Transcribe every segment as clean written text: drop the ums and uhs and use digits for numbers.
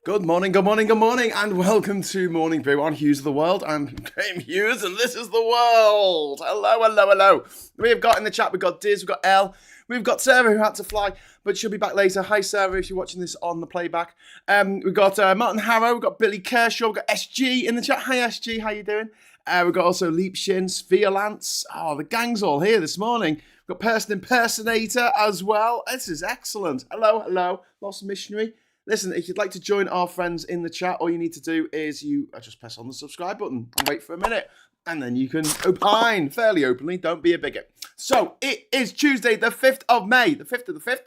Good morning, good morning, good morning, and welcome to Morning Brew on Hughes of the World. I'm Graham Hughes, and this is the world. Hello, hello, hello. We've got in the chat, we've got Diz, we've got Elle, we've got Sarah who had to fly, but she'll be back later. Hi, Sarah, if you're watching this on the playback. We've got Martin Harrow, we've got Billy Kershaw, we've got SG in the chat. Hi, SG, how you doing? We've got also Leap Shin, Sphere Lance. Oh, the gang's all here this morning. We've got Person Impersonator as well. This is excellent. Hello, hello, Lost Missionary. Listen, if you'd like to join our friends in the chat, all you need to do is just press on the subscribe button and wait for a minute. And then you can opine fairly openly. Don't be a bigot. So it is Tuesday, the 5th of May, the 5th of the 5th,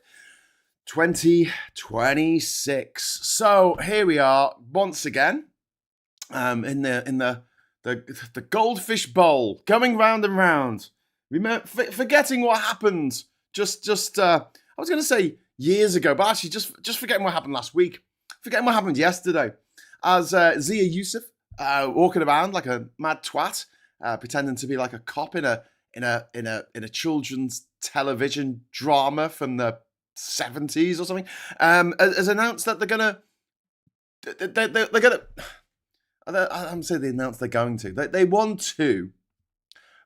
2026. So here we are once again in the goldfish bowl, going round and round. Forgetting what happened I was going to say years ago, but actually just forgetting what happened last week, forgetting what happened yesterday, as Zia Yusuf walking around like a mad twat, pretending to be like a cop in a children's television drama from the 70s or something, has announced that they're gonna I'm saying they announced they're going to. They want to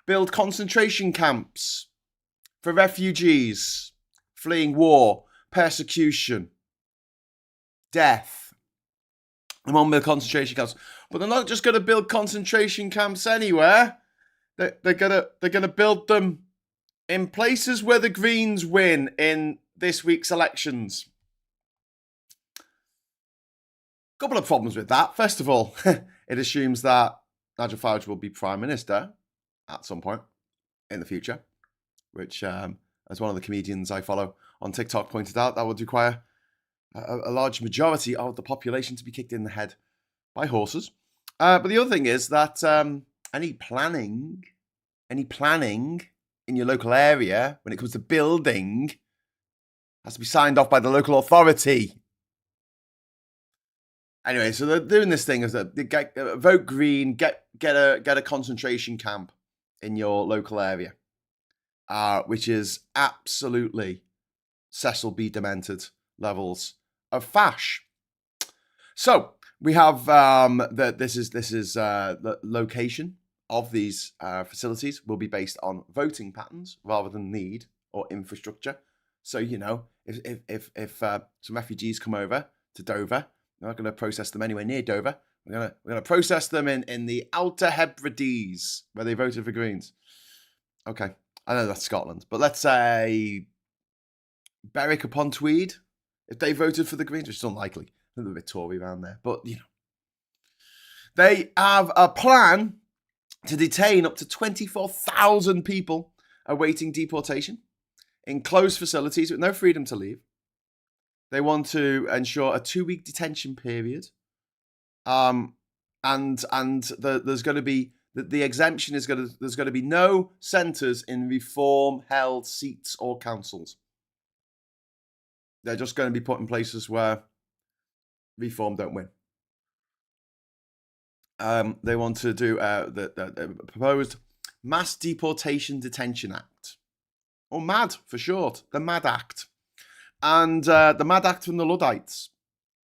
build concentration camps for refugees fleeing war, persecution, death. They want to build concentration camps, but they're not just going to build concentration camps anywhere. They're gonna build them in places where the Greens win in this week's elections. Couple of problems with that. First of all, it assumes that Nigel Farage will be Prime Minister at some point in the future, which, as one of the comedians I follow on TikTok pointed out, that would require a large majority of the population to be kicked in the head by horses. But the other thing is that any planning in your local area when it comes to building has to be signed off by the local authority. Anyway, so they're doing this thing as vote Green, get a concentration camp in your local area, which is absolutely Cecil B. Demented levels of fash. So we have this is the location of these facilities will be based on voting patterns rather than need or infrastructure. So if some refugees come over to Dover, we're not going to process them anywhere near Dover. We're going to process them in the Outer Hebrides where they voted for Greens. Okay, I know that's Scotland, but let's say Berwick upon Tweed, if they voted for the Greens, which is unlikely. I think they're a bit Tory around there, but they have a plan to detain up to 24,000 people awaiting deportation in closed facilities with no freedom to leave. They want to ensure a 2-week detention period, and there's going to be the exemption is there's going to be no centres in reform-held seats or councils. They're just going to be put in places where reform don't win. They want to do the proposed Mass Deportation Detention Act, or MAD for short, the MAD Act, and the MAD Act from the Luddites,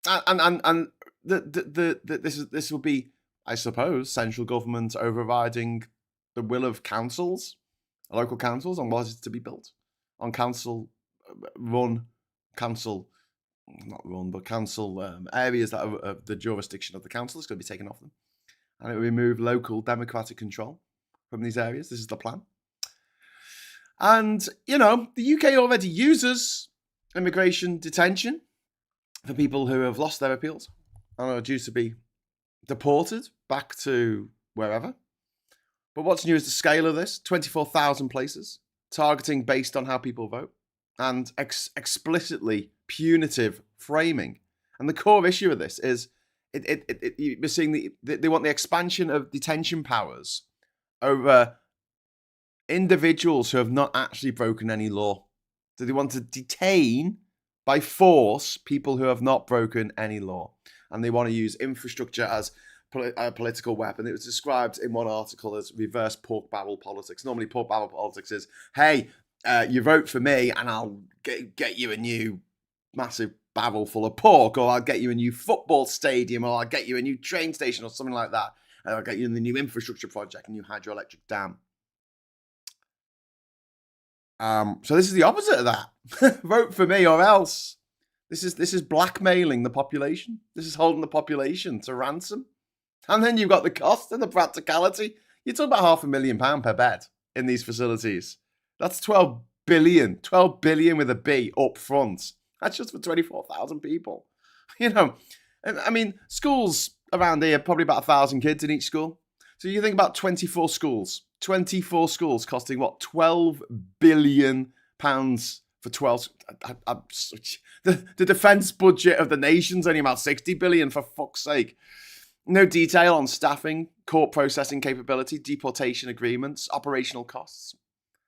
and this will be, I suppose, central government overriding the will of councils, local councils, on what is to be built on council areas that are the jurisdiction of the council. Is going to be taken off them, and it will remove local democratic control from these areas. This is the plan. And the UK already uses immigration detention for people who have lost their appeals and are due to be deported back to wherever. But what's new is the scale of this: 24,000 places, targeting based on how people vote, and explicitly punitive framing. And the core issue of this is we're seeing they want the expansion of detention powers over individuals who have not actually broken any law. So they want to detain by force people who have not broken any law. And they want to use infrastructure as a political weapon. It was described in one article as reverse pork barrel politics. Normally pork barrel politics is, hey, you vote for me and I'll get you a new massive barrel full of pork, or I'll get you a new football stadium, or I'll get you a new train station or something like that. And I'll get you the new infrastructure project, a new hydroelectric dam. So this is the opposite of that. Vote for me or else. This is blackmailing the population. This is holding the population to ransom. And then you've got the cost and the practicality. You're talking about £500,000 per bed in these facilities. That's 12 billion. 12 billion with a B up front. That's just for 24,000 people. You know, I mean, schools around here, probably about 1,000 kids in each school. So you think about 24 schools. 24 schools costing, what, £12 billion for 12... The defence budget of the nation's only about 60 billion, for fuck's sake. No detail on staffing, court processing capability, deportation agreements, operational costs.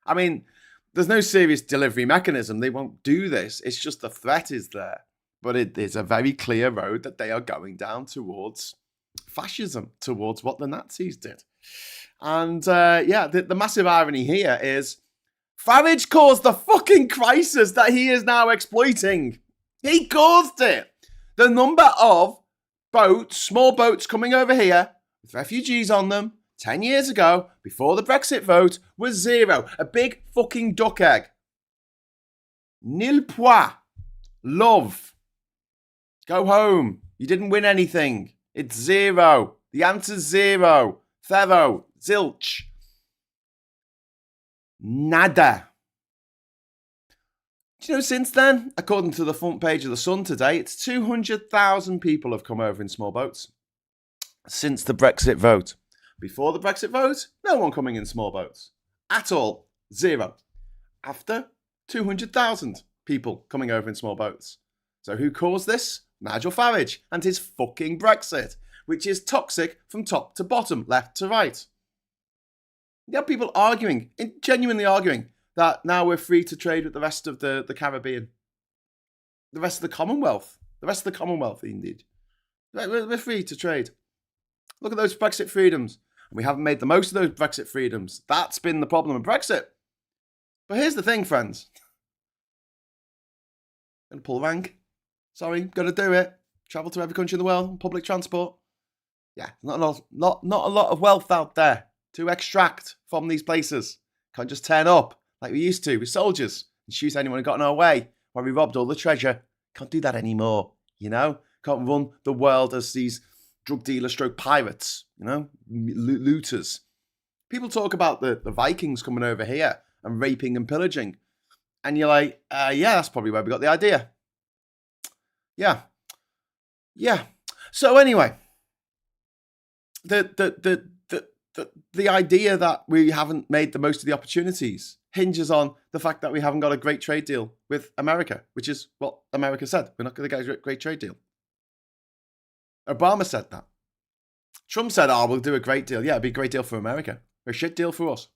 I mean, there's no serious delivery mechanism. They won't do this. It's just the threat is there. But it is a very clear road that they are going down towards fascism, towards what the Nazis did. And the massive irony here is Farage caused the fucking crisis that he is now exploiting. He caused it. The number of boats, small boats coming over here with refugees on them 10 years ago, before the Brexit vote, was zero. A big fucking duck egg. Nil point. Love. Go home. You didn't win anything. It's zero. The answer's zero. Thero. Zilch. Nada. Do you know, since then, according to the front page of The Sun today, it's 200,000 people have come over in small boats since the Brexit vote. Before the Brexit vote, no one coming in small boats. At all. Zero. After, 200,000 people coming over in small boats. So who caused this? Nigel Farage and his fucking Brexit, which is toxic from top to bottom, left to right. You have people arguing, genuinely arguing, that now we're free to trade with the rest of the Caribbean. The rest of the Commonwealth. The rest of the Commonwealth, indeed. We're free to trade. Look at those Brexit freedoms. And we haven't made the most of those Brexit freedoms. That's been the problem with Brexit. But here's the thing, friends. Gonna pull rank. Sorry, gotta do it. Travel to every country in the world, public transport. Yeah, not a lot of wealth out there to extract from these places. Can't just turn up like we used to with soldiers and shoot anyone who got in our way while we robbed all the treasure. Can't do that anymore, you know? Can't run the world as these drug dealers stroke pirates, you know? Looters. People talk about the Vikings coming over here and raping and pillaging. And you're like, yeah, that's probably where we got the idea. Yeah. So anyway, the idea that we haven't made the most of the opportunities hinges on the fact that we haven't got a great trade deal with America, which is what America said. We're not going to get a great trade deal. Obama said that. Trump said, we'll do a great deal. Yeah, it'd be a great deal for America. A shit deal for us.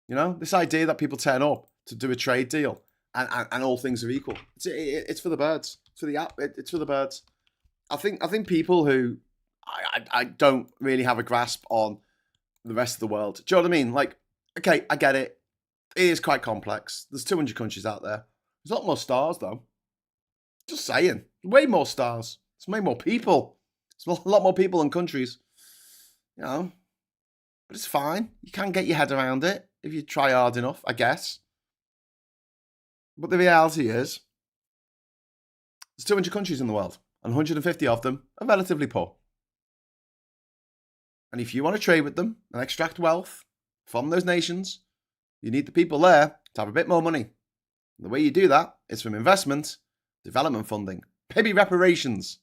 You know, this idea that people turn up to do a trade deal and all things are equal. It's for the birds. It's for the birds. I think people who I don't really have a grasp on the rest of the world. Do you know what I mean? Like, okay, I get it. It is quite complex. There's 200 countries out there. There's a lot more stars, though. Just saying. Way more stars. There's way more people. There's a lot more people than countries. You know? But it's fine. You can get your head around it if you try hard enough, I guess. But the reality is, there's 200 countries in the world, and 150 of them are relatively poor. And if you want to trade with them and extract wealth from those nations, you need the people there to have a bit more money. And the way you do that is from investment, development funding, maybe reparations,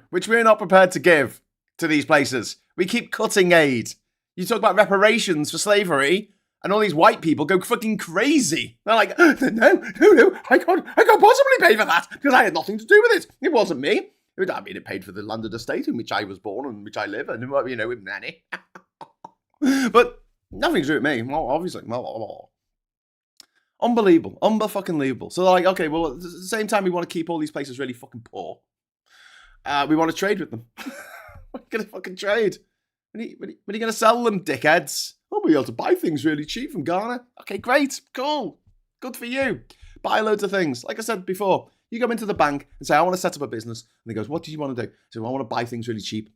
which we're not prepared to give to these places. We keep cutting aid. You talk about reparations for slavery, and all these white people go fucking crazy. They're like, no, I can't possibly pay for that because I had nothing to do with it. It wasn't me. I mean, it paid for the landed estate in which I was born and which I live, and, you know, with nanny. But nothing to do with me, well, obviously. Unbelievable. Unfucking-believable. So they're like, okay, well, at the same time, we want to keep all these places really fucking poor. We want to trade with them. We're going to fucking trade. When are you going to sell them, dickheads? Oh, we'll be able to buy things really cheap from Ghana. Okay, great. Cool. Good for you. Buy loads of things. Like I said before, You go into the bank and say, I want to set up a business. And he goes, what do you want to do? So I want to buy things really cheap.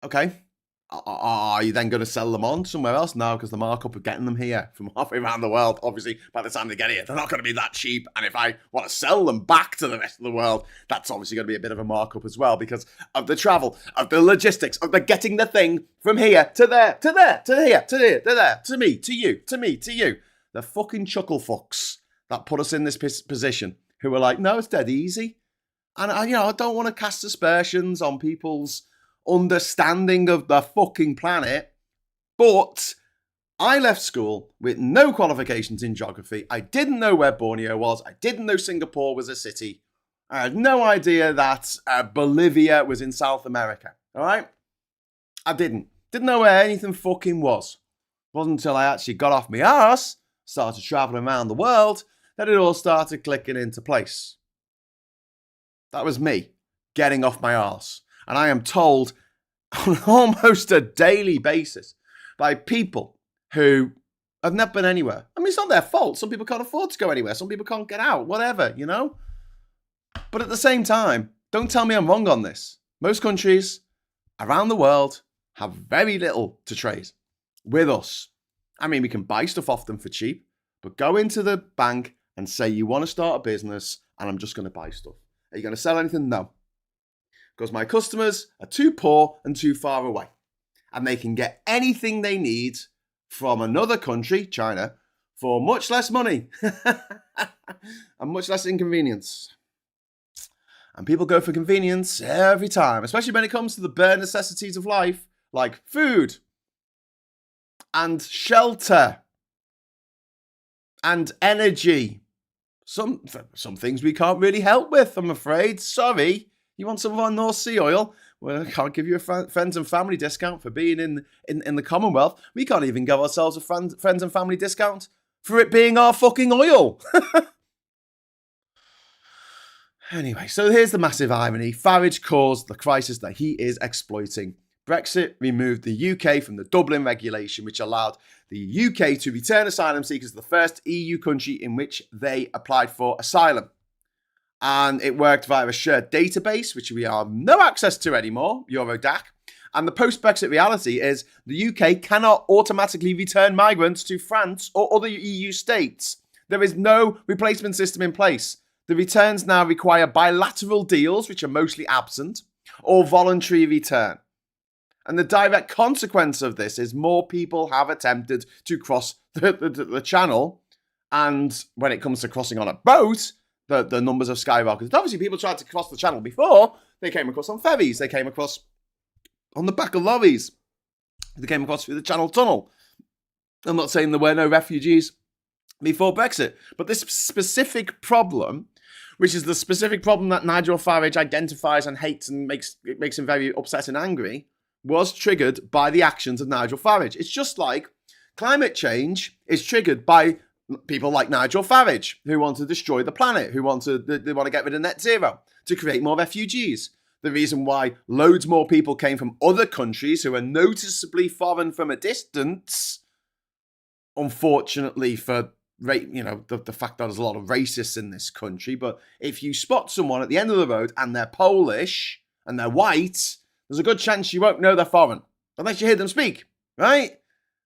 Okay. Are you then going to sell them on somewhere else? No, because the markup of getting them here from halfway around the world, obviously, by the time they get here, they're not going to be that cheap. And if I want to sell them back to the rest of the world, that's obviously going to be a bit of a markup as well because of the travel, of the logistics, of the getting the thing from here to there, to there, to here, to there, to there, to me, to you, to me, to you. The fucking chuckle fucks that put us in this position who are like, no, it's dead easy. And I don't want to cast aspersions on people's understanding of the fucking planet, but I left school with no qualifications in geography. I didn't know where Borneo was. I didn't know Singapore was a city. I had no idea that Bolivia was in South America. All right? I didn't know where anything fucking was. It wasn't until I actually got off my arse, started traveling around the world, that it all started clicking into place. That was me getting off my arse. And I am told on almost a daily basis by people who have never been anywhere. I mean, it's not their fault. Some people can't afford to go anywhere. Some people can't get out, whatever, But at the same time, don't tell me I'm wrong on this. Most countries around the world have very little to trade with us. I mean, we can buy stuff off them for cheap, but go into the bank and say you want to start a business and I'm just going to buy stuff. Are you going to sell anything? No. Because my customers are too poor and too far away. And they can get anything they need from another country, China, for much less money and much less inconvenience. And people go for convenience every time, especially when it comes to the bare necessities of life, like food and shelter and energy. Some things we can't really help with, I'm afraid. Sorry. You want some of our North Sea oil? Well, I can't give you a friends and family discount for being in the Commonwealth. We can't even give ourselves a friends and family discount for it being our fucking oil. Anyway, so here's the massive irony. Farage caused the crisis that he is exploiting. Brexit removed the UK from the Dublin regulation, which allowed the UK to return asylum seekers to the first EU country in which they applied for asylum. And it worked via a shared database, which we have no access to anymore, Eurodac. And the post-Brexit reality is the UK cannot automatically return migrants to France or other EU states. There is no replacement system in place. The returns now require bilateral deals, which are mostly absent, or voluntary return. And the direct consequence of this is more people have attempted to cross the channel. And when it comes to crossing on a boat, the numbers have skyrocketed. Obviously, people tried to cross the channel before. They came across on ferries. They came across on the back of lorries. They came across through the Channel Tunnel. I'm not saying there were no refugees before Brexit. But this specific problem, which is the specific problem that Nigel Farage identifies and hates and makes him very upset and angry, was triggered by the actions of Nigel Farage. It's just like climate change is triggered by people like Nigel Farage, who want to destroy the planet, they want to get rid of net zero, to create more refugees. The reason why loads more people came from other countries who are noticeably foreign from a distance, unfortunately for the fact that there's a lot of racists in this country, but if you spot someone at the end of the road and they're Polish and they're white, there's a good chance you won't know they're foreign, unless you hear them speak, right?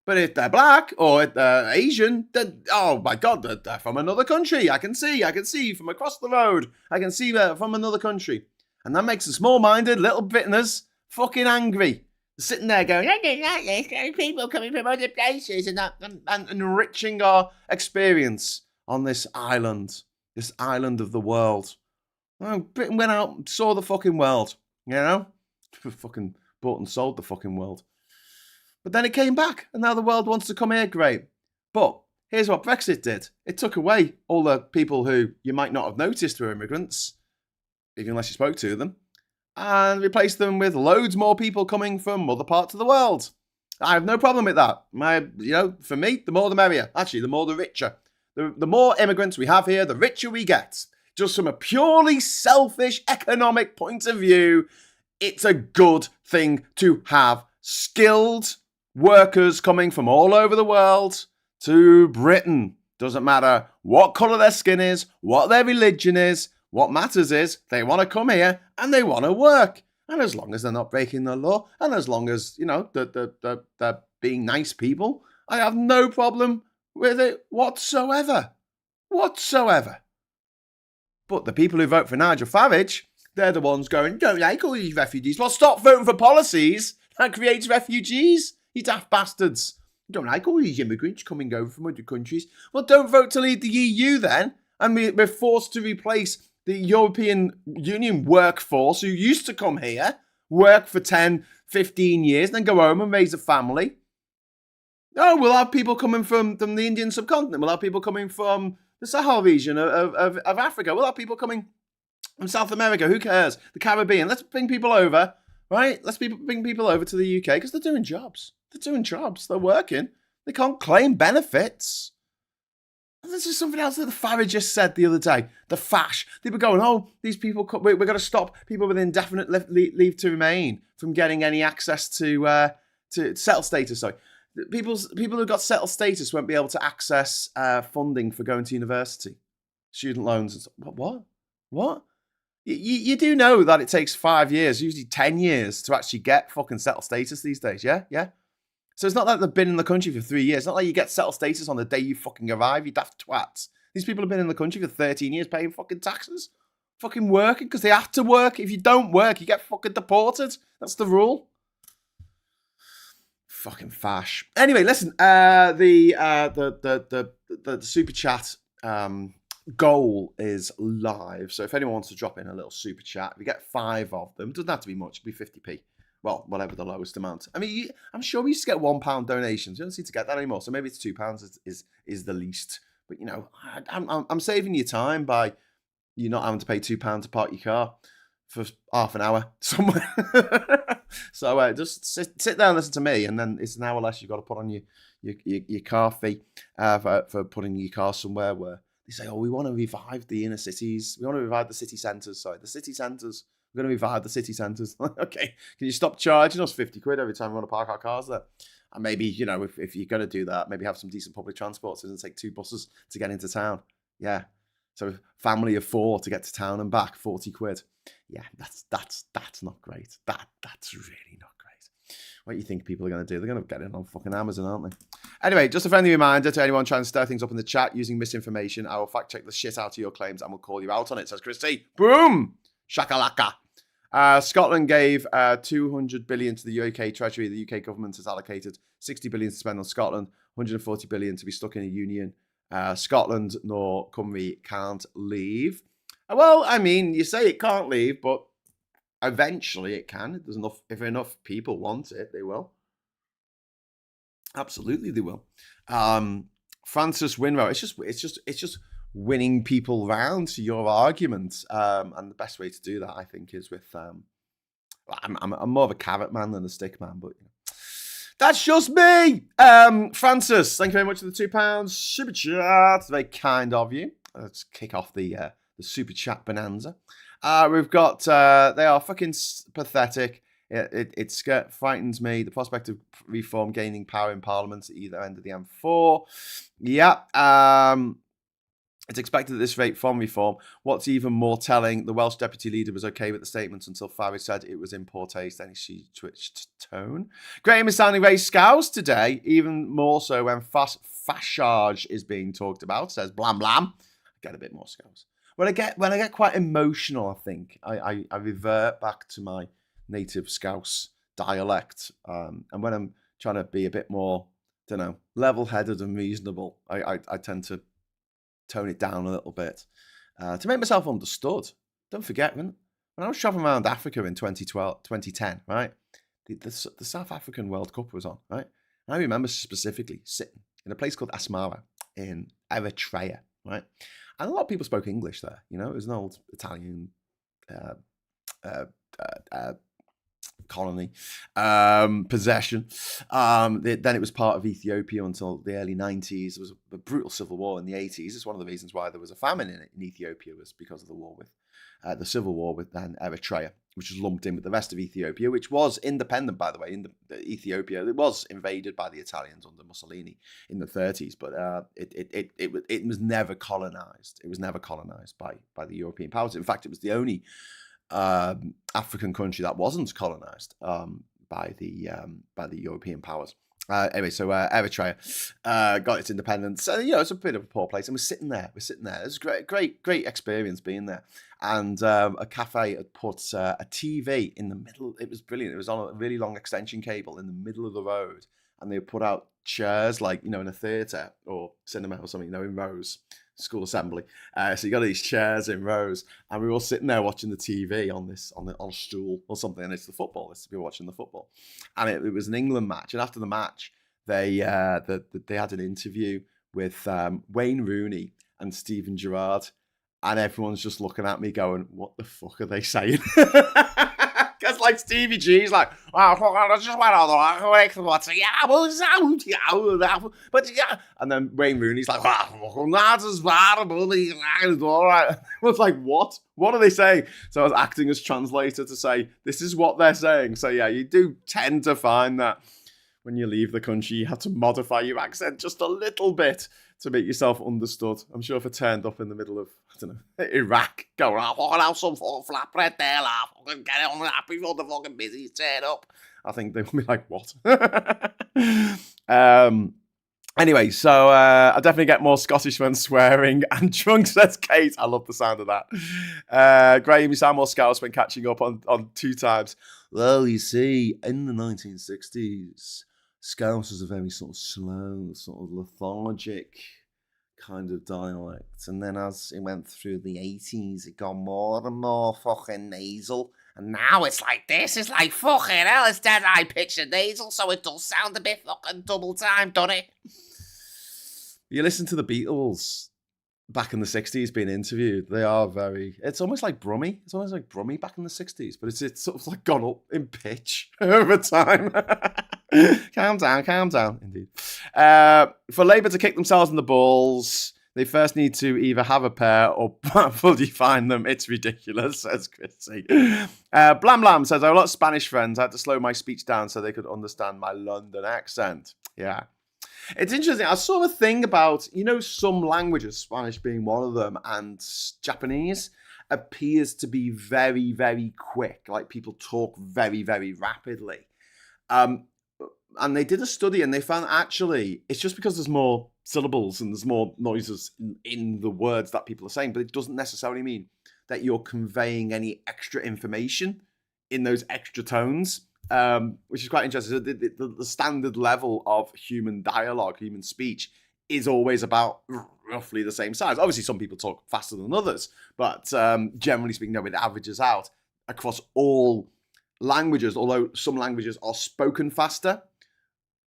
But if they're black or if they're Asian, then, oh my God, they're from another country. I can see from across the road. I can see they're from another country. And that makes the small-minded little Britons fucking angry. They're sitting there going, I don't like this. There's people coming from other places and enriching our experience on this island of the world. Well, Britain went out and saw the fucking world, fucking bought and sold the fucking world. But then it came back, and now the world wants to come here, great. But here's what Brexit did. It took away all the people who you might not have noticed were immigrants, even unless you spoke to them, and replaced them with loads more people coming from other parts of the world. I have no problem with that. For me, the more the merrier. Actually, the more the richer. The more immigrants we have here, the richer we get. Just from a purely selfish economic point of view, it's a good thing to have skilled workers coming from all over the world to Britain. Doesn't matter what colour their skin is, what their religion is. What matters is they want to come here and they want to work. And as long as they're not breaking the law, and as long as, they're being nice people, I have no problem with it whatsoever. Whatsoever. But the people who vote for Nigel Farage, they're the ones going, don't like all these refugees. Well, stop voting for policies that creates refugees, you daft bastards. You don't like all these immigrants coming over from other countries. Well, don't vote to leave the EU then. And we're forced to replace the European Union workforce who used to come here, work for 10, 15 years, then go home and raise a family. Oh, we'll have people coming from the Indian subcontinent. We'll have people coming from the Sahel region of Africa. We'll have people coming from South America. Who cares? The Caribbean. Let's bring people over, right? Let's bring people over to the UK because they're doing jobs. They're working. They can't claim benefits. This is something else that the Farage just said the other day. The Fash. They were going, oh, these people, we're going to stop people with indefinite leave to remain from getting any access to settled status. Sorry. People who got settled status won't be able to access funding for going to university. Student loans. And stuff. What? You do know that it takes 5 years, usually 10 years, to actually get fucking settled status these days, yeah? So it's not like they've been in the country for 3 years. It's not like you get settled status on the day you fucking arrive, you daft twats. These people have been in the country for 13 years paying fucking taxes. Fucking working because they have to work. If you don't work, you get fucking deported. That's the rule. Fucking fash. Anyway, listen. The super chat goal is live. So if anyone wants to drop in a little super chat, if you get 5 of them, it doesn't have to be much. It could be 50p. Well, whatever the lowest amount. I mean, I'm sure we used to get £1 donations. You don't seem to get that anymore. So maybe it's £2 is the least. But I'm saving you time by you not having to pay £2 to park your car for half an hour somewhere. So just sit there and listen to me, and then it's an hour less you've got to put on your car fee for putting your car somewhere where they say, oh, we want to revive the inner cities. We want to revive the city centres. Sorry, the city centres. We're going to revive the city centres. Okay, can you stop charging us 50 quid every time we want to park our cars there? And maybe, if you're going to do that, maybe have some decent public transport so it doesn't take 2 buses to get into town. Yeah. So family of 4 to get to town and back, 40 quid. Yeah, that's not great. That's really not great. What do you think people are going to do? They're going to get in on fucking Amazon, aren't they? Anyway, just a friendly reminder to anyone trying to stir things up in the chat using misinformation. I will fact check the shit out of your claims and will call you out on it, says Christy. Boom! Shakalaka. Scotland gave 200 billion to the UK Treasury. The UK government has allocated 60 billion to spend on Scotland, 140 billion to be stuck in a union. Scotland nor Cymru can't leave. Well, I mean, you say it can't leave, but eventually it can. If enough people want it, they will. Absolutely, they will. Francis Winrow. It's just winning people round to your argument, and the best way to do that, I think, is with I'm more of a carrot man than a stick man, but that's just me. Francis, thank you very much for the £2 super chat. It's very kind of you. Let's kick off the super chat bonanza. We've got they are fucking pathetic. It frightens me. The prospect of reform gaining power in Parliament at either end of the M4. Yeah. It's expected at this rate from reform. What's even more telling, the Welsh deputy leader was okay with the statements until Farage said it was in poor taste. Then she switched tone. Graham is sounding very scouse today, even more so when Fashage is being talked about. Says blam blam. I get a bit more scouse. When I get quite emotional, I think I revert back to my native Scouse dialect. And when I'm trying to be a bit more, level-headed and reasonable, I tend to tone it down a little bit to make myself understood. Don't forget, when I was traveling around Africa in 2010, right? The South African World Cup was on, right? And I remember specifically sitting in a place called Asmara in Eritrea, right? And a lot of people spoke English there. It was an old Italian colony, possession. Then it was part of Ethiopia until the early 90s. There was a brutal civil war in the 80s. It's one of the reasons why there was a famine in Ethiopia was because of the war with the civil war with then Eritrea. which was lumped in with the rest of Ethiopia, which was independent, by the way. Ethiopia, it was invaded by the Italians under Mussolini in the 30s, but it was never colonized. It was never colonized by the European powers. In fact, it was the only African country that wasn't colonized by the European powers. Anyway, so Eritrea got its independence. It's a bit of a poor place, and we're sitting there. It was a great experience being there. And a cafe had put a TV in the middle. It was brilliant. It was on a really long extension cable in the middle of the road, and they put out chairs like in a theatre or cinema or something, in rows. School assembly. So you got these chairs in rows, and we were all sitting there watching the TV on a stool or something. And it's the football. We were watching the football, and it was an England match. And after the match, they had an interview with Wayne Rooney and Steven Gerrard, and everyone's just looking at me going, "What the fuck are they saying?" Because like Stevie G's like, I just went on but yeah, and then Wayne Rooney's like, that's as bad, all right. I was like, what are they saying? So I was acting as translator to say, this is what they're saying. So yeah, you do tend to find that when you leave the country, you have to modify your accent just a little bit to make yourself understood. I'm sure if I turned up in the middle of, I don't know, Iraq, going, fucking have some fucking flatbread there, fucking get it on that before the fucking busy's turn up. I think they would be like, what? Anyway, so I definitely get more Scottish when swearing and drunk, says Kate. I love the sound of that. Graham, you sound more Scouse when catching up on 2 times. Well, you see, in the 1960s, Scouse was a very sort of slow, sort of lethargic kind of dialect. And then as it went through the 80s, it got more and more fucking nasal. And now it's like this. It's like, fucking hell, it's dead high pitched and nasal, so it does sound a bit fucking double time, doesn't it? You listen to the Beatles back in the 60s being interviewed, they are it's almost like Brummy. It's almost like Brummy back in the 60s, but it's sort of like gone up in pitch over time. Calm down, indeed. For Labour to kick themselves in the balls, they first need to either have a pair or fully find them. It's ridiculous, says Chrissy. Blam Blam says, I have a lot of Spanish friends. I had to slow my speech down so they could understand my London accent. Yeah. It's interesting. I saw a thing about, some languages, Spanish being one of them, and Japanese appears to be very, very quick. Like people talk very, very rapidly. And they did a study and they found actually it's just because there's more syllables and there's more noises in the words that people are saying, but it doesn't necessarily mean that you're conveying any extra information in those extra tones. Which is quite interesting. So the standard level of human dialogue, human speech, is always about roughly the same size. Obviously, some people talk faster than others, but generally speaking, it averages out across all languages. Although some languages are spoken faster,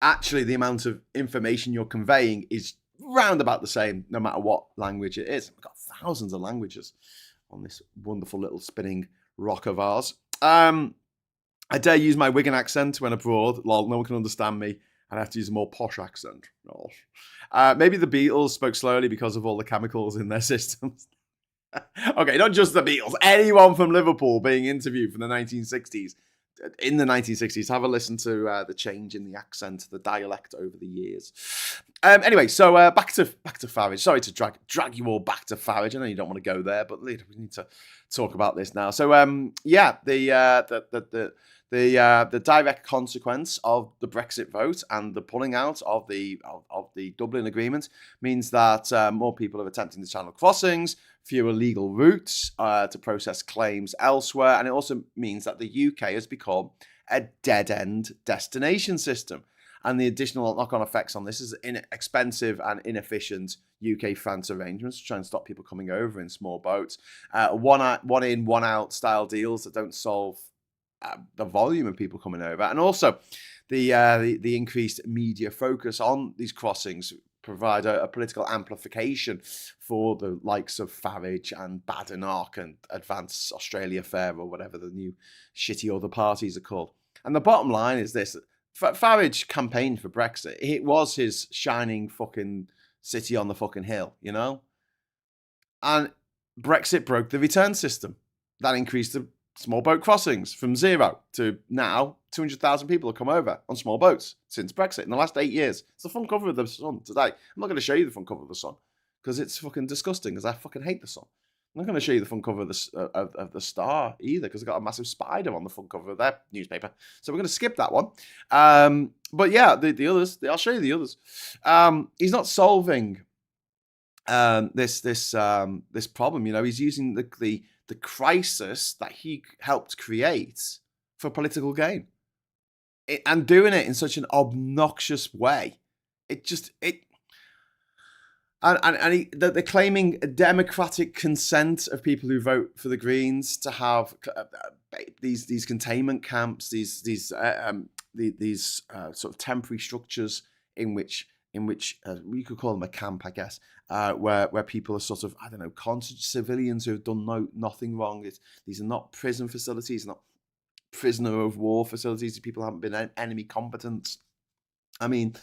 actually the amount of information you're conveying is round about the same, no matter what language it is. We've got thousands of languages on this wonderful little spinning rock of ours. I dare use my Wigan accent when abroad. Lol, no one can understand me. I'd have to use a more posh accent. Lol. Maybe the Beatles spoke slowly because of all the chemicals in their systems. Okay, not just the Beatles. Anyone from Liverpool being interviewed from the 1960s. In the 1960s, have a listen to the change in the accent, the dialect over the years. Anyway, so back to Farage. Sorry to drag you all back to Farage. I know you don't want to go there, but we need to talk about this now. So the direct consequence of the Brexit vote and the pulling out of the Dublin Agreement means that more people are attempting the Channel crossings, fewer legal routes to process claims elsewhere, and it also means that the UK has become a dead-end destination system. And the additional knock-on effects on this is expensive and inefficient UK-France arrangements to try and stop people coming over in small boats, one in, one out style deals that don't solve the volume of people coming over, and also the increased media focus on these crossings provide a political amplification for the likes of Farage and Badenoch and Advance Australia Fair or whatever the new shitty other parties are called. And the bottom line is this: Farage campaigned for Brexit. It was his shining fucking city on the fucking hill, and Brexit broke the return system. That increased the small boat crossings from 0 to now 200,000 people have come over on small boats since Brexit in the last 8 years. It's the front cover of the Sun today. I'm not going to show you the front cover of the Sun because it's fucking disgusting because I fucking hate the Sun. I'm not going to show you the front cover of the Star either because it's got a massive spider on the front cover of their newspaper. So we're going to skip that one. But yeah, the others, I'll show you the others. He's not solving this problem. You know, he's using the crisis that he helped create for political gain, and doing it in such an obnoxious way. They're claiming a democratic consent of people who vote for the Greens to have these containment camps, these sort of temporary structures in which we could call them a camp, I guess, where people are sort of, I don't know, constant civilians who have done nothing wrong. These are not prison facilities, not prisoner of war facilities. People haven't been enemy combatants. I mean,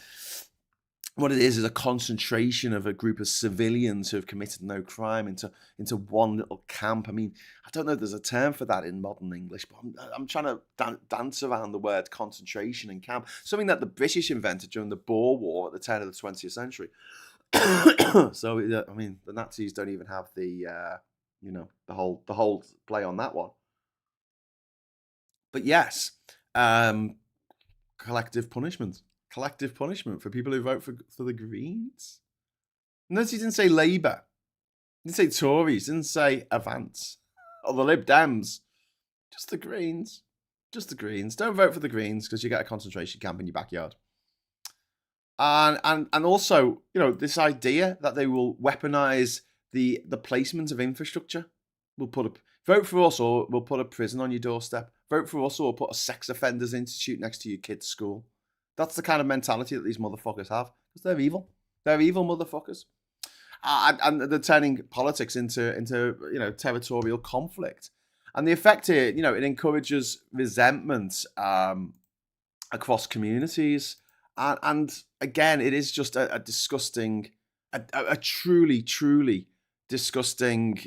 what it is a concentration of a group of civilians who have committed no crime into one little camp. I mean, I don't know if there's a term for that in modern English, but I'm trying to dance around the word concentration and camp, something that the British invented during the Boer War at the turn of the 20th century. So, I mean, the Nazis don't even have the whole play on that one. But yes, collective punishment for people who vote for the Greens. Notice he didn't say Labour. He didn't say Tories. He didn't say Avance or the Lib Dems. Just the Greens. Just the Greens. Don't vote for the Greens because you get a concentration camp in your backyard. And also, you know, this idea that they will weaponize the placement of infrastructure. Vote for us or we'll put a prison on your doorstep. Vote for us or we'll put a sex offenders institute next to your kid's school. That's the kind of mentality that these motherfuckers have because they're evil. They're evil motherfuckers. And they're turning politics into territorial conflict. And the effect here, you know, it encourages resentment across communities. And again, it is just a disgusting, a truly, truly disgusting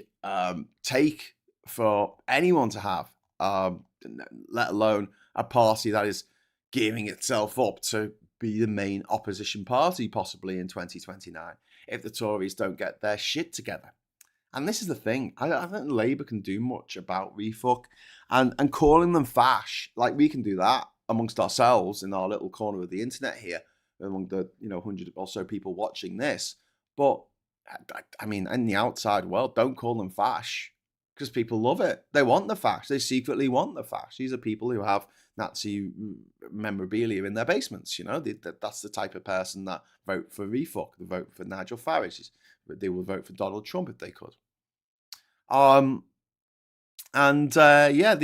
take for anyone to have, let alone a party that is gearing itself up to be the main opposition party possibly in 2029 if the Tories don't get their shit together. And this is the thing. I don't think Labour can do much about refuck and calling them fash. Like, we can do that amongst ourselves in our little corner of the internet here, among the 100 or so people watching this. But I mean, in the outside world, don't call them fash because people love it. They want the fash. They secretly want the fash. These are people who have Nazi memorabilia in their basements. You know, that's the type of person that vote for refuck. They vote for Nigel Farage. They will vote for Donald Trump if they could. The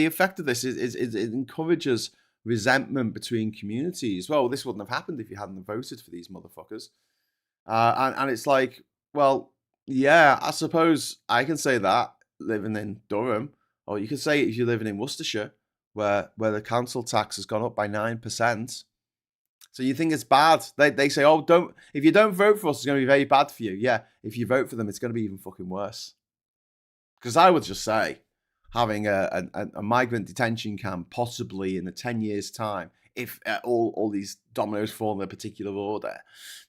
effect of this is it encourages resentment between communities. Well, this wouldn't have happened if you hadn't voted for these motherfuckers. And it's like, well, yeah, I suppose I can say that living in Durham, or you can say it if you're living in Worcestershire, where the council tax has gone up by 9%. So you think it's bad. They say, oh, if you don't vote for us, it's going to be very bad for you. Yeah, if you vote for them, it's going to be even fucking worse. Because I would just say, having a migrant detention camp possibly in 10 years' time, if all these dominoes fall in a particular order,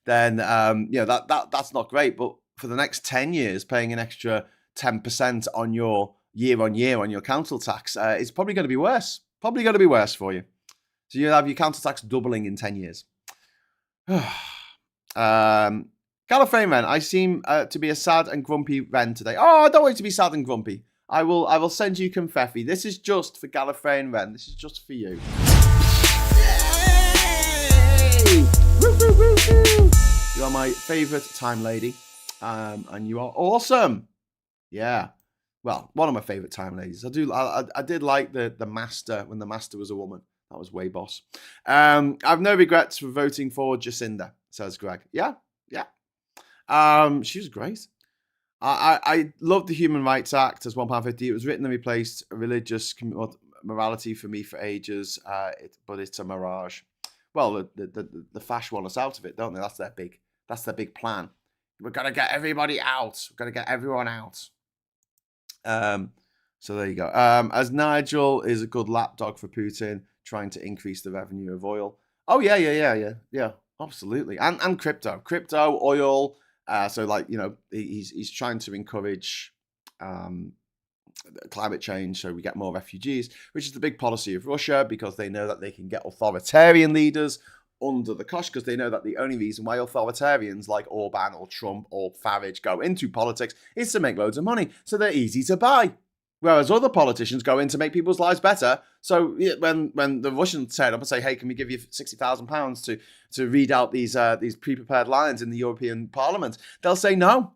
then that's not great. But for the next 10 years, paying an extra 10% on your year on your council tax is probably going to be worse. Probably going to be worse for you. So you'll have your council tax doubling in 10 years. Gallifreyan Wren, I seem to be a sad and grumpy Wren today. Oh, I don't want you to be sad and grumpy. I will send you confetti. This is just for Gallifreyan Wren. This is just for you. Yay! Woo, woo, woo, woo. You are my favourite time lady. And you are awesome. Yeah. Well, one of my favourite time ladies. I did like the Master when the Master was a woman. That was way boss. I've no regrets for voting for Jacinda, says Greg. Yeah. She was great. I loved the Human Rights Act as £1.50. It was written and replaced religious morality for me for ages, but it's a mirage. Well, the Fash want us out of it, don't they? That's their big plan. We're gonna get everybody out. We're gonna get everyone out. So there you go. As Nigel is a good lapdog for Putin, trying to increase the revenue of oil. Oh yeah. Absolutely. And crypto, oil. So like he's trying to encourage climate change, so we get more refugees, which is the big policy of Russia, because they know that they can get authoritarian leaders under the cosh, because they know that the only reason why authoritarians like Orban or Trump or Farage go into politics is to make loads of money, so they're easy to buy. Whereas other politicians go in to make people's lives better. So when the Russians turn up and say, "Hey, can we give you £60,000 to read out these pre-prepared lines in the European Parliament?" They'll say no.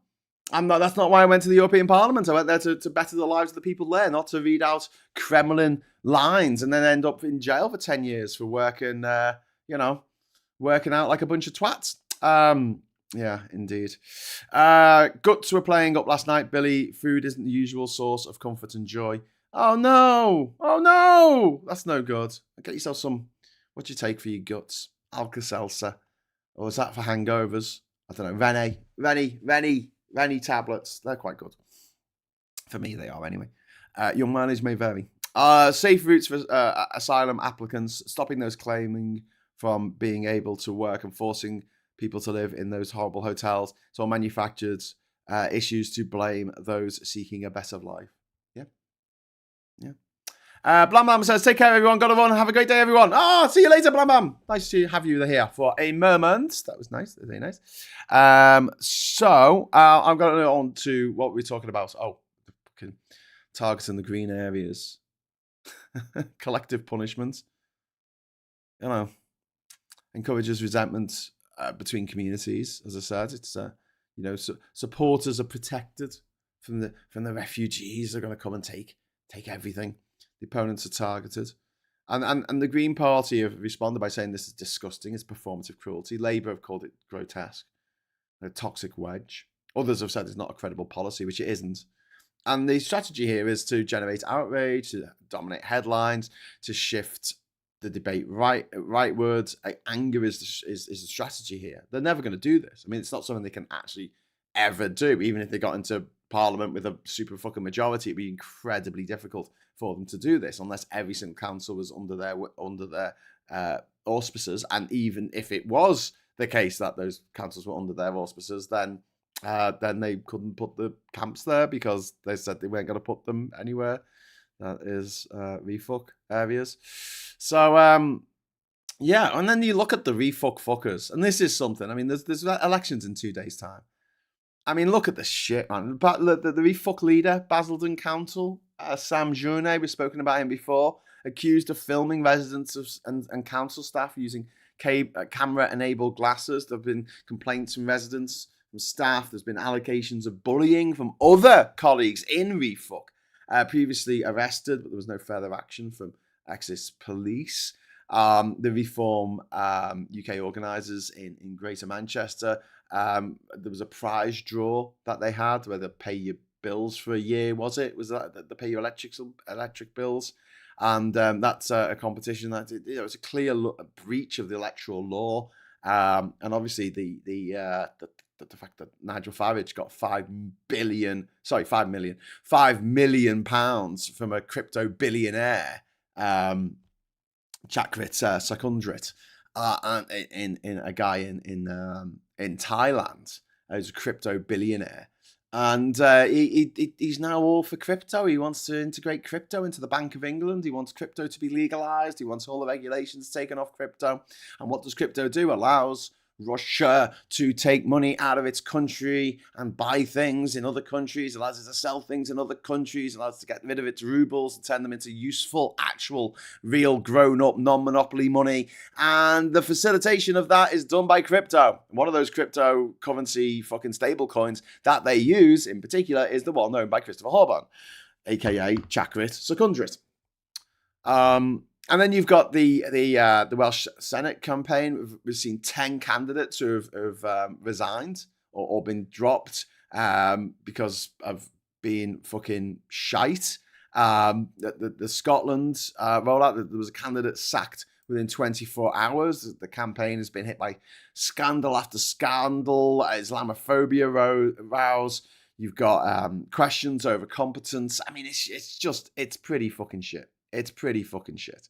That's not why I went to the European Parliament. I went there to better the lives of the people there, not to read out Kremlin lines and then end up in jail for 10 years for working, working out like a bunch of twats. Yeah, indeed. Guts were playing up last night. Billy, food isn't the usual source of comfort and joy. Oh no, that's no good. Get yourself some. What do you take for your guts? Alka-Seltzer, or is that for hangovers? I don't know. Rennie tablets. They're quite good. For me, they are anyway. Your mileage may vary. Safe routes for asylum applicants, stopping those claiming from being able to work and forcing people to live in those horrible hotels. It's all manufactured issues to blame those seeking a better life. Yeah. Blam Blam says, take care, everyone. Gotta run. Have a great day, everyone. See you later, Blam Blam. Nice to have you here for a moment. That was nice. Very nice. So I'm going on to what we're talking about. Targeting the green areas. Collective punishment. Encourages resentment between communities. As I said, it's supporters are protected from the refugees. They're going to come and take everything. The opponents are targeted. And the Green Party have responded by saying this is disgusting. It's performative cruelty. Labour have called it grotesque. A toxic wedge. Others have said it's not a credible policy, which it isn't. And the strategy here is to generate outrage, to dominate headlines, to shift the debate rightwards. Anger is the strategy here. They're never going to do this. I mean, it's not something they can actually ever do. Even if they got into Parliament with a super fucking majority, it'd be incredibly difficult for them to do this unless every single council was under their auspices. And even if it was the case that those councils were under their auspices, then they couldn't put the camps there because they said they weren't going to put them anywhere that is refuck areas. So and then you look at the refuck fuckers, and this is something. I mean, there's elections in 2 days' time. I mean, look at this shit, man. But the refuck leader, Basildon Council, Sam Journet, we've spoken about him before, accused of filming residents and council staff using camera-enabled glasses. There have been complaints from residents, from staff. There's been allegations of bullying from other colleagues in refuck. Previously arrested, but there was no further action from Axis Police. The Reform UK organisers in Greater Manchester, there was a prize draw that they had where they pay your bills for a year, was it? Was that they pay your electric bills? And that's a competition that it's a clear breach of the electoral law. And obviously the fact that Nigel Farage got £5 million from a crypto billionaire, Chakrit Sakundrit, in a guy in Thailand, who's a crypto billionaire, and he's now all for crypto. He wants to integrate crypto into the Bank of England. He wants crypto to be legalized. He wants all the regulations taken off crypto. And what does crypto do? Allows Russia to take money out of its country and buy things in other countries, allows it to sell things in other countries, allows it to get rid of its rubles and turn them into useful, actual, real, grown-up, non-monopoly money. And the facilitation of that is done by crypto. One of those cryptocurrency fucking stable coins that they use in particular is the one known by Christopher Horban, aka Chakrit Sakundrit. And then you've got the Welsh Senate campaign. We've seen 10 candidates who have resigned or been dropped because of being fucking shite. The Scotland rollout, there was a candidate sacked within 24 hours. The campaign has been hit by scandal after scandal, Islamophobia rows. You've got questions over competence. I mean, it's pretty fucking shit. It's pretty fucking shit.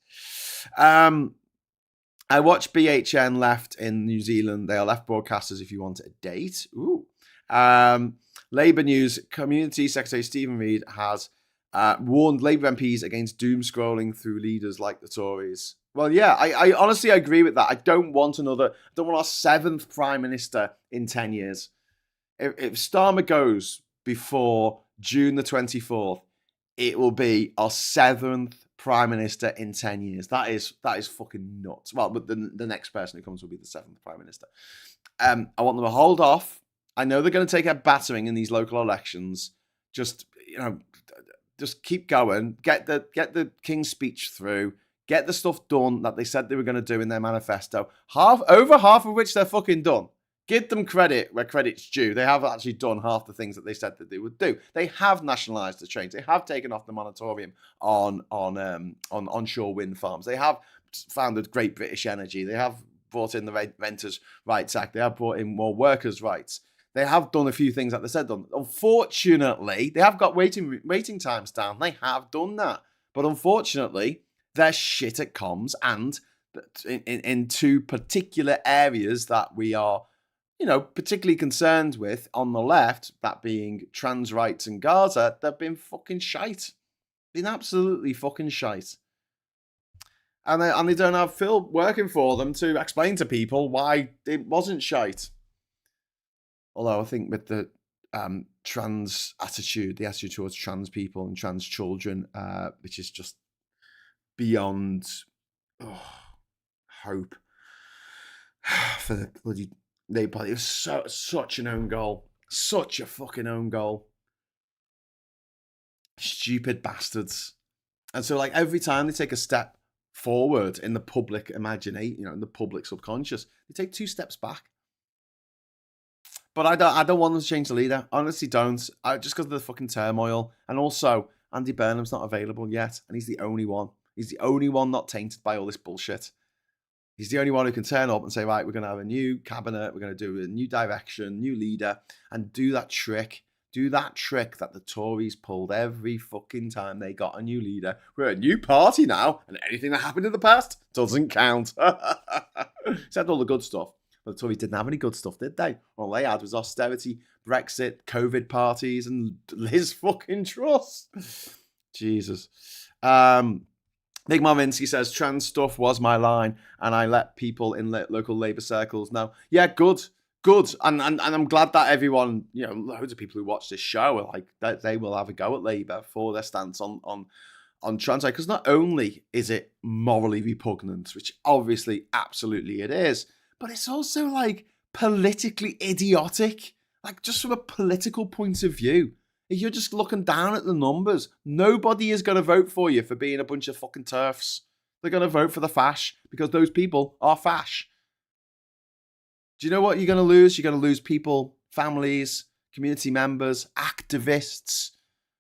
I watched BHN left in New Zealand. They are left broadcasters if you want a date. Ooh. Labour News Community Secretary Stephen Reid has warned Labour MPs against doom scrolling through leaders like the Tories. Well, yeah, I honestly agree with that. I don't want our 7th Prime Minister in 10 years. If Starmer goes before June the 24th, it will be our 7th Prime Minister in 10 years. That is fucking nuts. Well, but the next person who comes will be the 7th Prime Minister. I want them to hold off. I know they're going to take a battering in these local elections. Just keep going. Get the King's speech through. Get the stuff done that they said they were going to do in their manifesto. Over half of which they're fucking done. Give them credit where credit's due. They have actually done half the things that they said that they would do. They have nationalised the trains. They have taken off the moratorium on onshore wind farms. They have founded Great British Energy. They have brought in the Renters' Rights Act. They have brought in more workers' rights. They have done a few things that they said done. Unfortunately, they have got waiting times down. They have done that. But unfortunately, they're shit at comms, and in two particular areas that we are particularly concerned with on the left, that being trans rights and Gaza, they've been fucking shite. Been absolutely fucking shite. And they don't have Phil working for them to explain to people why it wasn't shite. Although I think with the trans attitude, the attitude towards trans people and trans children, which is just beyond hope for the bloody Labour Party. It was such an own goal. Such a fucking own goal. Stupid bastards. And so, like, every time they take a step forward in the public imagination, in the public subconscious, they take 2 steps back. But I don't want them to change the leader. I honestly don't. Just because of the fucking turmoil. And also, Andy Burnham's not available yet. And he's the only one. He's the only one not tainted by all this bullshit. He's the only one who can turn up and say, right, we're going to have a new cabinet, we're going to do a new direction, new leader, and do that trick that the Tories pulled every fucking time they got a new leader. We're a new party now, and anything that happened in the past doesn't count. Except all the good stuff. But the Tories didn't have any good stuff, did they? All they had was austerity, Brexit, COVID parties, and Liz fucking Truss. Jesus. Nick Marvinsky says, trans stuff was my line, and I let people in local Labour circles know. Yeah, good. And I'm glad that everyone, loads of people who watch this show are like, that they will have a go at Labour for their stance on trans. Because not only is it morally repugnant, which obviously absolutely it is, but it's also like politically idiotic. Like, just from a political point of view. If you're just looking down at the numbers, nobody is going to vote for you for being a bunch of fucking turfs. They're going to vote for the Fash because those people are Fash. Do you know what you're going to lose? You're going to lose people, families, community members, activists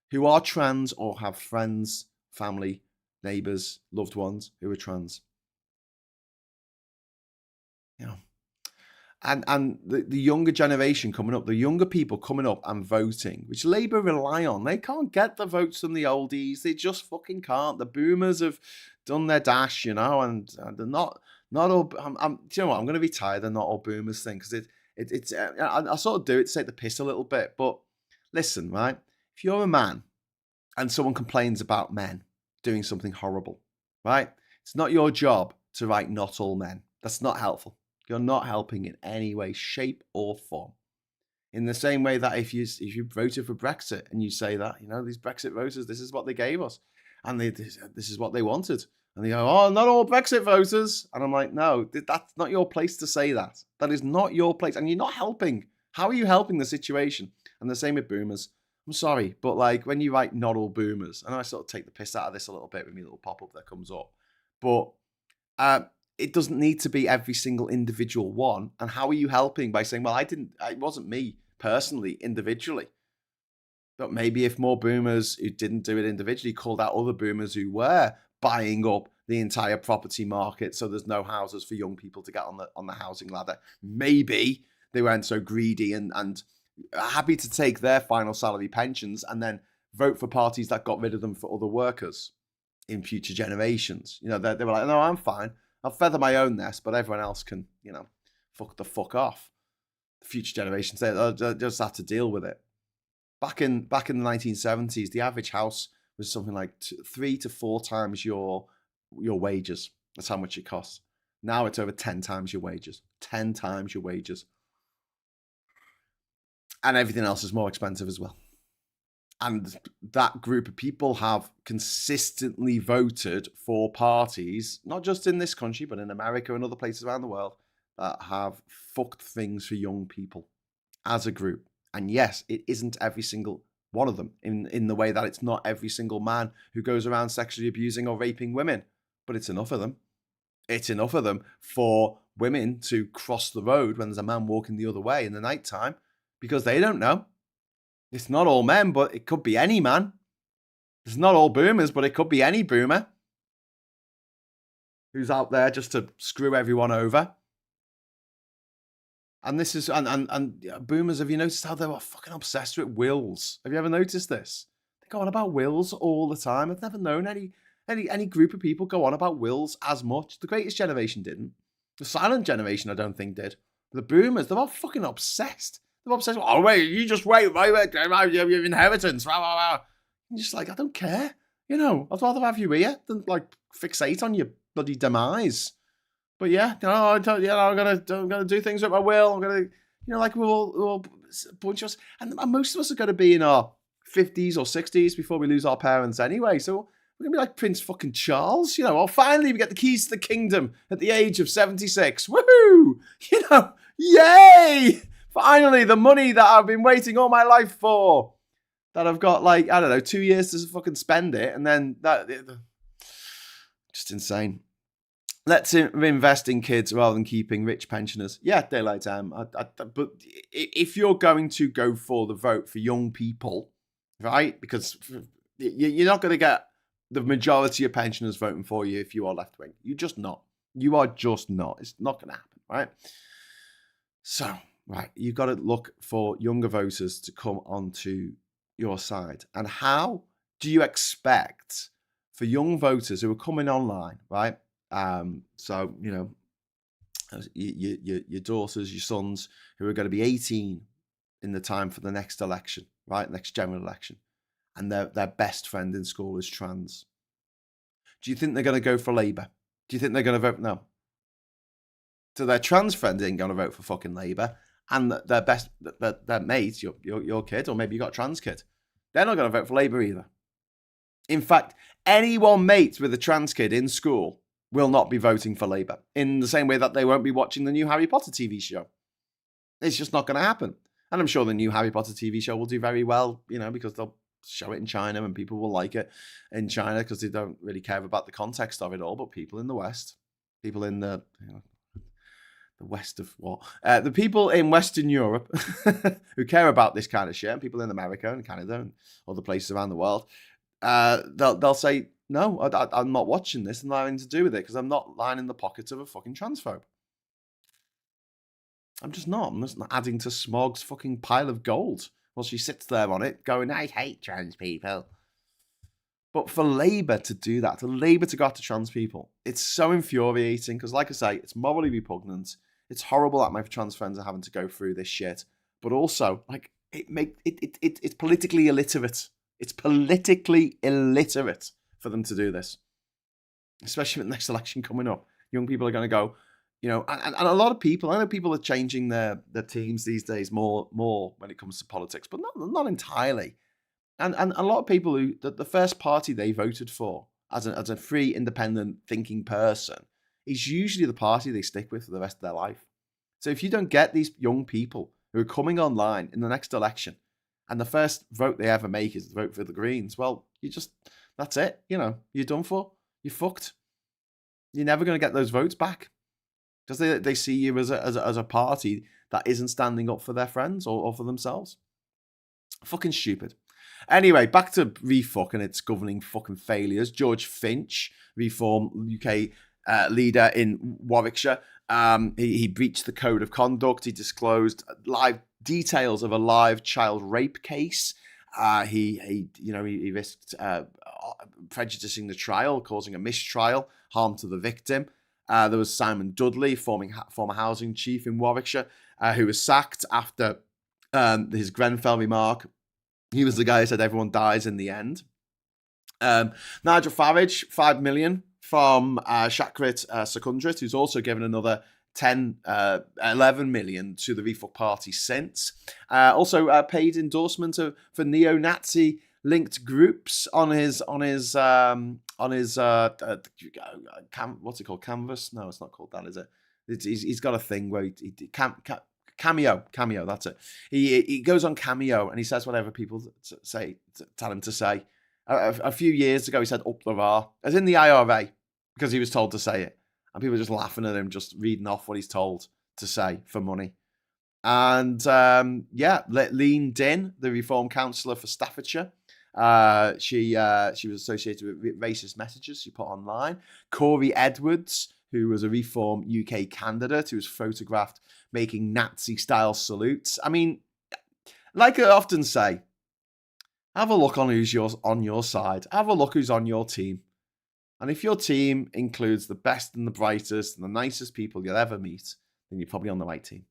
who are trans or have friends, family, neighbours, loved ones who are trans. And the younger generation coming up, the younger people coming up and voting, which Labour rely on, they can't get the votes from the oldies. They just fucking can't. The boomers have done their dash, and they're not all. I'm you know what? I'm going to be tired of not all boomers thing because it's. I sort of do it to take the piss a little bit. But listen, right? If you're a man and someone complains about men doing something horrible, right? It's not your job to write "not all men." That's not helpful. You're not helping in any way, shape, or form. In the same way that if you voted for Brexit and you say that, these Brexit voters, this is what they gave us, and this is what they wanted, and they go, oh, not all Brexit voters, and I'm like, no, that's not your place to say that. That is not your place, and you're not helping. How are you helping the situation? And the same with boomers. I'm sorry, but like when you write "not all boomers," I know I sort of take the piss out of this a little bit with my little pop-up that comes up, but it doesn't need to be every single individual one. And how are you helping by saying, well, it wasn't me personally, individually. But maybe if more boomers who didn't do it individually called out other boomers who were buying up the entire property market so there's no houses for young people to get on the housing ladder, maybe they weren't so greedy and happy to take their final salary pensions and then vote for parties that got rid of them for other workers in future generations. You know, they were like, no, I'm fine. I'll feather my own nest, but everyone else can, you know, fuck the fuck off. Future generations, they'll just have to deal with it. Back in the 1970s, the average house was something like 3 to 4 times your wages. That's how much it costs. Now it's over 10 times your wages. 10 times your wages. And everything else is more expensive as well. And that group of people have consistently voted for parties, not just in this country, but in America and other places around the world, that have fucked things for young people as a group. And yes, it isn't every single one of them in the way that it's not every single man who goes around sexually abusing or raping women, but it's enough of them. It's enough of them for women to cross the road when there's a man walking the other way in the nighttime because they don't know. It's not all men, but it could be any man. It's not all boomers, but it could be any boomer who's out there just to screw everyone over. And this is, and boomers, have you noticed how they're fucking obsessed with wills? Have you ever noticed this? They go on about wills all the time. I've never known any group of people go on about wills as much. The Greatest Generation didn't. The Silent Generation, I don't think, did. But the boomers, they're all fucking obsessed. They're obsessed. Oh, wait, you just wait. Your inheritance. Rah, rah, rah. I'm just like, I don't care. You know, I'd rather have you here than like fixate on your bloody demise. But yeah, I'm gonna do things with my will. I'm gonna, like we're all a bunch of us, and most of us are gonna be in our 50s or 60s before we lose our parents anyway. So we're gonna be like Prince fucking Charles, Oh, finally we get the keys to the kingdom at the age of 76. Woohoo! Yay! Finally, the money that I've been waiting all my life for. That I've got 2 years to fucking spend it, and then just insane. Let's invest in kids rather than keeping rich pensioners. Yeah, daylight time. But if you're going to go for the vote for young people, right? Because you're not going to get the majority of pensioners voting for you if you are left wing. You're just not. You are just not. It's not going to happen, right? So, right, you've got to look for younger voters to come onto your side. And how do you expect for young voters who are coming online, right? So, your daughters, your sons who are going to be 18 in the time for the next election, right? Next general election. And their best friend in school is trans. Do you think they're going to go for Labour? Do you think they're going to vote no? So their trans friend ain't going to vote for fucking Labour. And their mates, your kid, or maybe you got a trans kid, they're not going to vote for Labour either. In fact, anyone mates with a trans kid in school will not be voting for Labour, in the same way that they won't be watching the new Harry Potter TV show. It's just not going to happen. And I'm sure the new Harry Potter TV show will do very well, because they'll show it in China and people will like it in China because they don't really care about the context of it all. But people in the West, people in the West of what? The people in Western Europe who care about this kind of shit, and people in America and Canada and other places around the world, they'll say, no, I'm not watching this and nothing to do with it because I'm not lying in the pockets of a fucking transphobe. I'm just not adding to Smog's fucking pile of gold while she sits there on it going, I hate trans people. But for Labour to do that, for Labour to go after trans people, it's so infuriating because, like I say, it's morally repugnant. It's horrible that my trans friends are having to go through this shit. But also, it's politically illiterate. It's politically illiterate for them to do this, especially with the next election coming up. Young people are going to go, and a lot of people, I know people are changing their teams these days more when it comes to politics, but not entirely. And a lot of people who, the first party they voted for as a free, independent thinking person is usually the party they stick with for the rest of their life. So if you don't get these young people who are coming online in the next election and the first vote they ever make is to vote for the Greens, well, that's it. You're done for. You're fucked. You're never going to get those votes back because they see you as a party that isn't standing up for their friends or for themselves. Fucking stupid. Anyway, back to refuck and its governing fucking failures. George Finch, Reform UK leader in Warwickshire, he breached the code of conduct. He disclosed live details of a live child rape case. He risked prejudicing the trial, causing a mistrial, harm to the victim. There was Simon Dudley, former housing chief in Warwickshire, who was sacked after his Grenfell remark. He was the guy who said everyone dies in the end. Nigel Farage, 5 million from Shakrit Secundrit, who's also given another 11 million to the Reform Party since. Also paid endorsement for neo-Nazi linked groups on his what's it called? Canvas? No, it's not called that, is it? He's got a thing where Cameo, that's it. He goes on Cameo and he says whatever people tell him to say. A few years ago, he said "up the R," as in the IRA, because he was told to say it, and people were just laughing at him, just reading off what he's told to say for money. And Lean Din, the Reform councillor for Staffordshire, she was associated with racist messages she put online. Corey Edwards, who was a Reform UK candidate, who was photographed making Nazi-style salutes. I mean, like I often say, have a look on who's on your side. Have a look who's on your team. And if your team includes the best and the brightest and the nicest people you'll ever meet, then you're probably on the right team.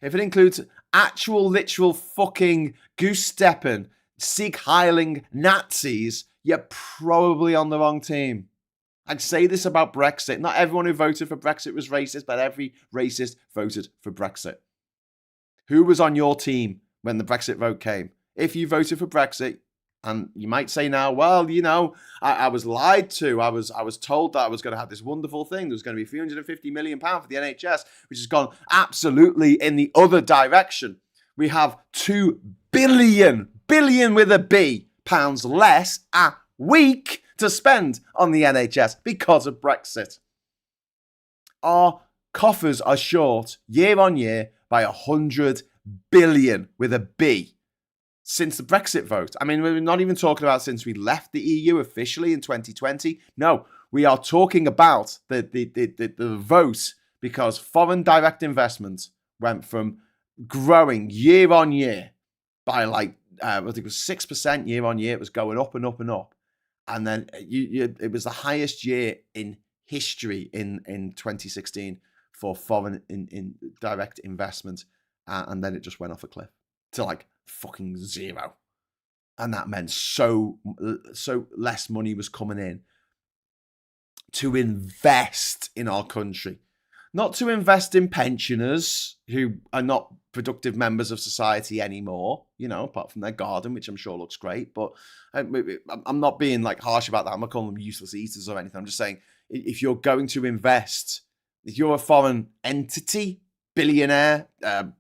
If it includes actual, literal fucking goose-stepping, Sieg-heiling Nazis, you're probably on the wrong team. I'd say this about Brexit. Not everyone who voted for Brexit was racist, but every racist voted for Brexit. Who was on your team when the Brexit vote came? If you voted for Brexit, and you might say now, well, I was lied to. I was told that I was going to have this wonderful thing. There was going to be £350 million for the NHS, which has gone absolutely in the other direction. We have 2 billion with a B, pounds less a week to spend on the NHS because of Brexit. Our coffers are short year on year by 100 billion with a B. Since the Brexit vote. I mean, we're not even talking about since we left the EU officially in 2020. No, we are talking about the vote, because foreign direct investment went from growing year on year by I think it was 6% year on year. It was going up and up and up. And then it was the highest year in history in 2016 for foreign in direct investment. And then it just went off a cliff to fucking zero. And that meant so less money was coming in to invest in our country. Not to invest in pensioners who are not productive members of society anymore, apart from their garden, which I'm sure looks great. But I'm not being harsh about that. I'm not calling them useless eaters or anything. I'm just saying, if you're going to invest, if you're a foreign entity, billionaire,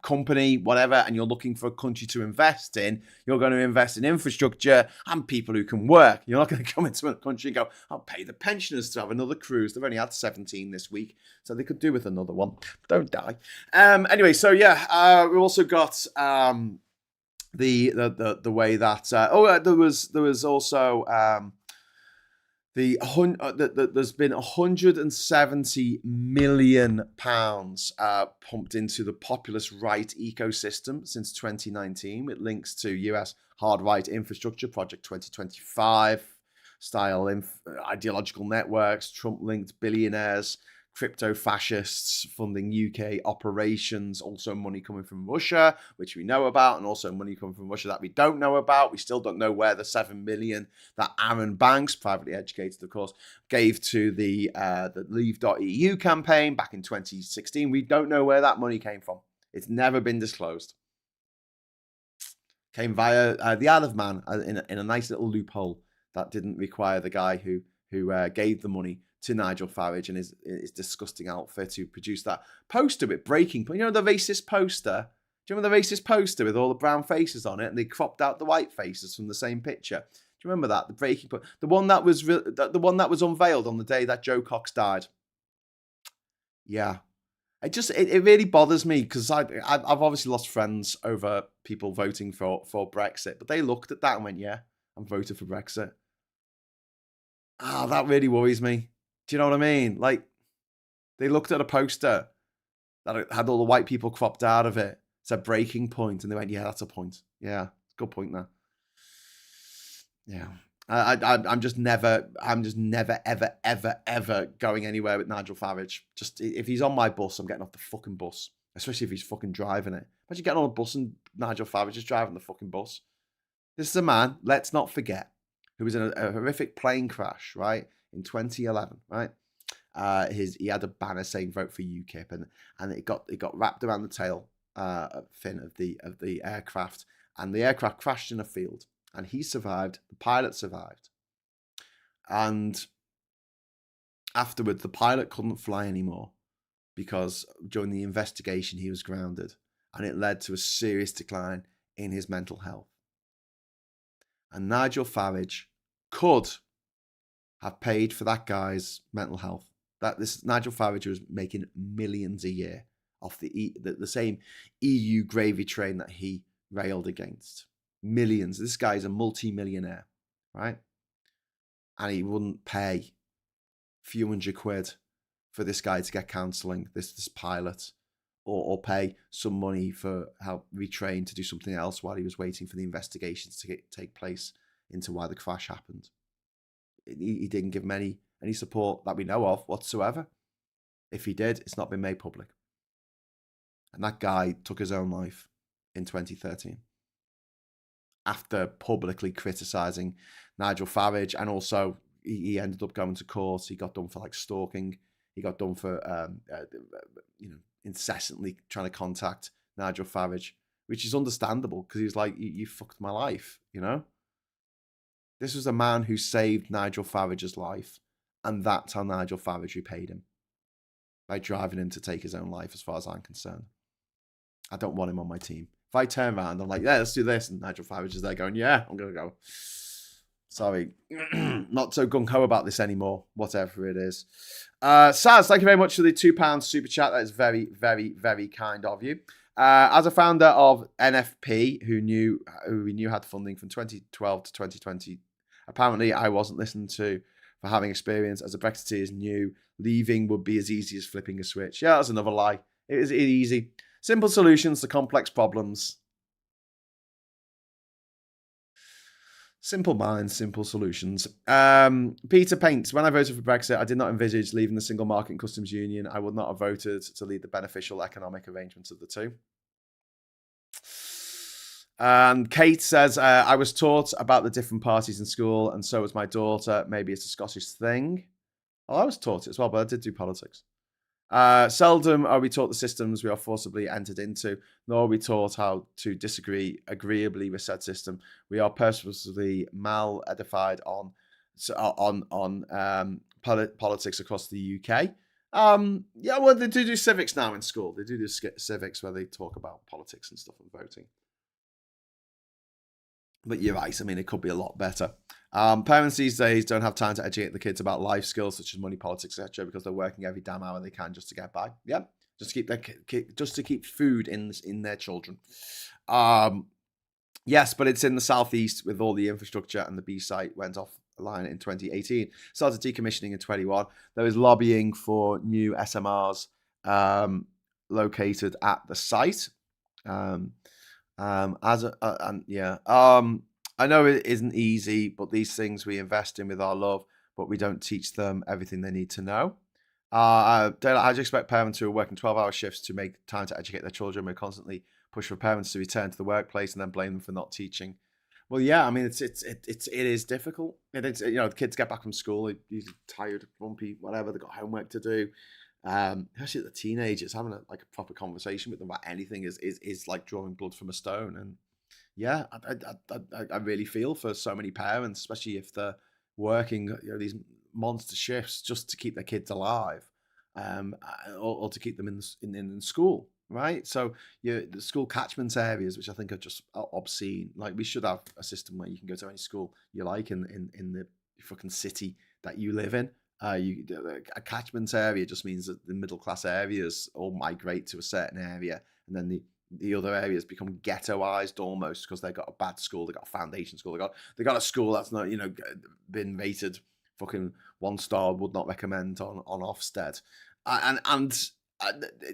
company, whatever, and you're looking for a country to invest in, you're going to invest in infrastructure and people who can work. You're not going to come into a country and go, I'll pay the pensioners to have another cruise. They've only had 17 this week, so they could do with another one. Don't die. Anyway, so we've also got the way that there was also there's been £170 million pumped into the populist right ecosystem since 2019, with links to US hard right infrastructure project 2025 style ideological networks, Trump-linked billionaires, crypto fascists funding UK operations, also money coming from Russia, which we know about, and also money coming from Russia that we don't know about. We still don't know where the 7 million that Aaron Banks, privately educated, of course, gave to the Leave.eu campaign back in 2016. We don't know where that money came from. It's never been disclosed. Came via the Isle of Man in a nice little loophole that didn't require the guy who gave the money to Nigel Farage and his disgusting outfit who produced that poster with breaking point. The racist poster? Do you remember the racist poster with all the brown faces on it and they cropped out the white faces from the same picture? Do you remember that? The breaking point. The one that was unveiled on the day that Joe Cox died. Yeah. It really bothers me because I've obviously lost friends over people voting for Brexit, but they looked at that and went, yeah, I'm voted for Brexit. That really worries me. Do you know what I mean? They looked at a poster that had all the white people cropped out of it It's a breaking point. And they went, yeah, that's a point. Yeah, good point there. Yeah. I'm just never, ever going anywhere with Nigel Farage. Just if he's on my bus, I'm getting off the fucking bus, especially if he's fucking driving it. Imagine getting on a bus and Nigel Farage is driving the fucking bus. This is a man, let's not forget, who was in a horrific plane crash, right, in 2011, right? He had a banner saying "Vote for UKIP," and it got wrapped around the tail fin of the aircraft, and the aircraft crashed in a field, and he survived. The pilot survived, and afterwards, the pilot couldn't fly anymore because during the investigation he was grounded, and it led to a serious decline in his mental health. And Nigel Farage could have paid for that guy's mental health. This Nigel Farage was making millions a year off the same EU gravy train that he railed against. Millions. This guy is a multi-millionaire, right? And he wouldn't pay a few £100 for this guy to get counselling, this pilot, or pay some money for help retrain to do something else while he was waiting for the investigations to take place into why the crash happened. He didn't give him any support that we know of whatsoever. If he did, it's not been made public. And that guy took his own life in 2013 after publicly criticising Nigel Farage, and also he ended up going to court. He got done for like stalking. He got done for incessantly trying to contact Nigel Farage, which is understandable because he was like, you fucked my life, you know? This was a man who saved Nigel Farage's life, and that's how Nigel Farage repaid him, by driving him to take his own life, as far as I'm concerned. I don't want him on my team. If I turn around, I'm like, yeah, let's do this, and Nigel Farage is there going, yeah, I'm going to go. Sorry, not so gung-ho about this anymore, whatever it is. Saz, thank you very much for the £2 super chat. That is very, very, very kind of you. As a founder of NFP, who we knew had funding from 2012 to 2020, apparently I wasn't listened to for having experience. As a Brexiteers knew, leaving would be as easy as flipping a switch. Yeah, that's another lie. It is easy. Simple solutions to complex problems. Simple minds, simple solutions. Peter Paints, when I voted for Brexit, I did not envisage leaving the single market and customs union. I would not have voted to lead the beneficial economic arrangements of the two. And Kate says, I was taught about the different parties in school, and so was my daughter. Maybe it's a Scottish thing. Well, I was taught it as well, but I did do politics. Seldom are we taught the systems we are forcibly entered into, nor are we taught how to disagree agreeably with said system. We are purposely mal-edified on politics across the UK. Yeah, well, they do civics now in school. They do civics where they talk about politics and stuff and voting. But you're right. I mean, it could be a lot better. Parents these days don't have time to educate the kids about life skills such as money, politics, etc., because they're working every damn hour they can just to get by. Yeah, just to keep food in their children. Yes, but it's in the southeast with all the infrastructure, and the B site went offline in 2018. Started decommissioning in 21. There is lobbying for new SMRs located at the site. I know it isn't easy, but these things we invest in with our love, but we don't teach them everything they need to know. How do you expect parents who are working 12-hour shifts to make time to educate their children? We constantly push for parents to return to the workplace and then blame them for not teaching. Well, yeah, I mean, it is difficult. The kids get back from school, they're usually tired, grumpy, whatever. They've got homework to do. Especially the teenagers, having a proper conversation with them about anything is like drawing blood from a stone. And yeah, I really feel for so many parents, especially if they're working these monster shifts just to keep their kids alive, or to keep them in school, right? So the school catchment areas, which I think are just obscene. Like, we should have a system where you can go to any school you like in the fucking city that you live in. A catchment area just means that the middle class areas all migrate to a certain area, and then the other areas become ghettoized almost because they've got a bad school, they've got a foundation school, they got a school that's not been rated fucking 1 star, would not recommend on Ofsted, and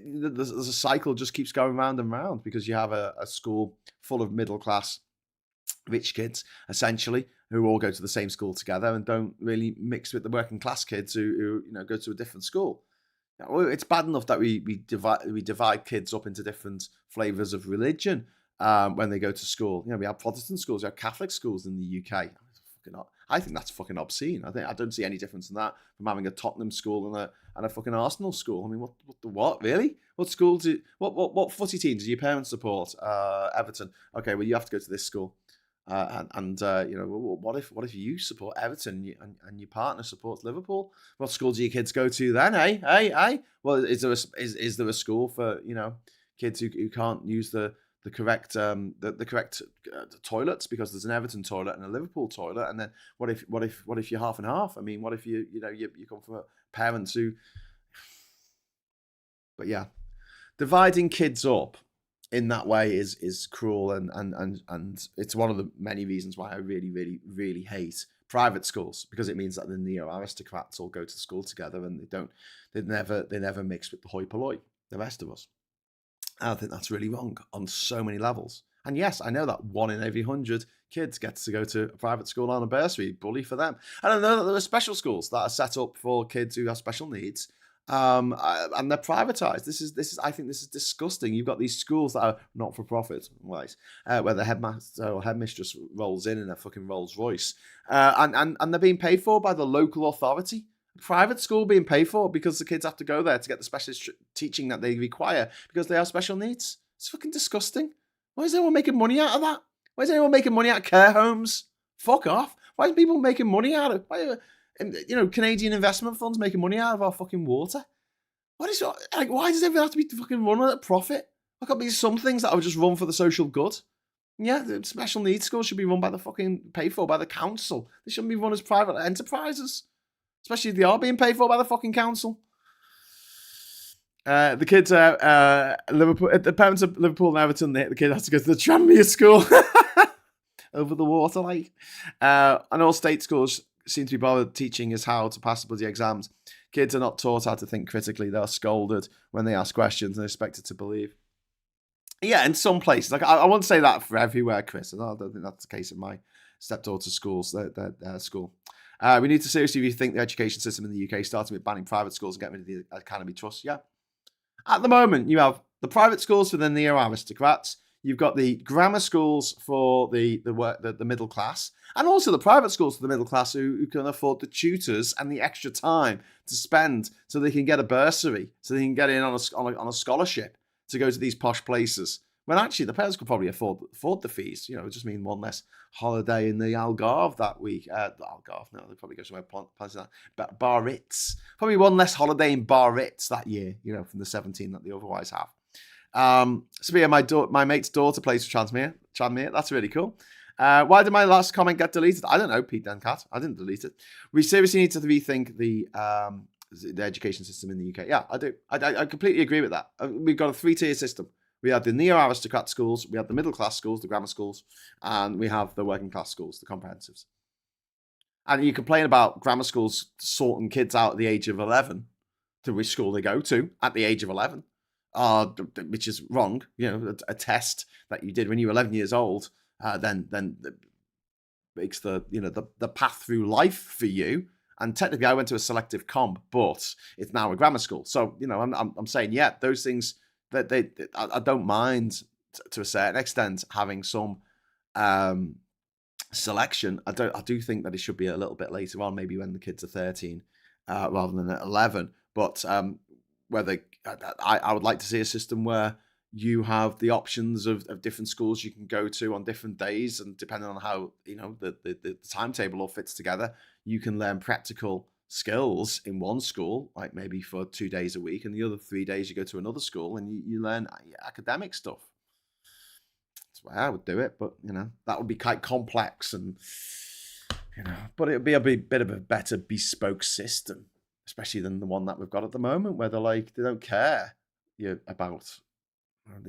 there's a cycle just keeps going round and round because you have a school full of middle class rich kids, essentially, who all go to the same school together and don't really mix with the working class kids who go to a different school. Well, it's bad enough that we divide kids up into different flavors of religion when they go to school. We have Protestant schools, we have Catholic schools in the UK. I think that's fucking obscene. I don't see any difference in that from having a Tottenham school and a fucking Arsenal school. I mean, what really? What school what footy team do your parents support? Everton. Okay, well you have to go to this school. What if you support Everton and your partner supports Liverpool? What school do your kids go to then? Well, is there a school for kids who can't use the correct toilets because there's an Everton toilet and a Liverpool toilet? And then what if you're half and half? I mean, what if you come from parents who? But yeah, dividing kids up in that way is cruel, and it's one of the many reasons why I really, really, really hate private schools, because it means that the neo-aristocrats all go to school together and they never mix with the hoi polloi, the rest of us. I think that's really wrong on so many levels. And yes, I know that 1 in every 100 kids gets to go to a private school on a bursary. Bully for them. And I know that there are special schools that are set up for kids who have special needs, and they're privatized. I think this is disgusting. You've got these schools that are not for profit, right? Where the headmaster or headmistress rolls in a fucking Rolls Royce, and they're being paid for by the local authority. Private school being paid for because the kids have to go there to get the specialist teaching that they require because they have special needs. It's fucking disgusting. Why is anyone making money out of that? Why is anyone making money out of care homes? Fuck off. Why are people making money out of Canadian investment funds making money out of our fucking water? Why does everything have to be fucking run at a profit? There can't be some things that are just run for the social good. Yeah, the special needs schools should be run by paid for by the council. They shouldn't be run as private enterprises. Especially if they are being paid for by the fucking council. The kids Liverpool. The parents of Liverpool and Everton. The kid has to go to the Tranmere school over the water, like. And all state schools seem to be bothered teaching us how to pass the bloody exams. Kids are not taught how to think critically. They're scolded when they ask questions and expected to believe. Yeah, in some places, like I won't say that for everywhere, Chris. I don't think that's the case in my stepdaughter's schools. Their school. We need to seriously rethink the education system in the UK, starting with banning private schools and getting rid of the academy trust. Yeah. At the moment, you have the private schools for the neo-aristocrats. You've got the grammar schools for the middle class, and also the private schools for the middle class who can afford the tutors and the extra time to spend so they can get a bursary, so they can get in on a scholarship to go to these posh places. When actually the parents could probably afford the fees. It just mean one less holiday in the Algarve that week. Algarve, no, they probably go somewhere fancy that. But Biarritz, probably one less holiday in Biarritz that year. From the 17 that they otherwise have. So yeah, my mate's daughter plays for Tranmere. That's really cool. Why did my last comment get deleted? I don't know, Pete Dencat. I didn't delete it. We seriously need to rethink the education system in the UK. Yeah, I do. I completely agree with that. We've got a 3-tier system. We have the neo-aristocrat schools, we have the middle-class schools, the grammar schools, and we have the working-class schools, the comprehensives. And you complain about grammar schools sorting kids out at the age of 11 to which school they go to at the age of 11, which is wrong. A test that you did when you were 11 years old, then makes the path through life for you. And technically, I went to a selective comp, but it's now a grammar school. So I'm saying, yeah, those things. I don't mind to a certain extent having some selection. I do think that it should be a little bit later on, maybe when the kids are 13 rather than at 11. But whether I would like to see a system where you have the options of different schools you can go to on different days, and depending on how the timetable all fits together, you can learn practical skills in one school, like maybe for 2 days a week, and the other 3 days you go to another school and you learn academic stuff. That's why I would do it, but that would be quite complex, and but it would be a bit of a better bespoke system, especially than the one that we've got at the moment, where they don't care about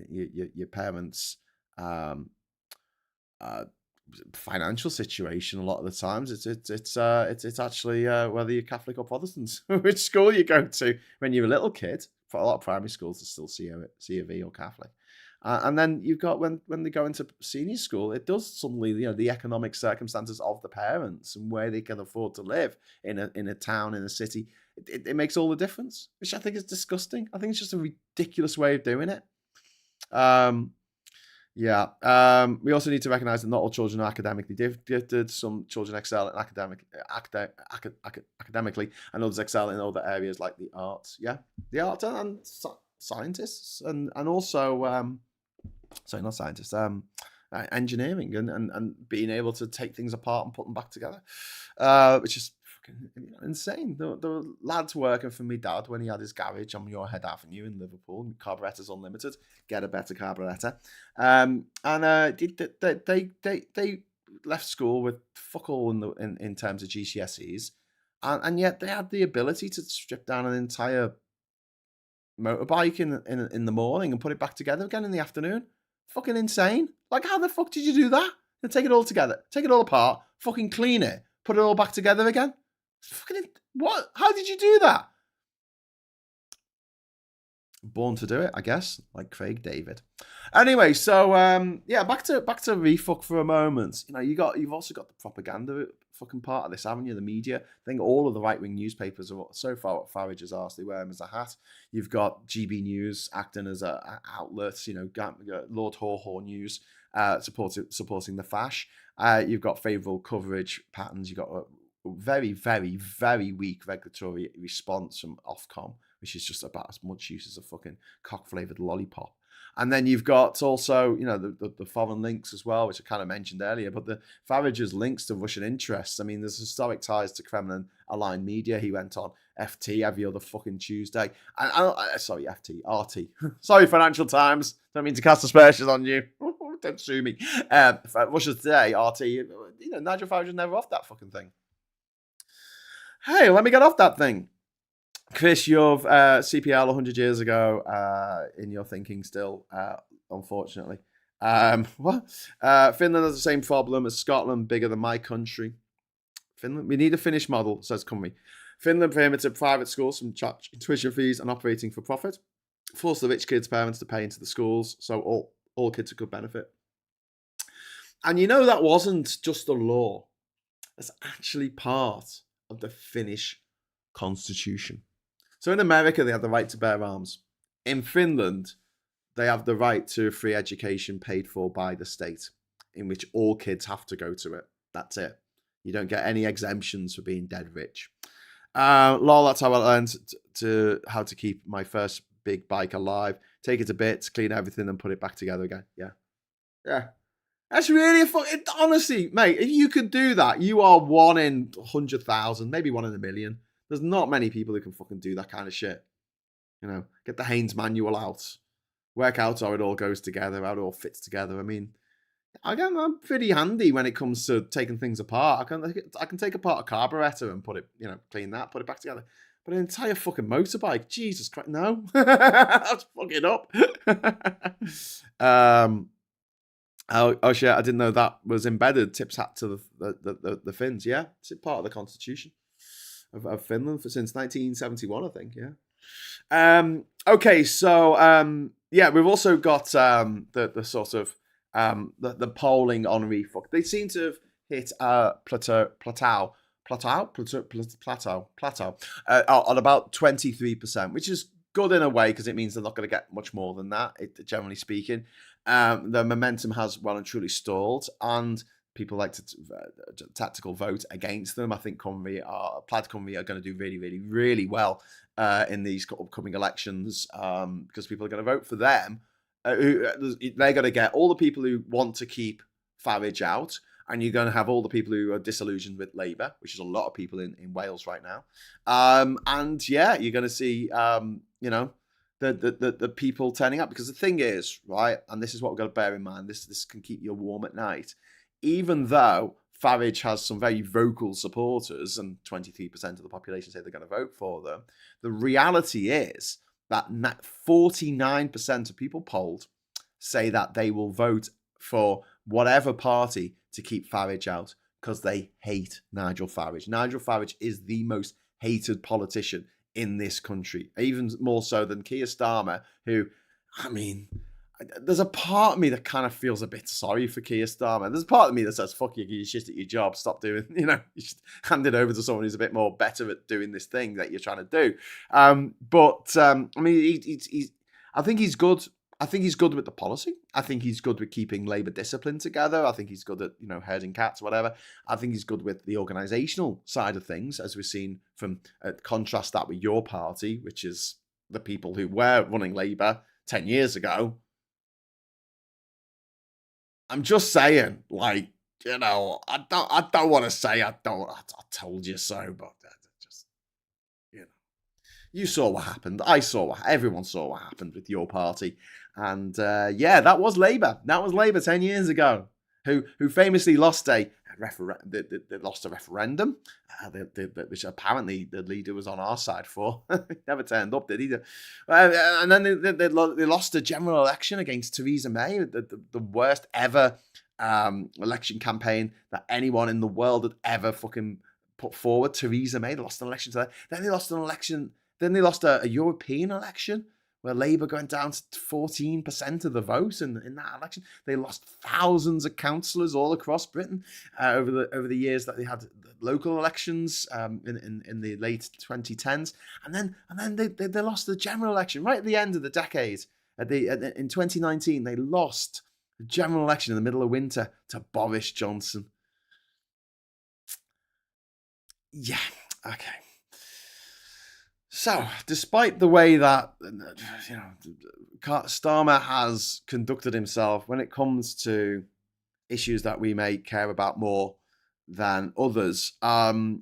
your parents' financial situation. A lot of the times it's actually whether you're Catholic or Protestant, which school you go to when you're a little kid. for a lot of primary schools, are still C of E or Catholic. And then you've got when they go into senior school, it does suddenly, the economic circumstances of the parents and where they can afford to live in a town, in a city, it makes all the difference, which I think is disgusting. I think it's just a ridiculous way of doing it. We also need to recognize that not all children are academically gifted. Some children excel in academically, and others excel in other areas like the arts. Yeah, the arts and scientists, and also sorry, not scientists. Engineering and being able to take things apart and put them back together, which is fucking insane. The lads working for me dad when he had his garage on Muirhead Avenue in Liverpool, carburetors unlimited, get a better carburetor, and they left school with fuck all in terms of GCSEs, and yet they had the ability to strip down an entire motorbike in the morning and put it back together again in the afternoon. Fucking insane. Like, how the fuck did you do that? And take it all together, take it all apart, fucking clean it, put it all back together again. Fucking what? How did you do that? Born to do it, I guess, like Craig David. Anyway, so back to refuck for a moment. You've also got the propaganda fucking part of this, haven't you? The media. I think all of the right-wing newspapers are so far what Farage has asked. They wear him as a hat. You've got GB News acting as an outlet. Lord Haw News supporting the Fash. You've got favourable coverage patterns. You've got a very, very, very weak regulatory response from Ofcom, which is just about as much use as a fucking cock-flavoured lollipop. And then you've got also, the foreign links as well, which I kind of mentioned earlier, but the Farage's links to Russian interests. I mean, there's historic ties to Kremlin-aligned media. He went on FT every other fucking Tuesday. Sorry, FT, RT. Sorry, Financial Times. Don't mean to cast aspersions on you. Don't sue me. Russia Today, RT. Nigel Farage was never off that fucking thing. Hey, let me get off that thing. Chris, you've CPL 100 years ago in your thinking still, unfortunately. What? Finland has the same problem as Scotland, bigger than my country. Finland, we need a Finnish model, says Cumry. Finland prohibited private schools from charging tuition fees and operating for profit. Forced the rich kids' parents to pay into the schools, so all kids could benefit. And that wasn't just a law. That's actually part of the Finnish constitution. So in America, they have the right to bear arms. In Finland, they have the right to free education paid for by the state, in which all kids have to go to it. That's it. You don't get any exemptions for being dead rich. Lol, that's how I learned how to keep my first big bike alive. Take it to bits, clean everything, and put it back together again. Yeah. That's really honestly, mate, if you could do that, you are 1 in 100,000, maybe 1 in a million. There's not many people who can fucking do that kind of shit. Get the Haynes manual out. Work out how it all goes together, how it all fits together. I mean, I'm pretty handy when it comes to taking things apart. I can take apart a carburetor and put it, clean that, put it back together. But an entire fucking motorbike, Jesus Christ, no. That's fucking up. Oh shit, I didn't know that was embedded. Tips hat to the Finns, yeah. It's part of the constitution of Finland since 1971, I think, yeah. Okay, so we've also got the sort of the polling on refuck. They seem to have hit plateau on about 23%, which is good in a way because it means they're not going to get much more than that, generally speaking. The momentum has well and truly stalled, and people like to tactical vote against them. I think Plaid Cymru are going to do really, really, really well in these upcoming elections because people are going to vote for them. They're going to get all the people who want to keep Farage out, and you're going to have all the people who are disillusioned with Labour, which is a lot of people in Wales right now. You're going to see, the people turning up, because the thing is, right, and this is what we've got to bear in mind, this can keep you warm at night. Even though Farage has some very vocal supporters and 23% of the population say they're going to vote for them, the reality is that 49% of people polled say that they will vote for whatever party to keep Farage out because they hate Nigel Farage. Nigel Farage is the most hated politician in this country, even more so than Keir Starmer, who, I mean, there's a part of me that kind of feels a bit sorry for Keir Starmer. There's a part of me that says, fuck you, you're shit at your job. Stop doing, you should hand it over to someone who's a bit more better at doing this thing that you're trying to do. I mean, I think he's good. I think he's good with the policy. I think he's good with keeping Labour discipline together. I think he's good at, herding cats, whatever. I think he's good with the organisational side of things, as we've seen from, contrast that with your party, which is the people who were running Labour 10 years ago. I'm just saying, I don't want to say I told you so, but just, you saw what happened. Everyone saw what happened with your party. And that was Labour. That was Labour 10 years ago, who famously lost they lost a referendum, which apparently the leader was on our side for. He never turned up, did he? And then they lost a general election against Theresa May, the worst ever election campaign that anyone in the world had ever fucking put forward. Theresa May, they lost an election to that. Then they lost an election. Then they lost a European election where Labour went down to 14% of the vote in that election. They lost thousands of councillors all across Britain over the years that they had local elections in the late 2010s, and then they lost the general election right at the end of the decade. In 2019, they lost the general election in the middle of winter to Boris Johnson. Yeah, okay. So, despite the way that Starmer has conducted himself when it comes to issues that we may care about more than others, I've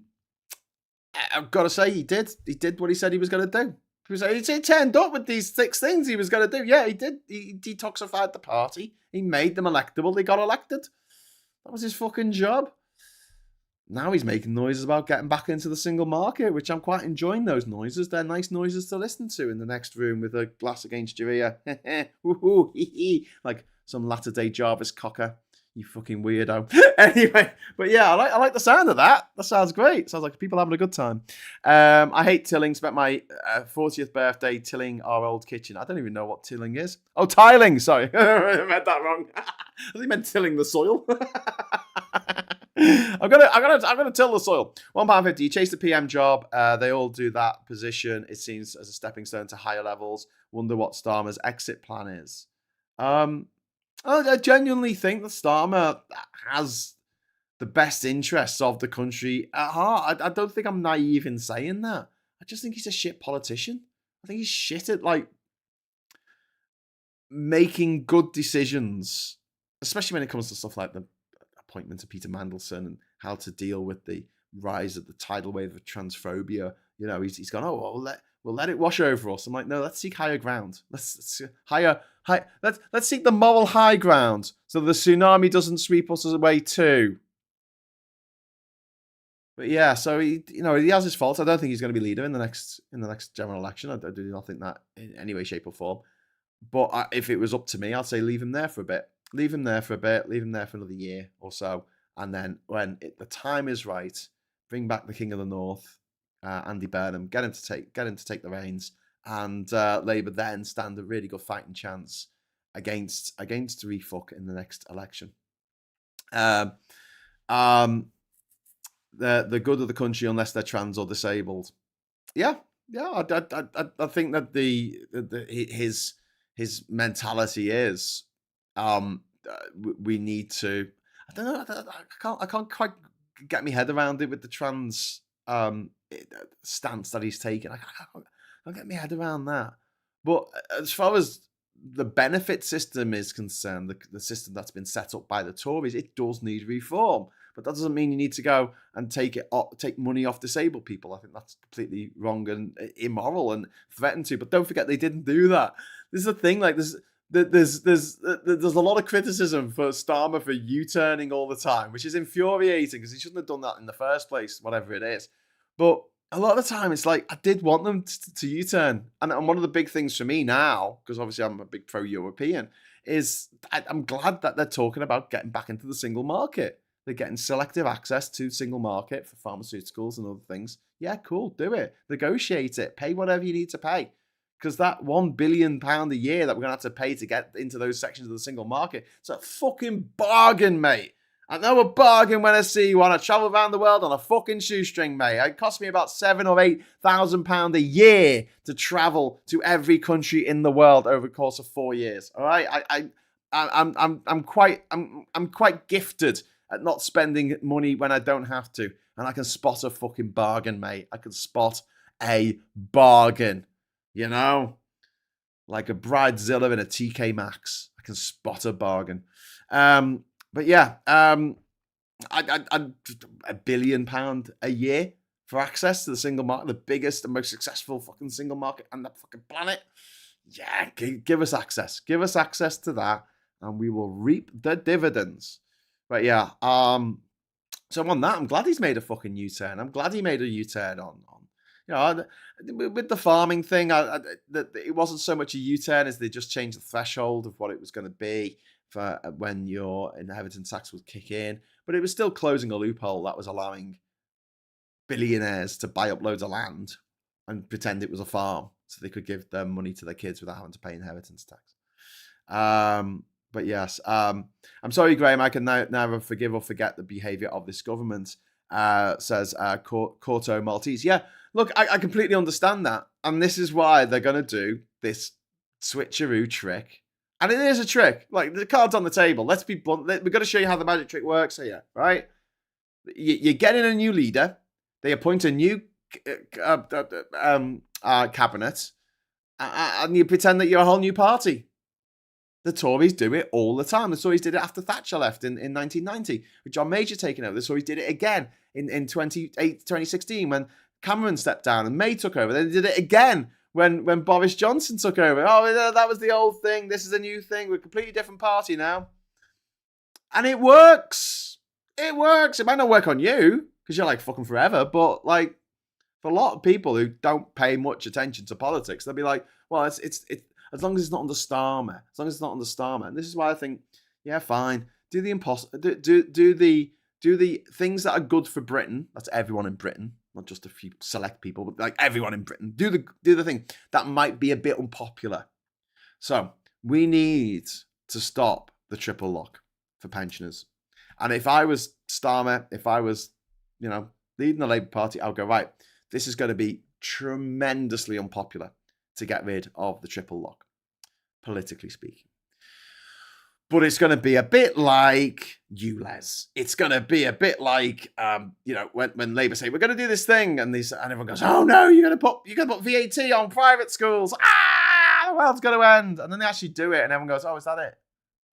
got to say he did what he said he was going to do. He turned up with these 6 things he was going to do. Yeah, he did. He detoxified the party. He made them electable. They got elected. That was his fucking job. Now he's making noises about getting back into the single market, which I'm quite enjoying those noises. They're nice noises to listen to in the next room with a glass against your ear. Like some latter-day Jarvis cocker. You fucking weirdo. Anyway, but yeah, I like the sound of that. That sounds great. Sounds like people having a good time. I hate tilling. Spent my 40th birthday tilling our old kitchen. I don't even know what tilling is. Oh, tiling. Sorry. I read that wrong. I think I meant tilling the soil. I'm gonna till the soil. £1.50. You chase the PM job. They all do that position. It seems as a stepping stone to higher levels. Wonder what Starmer's exit plan is. I genuinely think that Starmer has the best interests of the country at heart. I don't think I'm naive in saying that. I just think he's a shit politician. I think he's shit at making good decisions, especially when it comes to stuff like the appointment of Peter Mandelson and how to deal with the rise of the tidal wave of transphobia. He's gone, we'll let it wash over us. I'm like, no, let's seek higher ground. Let's seek the moral high ground so the tsunami doesn't sweep us away too. But yeah, so he has his faults. I don't think he's going to be leader in the next general election. I do not think that in any way, shape, or form. But if it was up to me, I'd say leave him there for a bit. Leave him there for another year or so, and then when the time is right, bring back the King of the North, Andy Burnham, get him to take the reins, and Labour then stand a really good fighting chance against Refuck in the next election. The good of the country unless they're trans or disabled. Yeah. I think that his mentality is. We need to. I don't know. I can't quite get my head around it with the trans stance that he's taken. I can't get my head around that. But as far as the benefit system is concerned, the system that's been set up by the Tories, it does need reform. But that doesn't mean you need to go and take money off disabled people. I think that's completely wrong and immoral and threaten to. But don't forget, they didn't do that. This is the thing. There's a lot of criticism for Starmer for U-turning all the time, which is infuriating because he shouldn't have done that in the first place, whatever it is. But a lot of the time, it's like I did want them to U-turn, and one of the big things for me now, because obviously I'm a big pro-European, is I'm glad that they're talking about getting back into the single market. They're getting selective access to single market for pharmaceuticals and other things. Yeah, cool, do it. Negotiate it. Pay whatever you need to pay. Because that £1 billion a year that we're going to have to pay to get into those sections of the single market, it's a fucking bargain, mate. I know a bargain when I see one. I travel around the world on a fucking shoestring, mate. It cost me about £7,000 or £8,000 a year to travel to every country in the world over the course of 4 years. All right, I'm quite gifted at not spending money when I don't have to, and I can spot a fucking bargain, mate. I can spot a bargain. You know, like a Bridezilla in a TK Maxx. I can spot a bargain. But yeah, I £1 billion a year for access to the single market, the biggest and most successful fucking single market on the fucking planet. Yeah, give us access. Give us access to that, and we will reap the dividends. But yeah, so on that, I'm glad he's made a fucking U-turn. I'm glad he made a U-turn on with the farming thing. It wasn't so much a U-turn as they just changed the threshold of what it was going to be for when your inheritance tax would kick in. But it was still closing a loophole that was allowing billionaires to buy up loads of land and pretend it was a farm so they could give their money to their kids without having to pay inheritance tax. But yes, I'm sorry, Graham, I can never forgive or forget the behaviour of this government, says Corto Maltese. Yeah, look, I completely understand that. And this is why they're going to do this switcheroo trick. And it is a trick. Like, the card's on the table. Let's be blunt. We're going to show you how the magic trick works here, right? You get in a new leader. They appoint a new cabinet. And you pretend that you're a whole new party. The Tories do it all the time. The Tories did it after Thatcher left in 1990, with John Major taking over. The Tories did it again in 2016 when Cameron stepped down and May took over. They did it again when Boris Johnson took over. Oh, that was the old thing. This is a new thing. We're a completely different party now. And it works. It works. It might not work on you because you're like fucking forever, but like for a lot of people who don't pay much attention to politics, they'll be like, well, it's as long as it's not under Starmer. As long as it's not under Starmer. And this is why I think, yeah, fine. Do the things that are good for Britain. That's everyone in Britain, not just a few select people, but like everyone in Britain. Do the thing that might be a bit unpopular. So we need to stop the triple lock for pensioners. And if I was Starmer, if I was, leading the Labour Party, I'll go, right, this is going to be tremendously unpopular to get rid of the triple lock, politically speaking. But it's going to be a bit like ULEZ. It's going to be a bit like, when Labour say, we're going to do this thing, and everyone goes, oh no, you're going to put VAT on private schools. The world's going to end. And then they actually do it, and everyone goes, oh, is that it?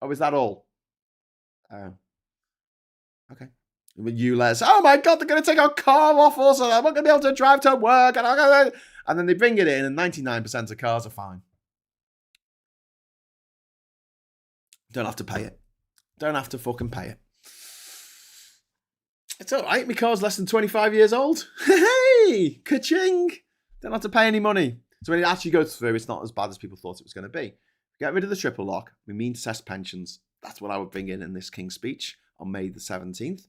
Oh, is that all? Okay. With ULEZ, oh my God, they're going to take our car off us, and I'm not going to be able to drive to work, and then they bring it in, and 99% of cars are fine. Don't have to pay it. Don't have to fucking pay it. It's all right. My car's less than 25 years old. Hey, ka-ching. Don't have to pay any money. So when it actually goes through, it's not as bad as people thought it was going to be. Get rid of the triple lock. We mean to test pensions. That's what I would bring in this King's speech on May the 17th.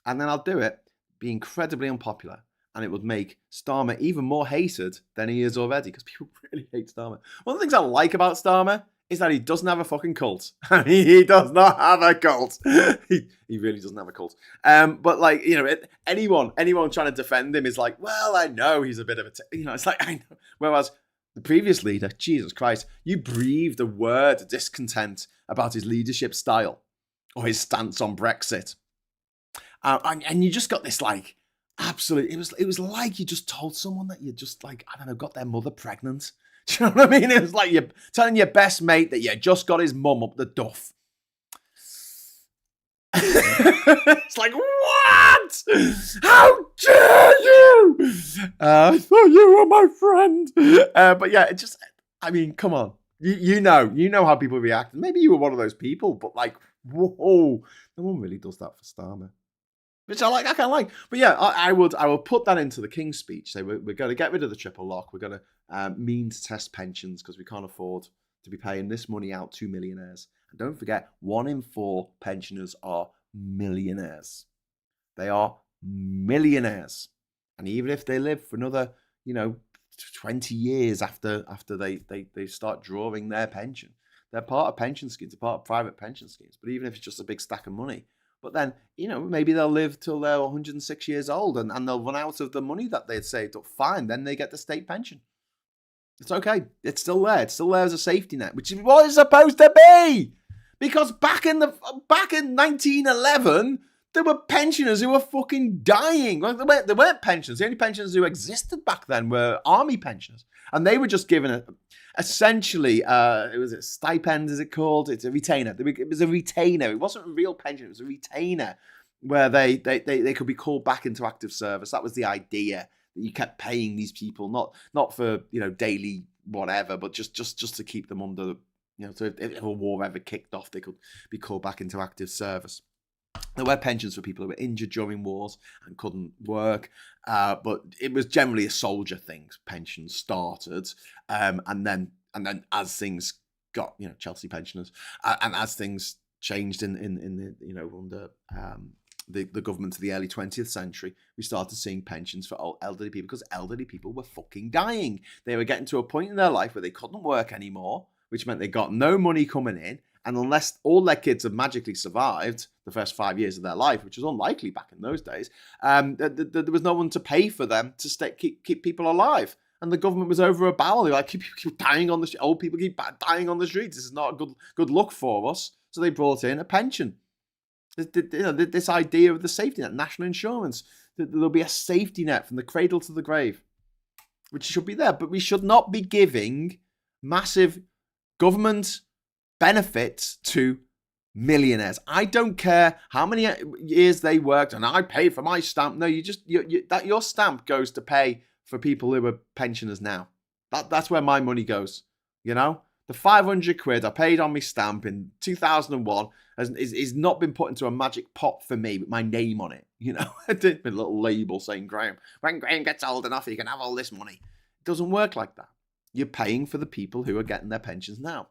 And then I'll do it, be incredibly unpopular. And it would make Starmer even more hated than he is already, because people really hate Starmer. One of the things I like about Starmer is that he doesn't have a fucking cult. I mean, he does not have a cult. He really doesn't have a cult. But like, anyone trying to defend him is like, well, I know he's a bit of a, it's like, I know. Whereas the previous leader, Jesus Christ, you breathed a word of discontent about his leadership style or his stance on Brexit. And you just got this like, absolute, it was like you just told someone that you just like, I don't know, got their mother pregnant. Do you know what I mean? It was like you're telling your best mate that you just got his mum up the duff. It's like, what? How dare you? I thought you were my friend. But yeah, it just, I mean, come on. You know how people react. Maybe you were one of those people, but like, whoa, no one really does that for Starmer. Which I kind of like. But yeah, I will put that into the King's speech. Say we're going to get rid of the triple lock. We're going to means test pensions because we can't afford to be paying this money out to millionaires. And don't forget, 1 in 4 pensioners are millionaires. They are millionaires. And even if they live for another, 20 years after they start drawing their pension, they're part of pension schemes, they're part of private pension schemes. But even if it's just a big stack of money, but then, maybe they'll live till they're 106 years old and they'll run out of the money that they'd saved up. Fine, then they get the state pension. It's okay. It's still there. It's still there as a safety net, which is what it's supposed to be. Because back in 1911, there were pensioners who were fucking dying. Well, they weren't pensioners. The only pensioners who existed back then were army pensioners. And they were just given essentially, it was a stipend, is it called? It's a retainer. It was a retainer. It wasn't a real pension. It was a retainer where they could be called back into active service. That was the idea, that you kept paying these people, not for, daily whatever, but just to keep them under, so if a war ever kicked off, they could be called back into active service. There were pensions for people who were injured during wars and couldn't work, but it was generally a soldier thing. Pensions started, and then as things got, Chelsea pensioners, and as things changed in the under the government of the early 20th century, we started seeing pensions for elderly people because elderly people were fucking dying. They were getting to a point in their life where they couldn't work anymore, which meant they got no money coming in. And unless all their kids had magically survived the first 5 years of their life, which was unlikely back in those days, there was no one to pay for them to keep people alive. And the government was over a barrel. They're like, keep dying on the old people keep dying on the streets. This is not a good look for us. So they brought in a pension. This idea of the safety net, national insurance, that there'll be a safety net from the cradle to the grave, which should be there. But we should not be giving massive government benefits to millionaires. I don't care how many years they worked, and I pay for my stamp. No, your stamp goes to pay for people who are pensioners now. That's where my money goes. The 500 quid I paid on my stamp in 2001 is not been put into a magic pot for me with my name on it. I did a little label saying Graham. When Graham gets old enough, he can have all this money. It doesn't work like that. You're paying for the people who are getting their pensions now.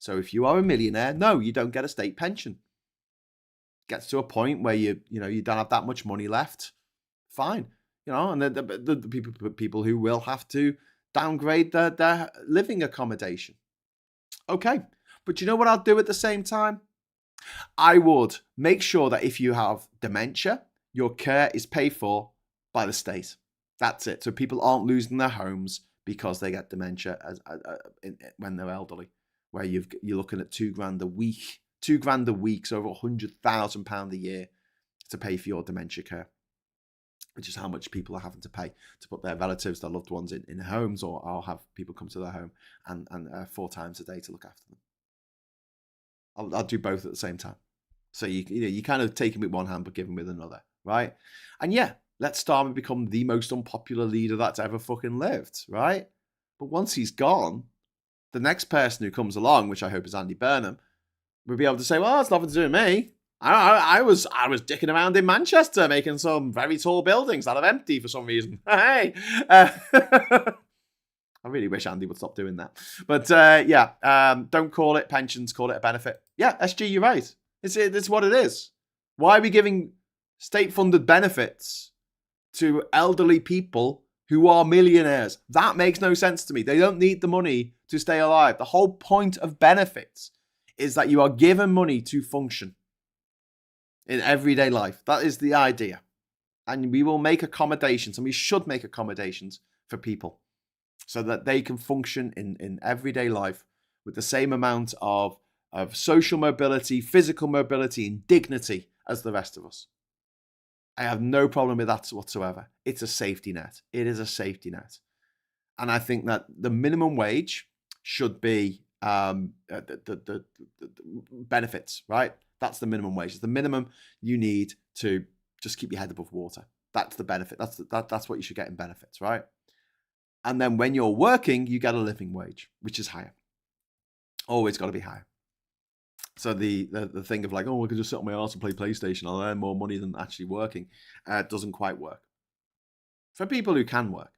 So if you are a millionaire, no, you don't get a state pension. Gets to a point where you don't have that much money left. Fine, and the people who will have to downgrade their living accommodation. Okay, but you know what I'll do at the same time? I would make sure that if you have dementia, your care is paid for by the state. That's it. So people aren't losing their homes because they get dementia when they're elderly. Where you're looking at £2,000 a week, so over £100,000 a year to pay for your dementia care, which is how much people are having to pay to put their relatives, their loved ones in homes, or I'll have people come to their home and 4 times a day to look after them. I'll do both at the same time. So you kind of take him with one hand but give him with another, right? And yeah, let Starmer become the most unpopular leader that's ever fucking lived, right? But once he's gone, the next person who comes along, which I hope is Andy Burnham, will be able to say, well, it's nothing to do with me. I was dicking around in Manchester making some very tall buildings that are empty for some reason. Hey! I really wish Andy would stop doing that. But don't call it pensions, call it a benefit. Yeah, SG, you're right. It's what it is. Why are we giving state-funded benefits to elderly people who are millionaires? That makes no sense to me. They don't need the money to stay alive. The whole point of benefits is that you are given money to function in everyday life. That is the idea. And we will make accommodations, and we should make accommodations for people so that they can function in everyday life with the same amount of social mobility, physical mobility, and dignity as the rest of us. I have no problem with that whatsoever. It's a safety net. It is a safety net. And I think that the minimum wage should be the benefits, right? That's the minimum wage. It's the minimum you need to just keep your head above water. That's the benefit. That's what you should get in benefits, right? And then when you're working, you get a living wage, which is higher. Always got to be higher. So the thing of like, oh, I can just sit on my arse and play PlayStation, I'll earn more money than actually working, doesn't quite work. For people who can work.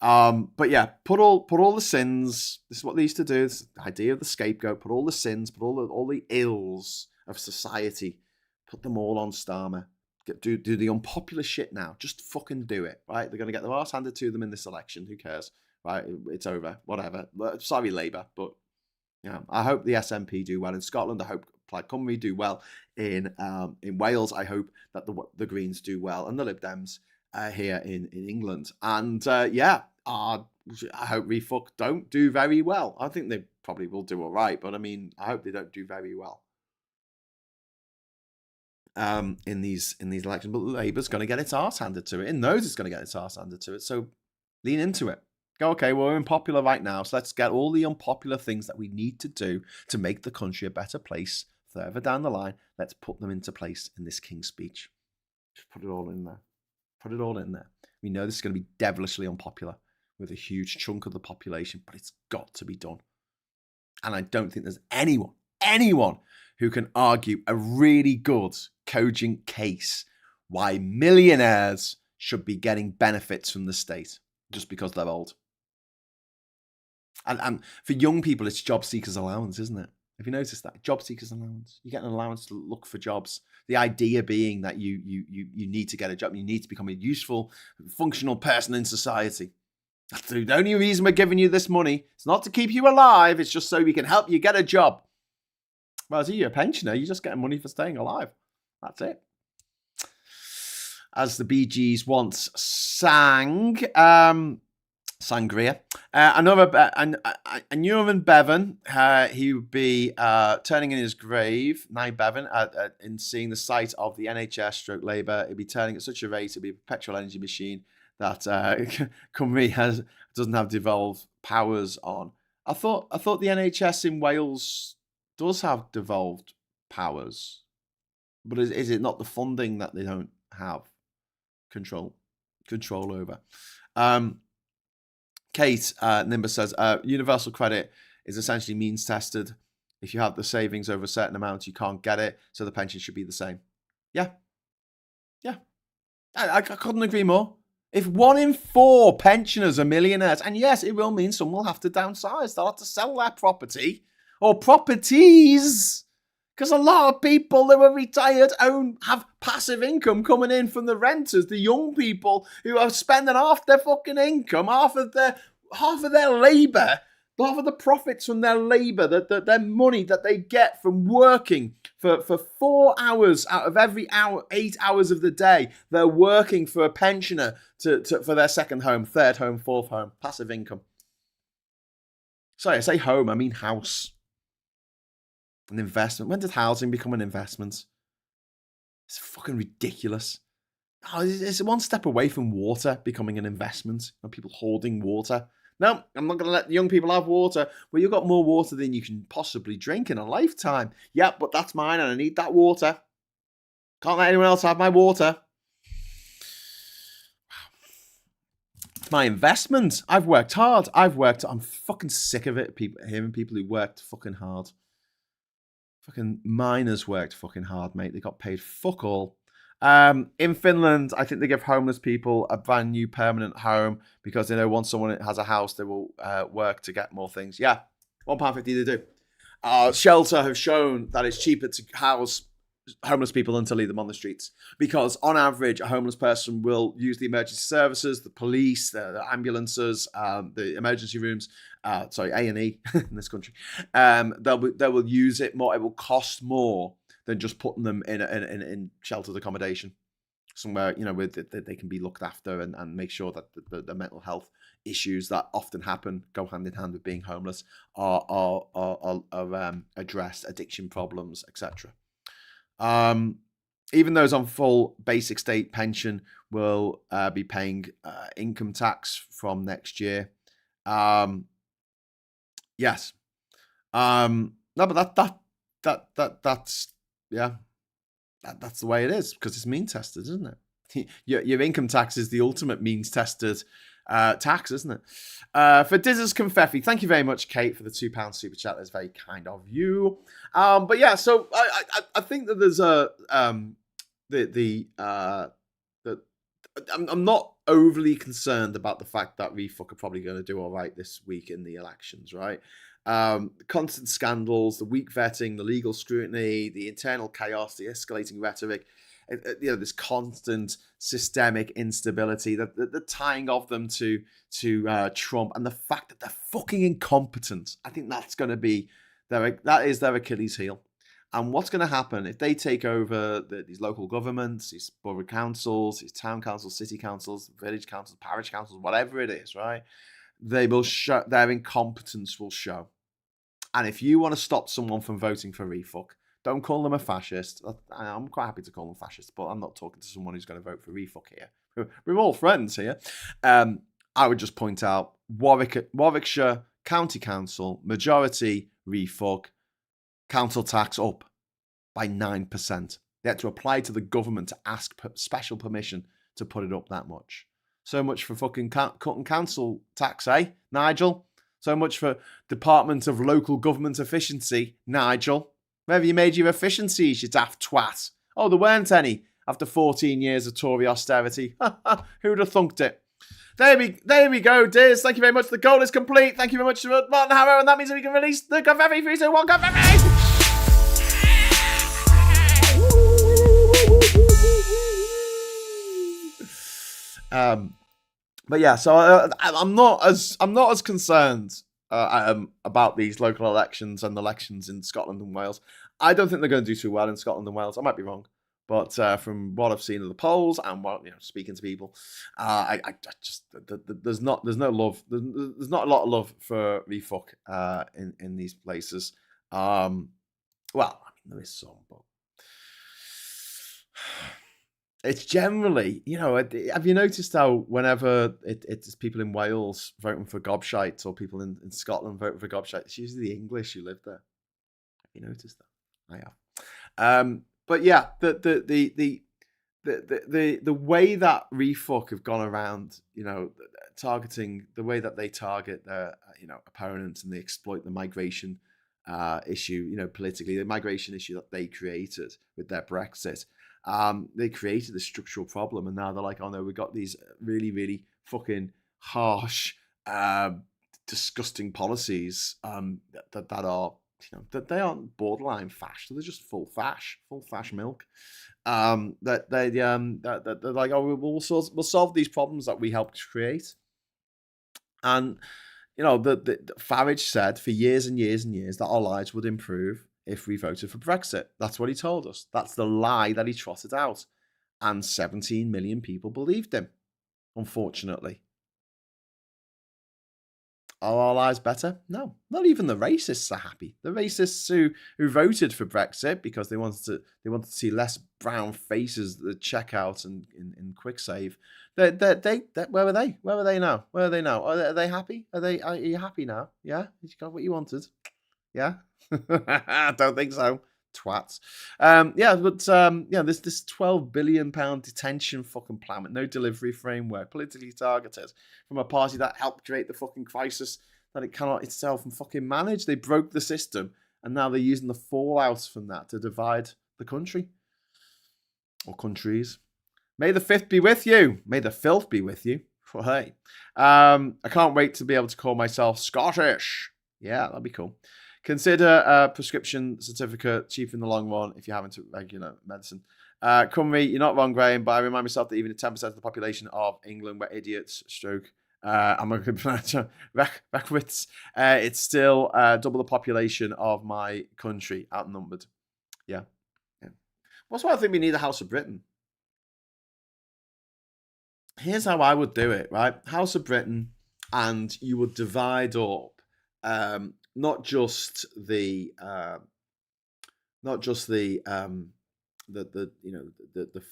But yeah, put all the sins, this is what they used to do, this the idea of the scapegoat, put all the sins, put all the ills of society, put them all on Starmer. do the unpopular shit now. Just fucking do it, right? They're going to get their arse handed to them in this election. Who cares, right? It's over. Whatever. Sorry, Labour, but I hope the SNP do well in Scotland. I hope Plaid Cymru do well in Wales. I hope that the Greens do well and the Lib Dems here in England. And I hope Refuck don't do very well. I think they probably will do all right, but I mean, I hope they don't do very well in these elections. But Labour's going to get its arse handed to it. It knows it's going to get its arse handed to it. So lean into it. Go, okay, well, we're unpopular right now, so let's get all the unpopular things that we need to do to make the country a better place further down the line. Let's put them into place in this King's Speech. Just put it all in there. Put it all in there. We know this is going to be devilishly unpopular with a huge chunk of the population, but it's got to be done. And I don't think there's anyone who can argue a really good, cogent case why millionaires should be getting benefits from the state just because they're old. And for young people, it's job seekers allowance, isn't it? Have you noticed that? Job seekers allowance. You get an allowance to look for jobs. The idea being that you need to get a job. You need to become a useful, functional person in society. That's the only reason we're giving you this money. It's not to keep you alive. It's just so we can help you get a job. Whereas if you're a pensioner, you're just getting money for staying alive. That's it. As the Bee Gees once sang, Sangria. Aneurin Bevan, he would be turning in his grave, Nye Bevan, in seeing the sight of the NHS stroke Labour. He'd be turning at such a rate, it'd be a perpetual energy machine that Cymru doesn't have devolved powers on. I thought the NHS in Wales does have devolved powers, but is it not the funding that they don't have control over? Kate Nimbus says, universal credit is essentially means tested. If you have the savings over a certain amount, you can't get it. So the pension should be the same. Yeah. I couldn't agree more. If 1 in 4 pensioners are millionaires, and yes, it will mean some will have to downsize. They'll have to sell their property or properties. Because a lot of people that were retired have passive income coming in from the renters, the young people who are spending half their fucking income, half of their labour, half of the profits from their labour, their money that they get from working for 4 hours out of every 8 hours of the day. They're working for a pensioner for their second home, third home, fourth home, passive income. Sorry, I say home, I mean house. An investment. When did housing become an investment? It's fucking ridiculous. Oh, it's one step away from water becoming an investment. And people hoarding water. No, I'm not going to let the young people have water. Well, you've got more water than you can possibly drink in a lifetime. Yeah, but that's mine and I need that water. Can't let anyone else have my water. It's my investment. I've worked hard. I'm fucking sick of it. Hearing people who worked fucking hard. Fucking miners worked fucking hard, mate. They got paid fuck all. In Finland, I think they give homeless people a brand new permanent home because they know once someone has a house, they will work to get more things. Yeah, £1.50 they do. Shelter have shown that it's cheaper to house homeless people than to leave them on the streets because on average, a homeless person will use the emergency services, the police, the ambulances, the emergency rooms, A&E in this country. They will use it more. It will cost more than just putting them in sheltered accommodation somewhere, where they can be looked after and make sure that the mental health issues that often happen go hand in hand with being homeless are addressed, addiction problems, etc. Even those on full basic state pension will be paying income tax from next year. Yes. No, but that's that's the way it is because it's means tested, isn't it? Your income tax is the ultimate means tested tax, isn't it? For Dizzers Confetti, thank you very much, Kate, for the £2 super chat. That's very kind of you. But yeah, so I think that there's I'm not overly concerned about the fact that Refuck are probably going to do all right this week in the elections, right? Constant scandals, the weak vetting, the legal scrutiny, the internal chaos, the escalating rhetoric. this constant systemic instability, the tying of them to Trump, and the fact that they're fucking incompetent. I think that's going to be that is their Achilles heel. And what's going to happen if they take over these local governments, these borough councils, these town councils, city councils, village councils, parish councils, whatever it is, right? They will show their incompetence will show. And if you want to stop someone from voting for refuck, don't call them a fascist. I'm quite happy to call them fascists, but I'm not talking to someone who's going to vote for refuck here. We're all friends here. I would just point out Warwickshire County Council, majority refuck, council tax up by 9%. They had to apply to the government to ask special permission to put it up that much. So much for fucking cutting council tax, eh, Nigel? So much for Department of Local Government Efficiency, Nigel. Where have you made your efficiencies, you daft twat? Oh, there weren't any after 14 years of Tory austerity. Who'd have thunked it? There we go, dears. Thank you very much. The goal is complete. Thank you very much to Martin Harrow, and that means that we can release the Covfefe 3, 2, 1 Covfefe! But yeah, so I'm not as concerned about these local elections and elections in Scotland and Wales. I don't think they're going to do too well in Scotland and Wales. I might be wrong, but from what I've seen of the polls and what speaking to people, I just there's not a lot of love for refuck in these places. Well, I mean there is some, but it's generally, have you noticed how whenever it's people in Wales voting for gobshites or people in Scotland voting for gobshites, it's usually the English who live there. Have you noticed that? I have. But yeah, the way that refuck have gone around, targeting the way that they target their opponents, and they exploit the migration issue, politically, the migration issue that they created with their Brexit. They created a structural problem, and now they're like, oh no, we've got these really, really fucking harsh, disgusting policies that are, that they aren't borderline fash, they're just full fash milk. That they're like, oh, we'll solve these problems that we helped create. And the Farage said for years and years and years that our lives would improve if we voted for Brexit. That's what he told us. That's the lie that he trotted out. And 17 million people believed him, unfortunately. Are our lives better? No, not even the racists are happy. The racists who voted for Brexit because they wanted to see less brown faces at the checkout and in quick save. Where were they? Where are they now? Where are they now? Are they happy? Are you happy now? Yeah, you got what you wanted. Yeah, I don't think so. Twats. This £12 billion detention fucking plan with no delivery framework, politically targeted from a party that helped create the fucking crisis that it cannot itself and fucking manage. They broke the system, and now they're using the fallout from that to divide the country or countries. May the fifth be with you. May the filth be with you. Well, hey, I can't wait to be able to call myself Scottish. Yeah, that'd be cool. Consider a prescription certificate cheaper in the long run if you're having to regular medicine. Cymru, you're not wrong, Graham, but I remind myself that even 10% of the population of England were idiots, I'm a good pronouncer, Reckwitz. It's still double the population of my country, outnumbered. Yeah. That's why I think we need a House of Britain. Here's how I would do it, right? House of Britain, and you would divide up not just the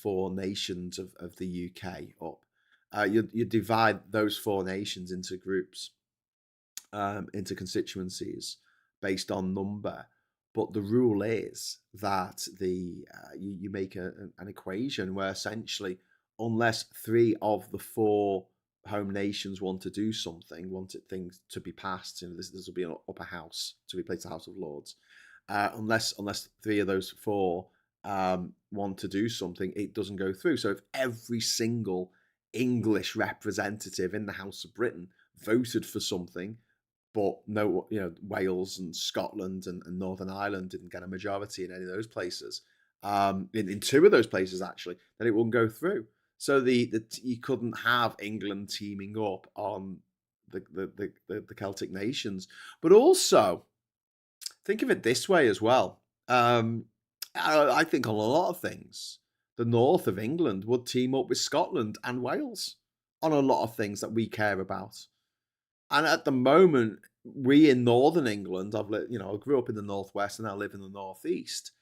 four nations of the UK up. You divide those four nations into groups, into constituencies based on number. But the rule is that you make an equation where essentially, unless three of the four home nations want to do something, wanted things to be passed, this will be an upper house to replace the House of Lords. Unless three of those four want to do something, it doesn't go through. So if every single English representative in the House of Britain voted for something, but no, Wales and Scotland and Northern Ireland didn't get a majority in any of those places, in two of those places actually, then it wouldn't go through. So you couldn't have England teaming up on the Celtic nations. But also, think of it this way as well. I think on a lot of things, the north of England would team up with Scotland and Wales on a lot of things that we care about. And at the moment, we in northern England, I grew up in the northwest and I live in the northeast.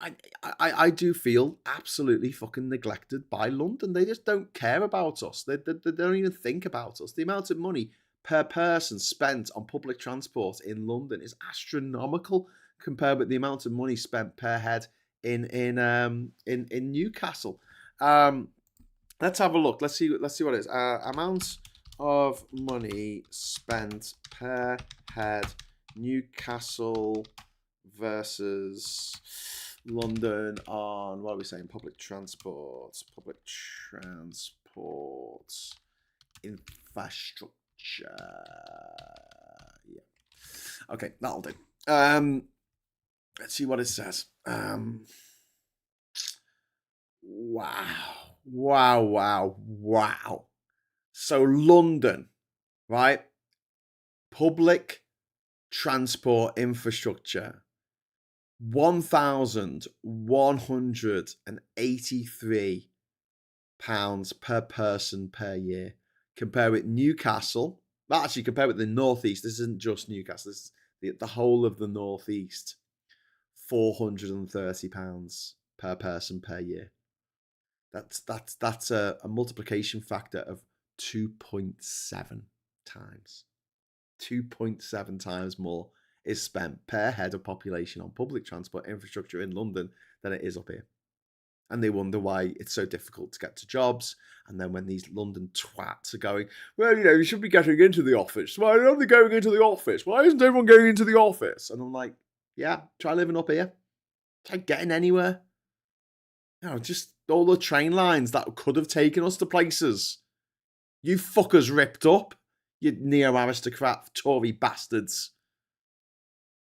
I do feel absolutely fucking neglected by London. They just don't care about us. They don't even think about us. The amount of money per person spent on public transport in London is astronomical compared with the amount of money spent per head in Newcastle. Let's have a look. Let's see what it is. Amount of money spent per head, Newcastle versus London on, what are we saying? Public transport infrastructure. Yeah. Okay, that'll do. Let's see what it says. Wow. So London, right? Public transport infrastructure, £1,183 per person per year. Compare with Newcastle. Well, actually, compare with the northeast. This isn't just Newcastle. This is the whole of the northeast. £430 per person per year. That's a multiplication factor of 2.7 times. 2.7 times more is spent per head of population on public transport infrastructure in London than it is up here. And they wonder why it's so difficult to get to jobs. And then when these London twats are going, well, you should be getting into the office. Why aren't they going into the office? Why isn't everyone going into the office? And I'm like, yeah, try living up here. Try getting anywhere. Just all the train lines that could have taken us to places. You fuckers ripped up. You neo-aristocrat Tory bastards.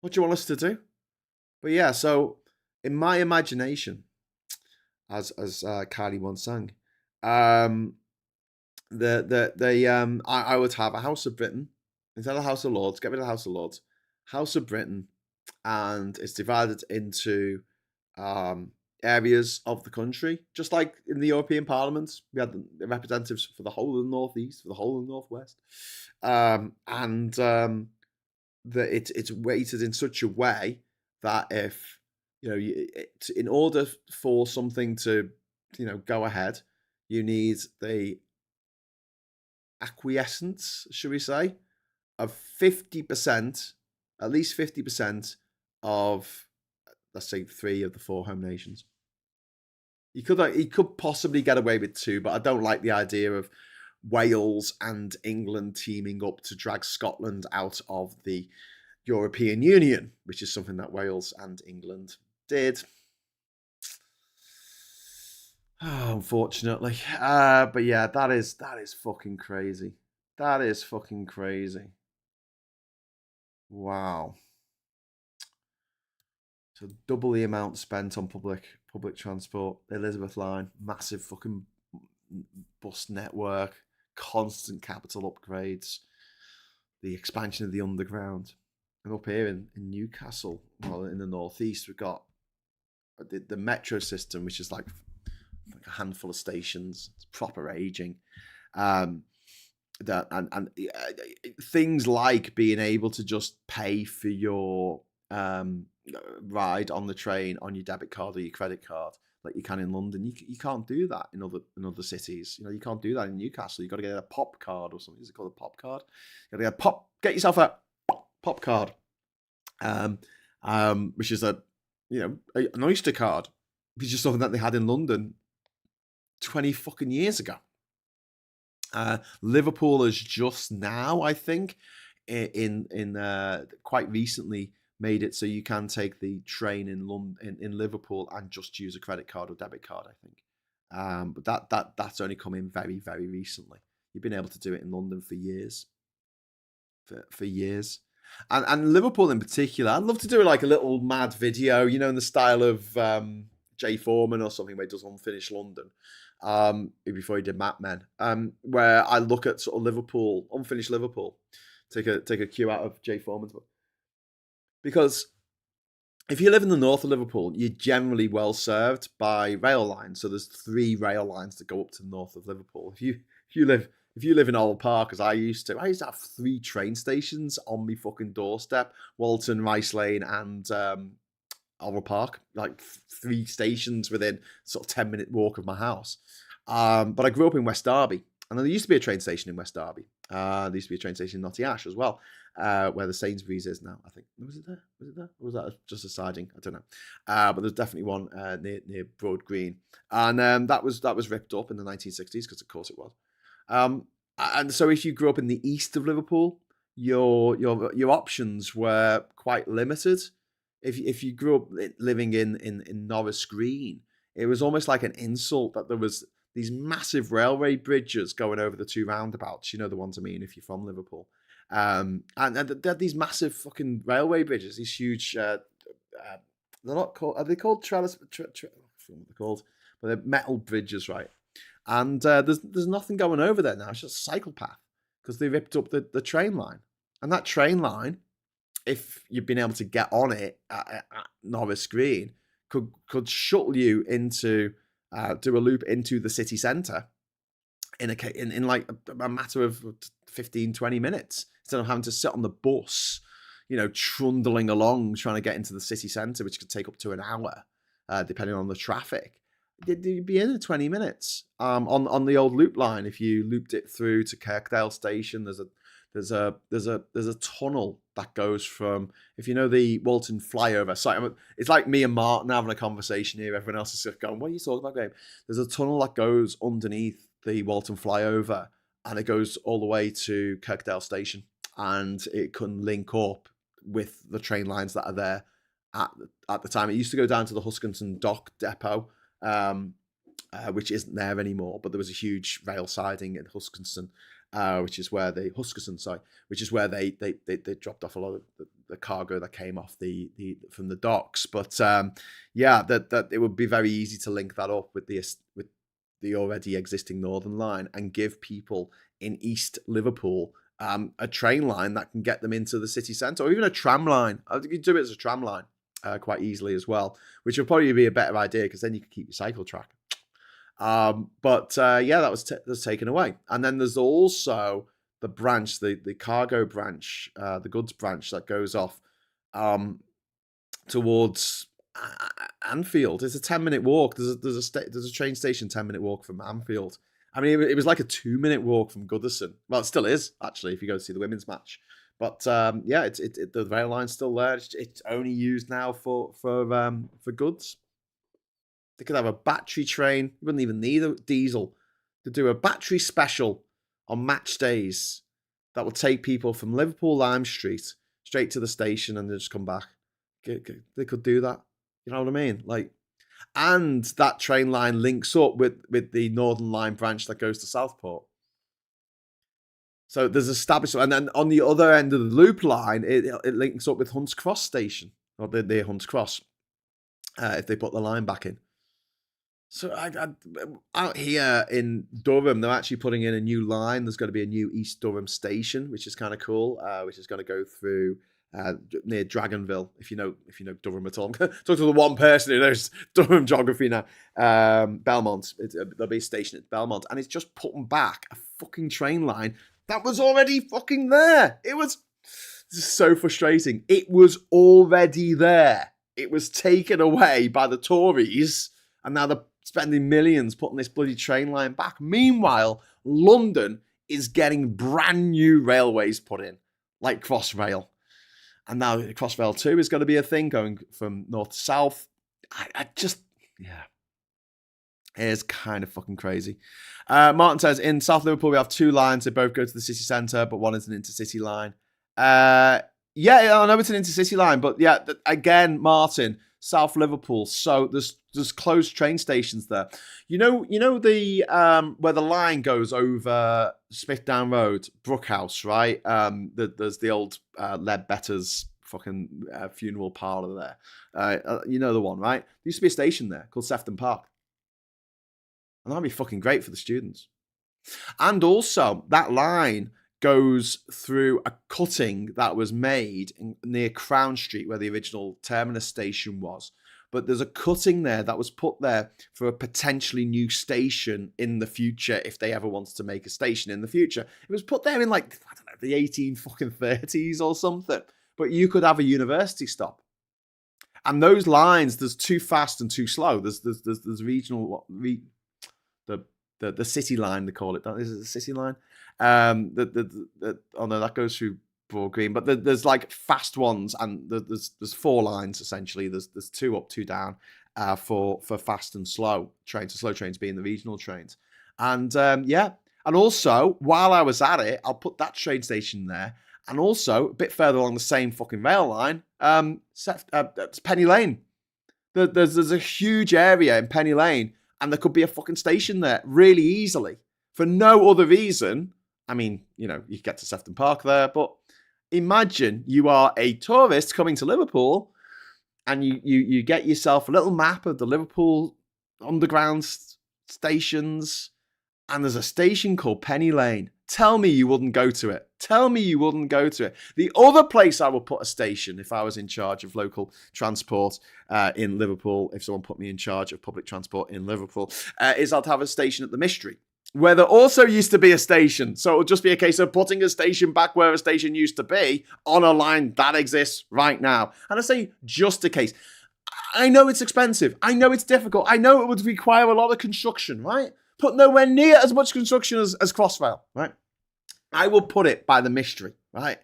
What do you want us to do? But yeah, so in my imagination, as Kylie once sang, I would have a House of Britain instead of House of Lords. Get rid of the House of Lords. House of Britain, and it's divided into areas of the country, just like in the European Parliament. We had the representatives for the whole of the northeast, for the whole of the northwest, and that it's weighted in such a way that if in order for something to go ahead, you need the acquiescence, should we say, of 50%, at least 50% of, let's say, 3 of the 4 home nations. He could possibly get away with 2, but I don't like the idea of Wales and England teaming up to drag Scotland out of the European Union, which is something that Wales and England did. Unfortunately. But yeah, that is fucking crazy. That is fucking crazy. Wow. So double the amount spent on public transport. The Elizabeth line, massive fucking bus network, constant capital upgrades, the expansion of the underground. And up here in Newcastle, well, in the northeast, we've got the metro system, which is like a handful of stations. It's proper aging. Things like being able to just pay for your ride on the train on your debit card or your credit card, like you can in London. You can't do that in other cities. You can't do that in Newcastle. You've got to get a pop card or something. Is it called a pop card? You got to get yourself a pop card, which is an Oyster card, which is something that they had in London 20 fucking years ago. Liverpool has just now, I think, in quite recently made it so you can take the train in Liverpool and just use a credit card or debit card, I think. But that's only come in very, very recently. You've been able to do it in London for years. For years. And Liverpool in particular, I'd love to do like a little mad video, in the style of Jay Foreman or something where he does Unfinished London, before he did Mad Men, where I look at sort of Liverpool, Unfinished Liverpool, take a cue out of Jay Foreman's book. Because if you live in the north of Liverpool, you're generally well served by rail lines. So there's 3 rail lines that go up to the north of Liverpool. If you live in Old Park, as I used to have 3 train stations on my fucking doorstep: Walton, Rice Lane, and Old Park. Like 3 stations within sort of 10-minute walk of my house. But I grew up in West Derby, and there used to be a train station in West Derby. There used to be a train station in Notty Ash as well, where the Sainsbury's is now, I think. Was it there? Or was that just a siding? I don't know. But there's definitely one near Broad Green. And that was ripped up in the 1960s, because of course it was. And so if you grew up in the east of Liverpool, your options were quite limited. If you grew up living in Norris Green, it was almost like an insult that there was these massive railway bridges going over the 2 roundabouts. You know the ones I mean if you're from Liverpool. And they had these massive fucking railway bridges, these huge. They're not called. Are they called trellis? I forget what they're called, but they're metal bridges, right? And there's nothing going over there now. It's just a cycle path because they ripped up the train line. And that train line, if you've been able to get on it at Norris Green, could shuttle you into do a loop into the city centre in like a matter of 15-20 minutes, instead of having to sit on the bus, trundling along trying to get into the city centre, which could take up to an hour, depending on the traffic. You'd be in 20 minutes. On the old loop line, if you looped it through to Kirkdale Station, there's a tunnel that goes from, if you know the Walton flyover. So it's like me and Martin having a conversation here. Everyone else is just going, "What are you talking about, Graham?" There's a tunnel that goes underneath the Walton flyover, and it goes all the way to Kirkdale Station, and it can link up with the train lines that are there at the time. It used to go down to the Huskinson Dock Depot, which isn't there anymore, but there was a huge rail siding in Huskinson, which is where they dropped off a lot of the cargo that came off from the docks. But that it would be very easy to link that up with the already existing Northern Line and give people in East Liverpool a train line that can get them into the city centre, or even a tram line. I think you could do it as a tram line quite easily as well, which would probably be a better idea because then you could keep your cycle track. But that was taken away. And then there's also the branch, the cargo branch, the goods branch that goes off towards Anfield. It's a 10-minute walk. There's a train station 10-minute walk from Anfield. I mean, it was like a 2-minute walk from Goodison. Well, it still is, actually, if you go to see the women's match. But the rail line's still there. It's only used now for goods. They could have a battery train. You wouldn't even need a diesel. To do a battery special on match days that will take people from Liverpool Lime Street straight to the station and then just come back. They could do that. You know what I mean? And that train line links up with the Northern Line branch that goes to Southport. So there's established, and then on the other end of the loop line, it links up with Hunts Cross Station, or the Hunts Cross, if they put the line back in. So out here in Durham, they're actually putting in a new line. There's going to be a new East Durham station, which is kind of cool, which is going to go through near Dragonville, if you know Durham at all. Talk to the one person who knows Durham geography now. Belmont. There'll be a station at Belmont, and it's just putting back a fucking train line that was already fucking there. This is so frustrating. It was already there. It was taken away by the Tories, and now they're spending millions putting this bloody train line back. Meanwhile, London is getting brand new railways put in, like Crossrail. And now Crossrail 2 is going to be a thing going from north to south. It is kind of fucking crazy. Martin says, in South Liverpool, we have 2 lines. They both go to the city centre, but one is an intercity line. I know it's an intercity line, but again, Martin, South Liverpool. So there's closed train stations there. You know the where the line goes over Smithdown Road, Brookhouse, right? There's the old Leadbetter's fucking funeral parlour there. You know the one, right? There used to be a station there called Sefton Park. And that'd be fucking great for the students. And also, that line goes through a cutting that was made near Crown Street, where the original terminus station was. But there's a cutting there that was put there for a potentially new station in the future, if they ever wanted to make a station in the future. It was put there in, like, I don't know, the 1830s or something. But you could have a university stop. And those lines, there's too fast and too slow. There's regional, the city line, they call it. Is it the city line? Oh no, that goes through Broad Green. But there's like fast ones, and there's 4 lines essentially. There's 2 up, 2 down for fast and slow trains. The slow trains being the regional trains. And yeah, and also while I was at it, I'll put that train station there. And also a bit further along the same fucking rail line, Penny Lane. There's a huge area in Penny Lane. And there could be a fucking station there really easily for no other reason. I mean, you know, you get to Sefton Park there, but imagine you are a tourist coming to Liverpool and you get yourself a little map of the Liverpool underground stations, and there's a station called Penny Lane. Tell me you wouldn't go to it. Tell me you wouldn't go to it. The other place I would put a station if I was in charge of local transport in Liverpool, if someone put me in charge of public transport in Liverpool, is I'd have a station at the Mystery, where there also used to be a station. So it would just be a case of putting a station back where a station used to be on a line that exists right now. And I say just a case. I know it's expensive. I know it's difficult. I know it would require a lot of construction, right? But nowhere near as much construction as Crossrail, right? I will put it by the Mystery, right?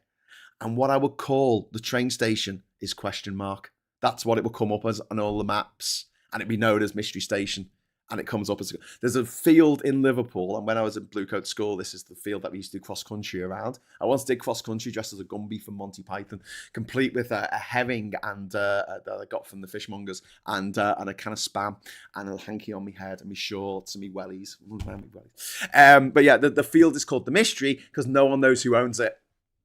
And what I would call the train station is question mark. That's what it will come up as on all the maps. And it'd be known as Mystery Station. And it comes up as... There's a field in Liverpool. And when I was at Bluecoat School, this is the field that we used to do cross-country around. I once did cross-country dressed as a Gumby from Monty Python, complete with a herring and that I got from the fishmongers, and a can of Spam, and a hanky on my head, and my shorts, and my wellies. But yeah, the field is called the Mystery because no one knows who owns it,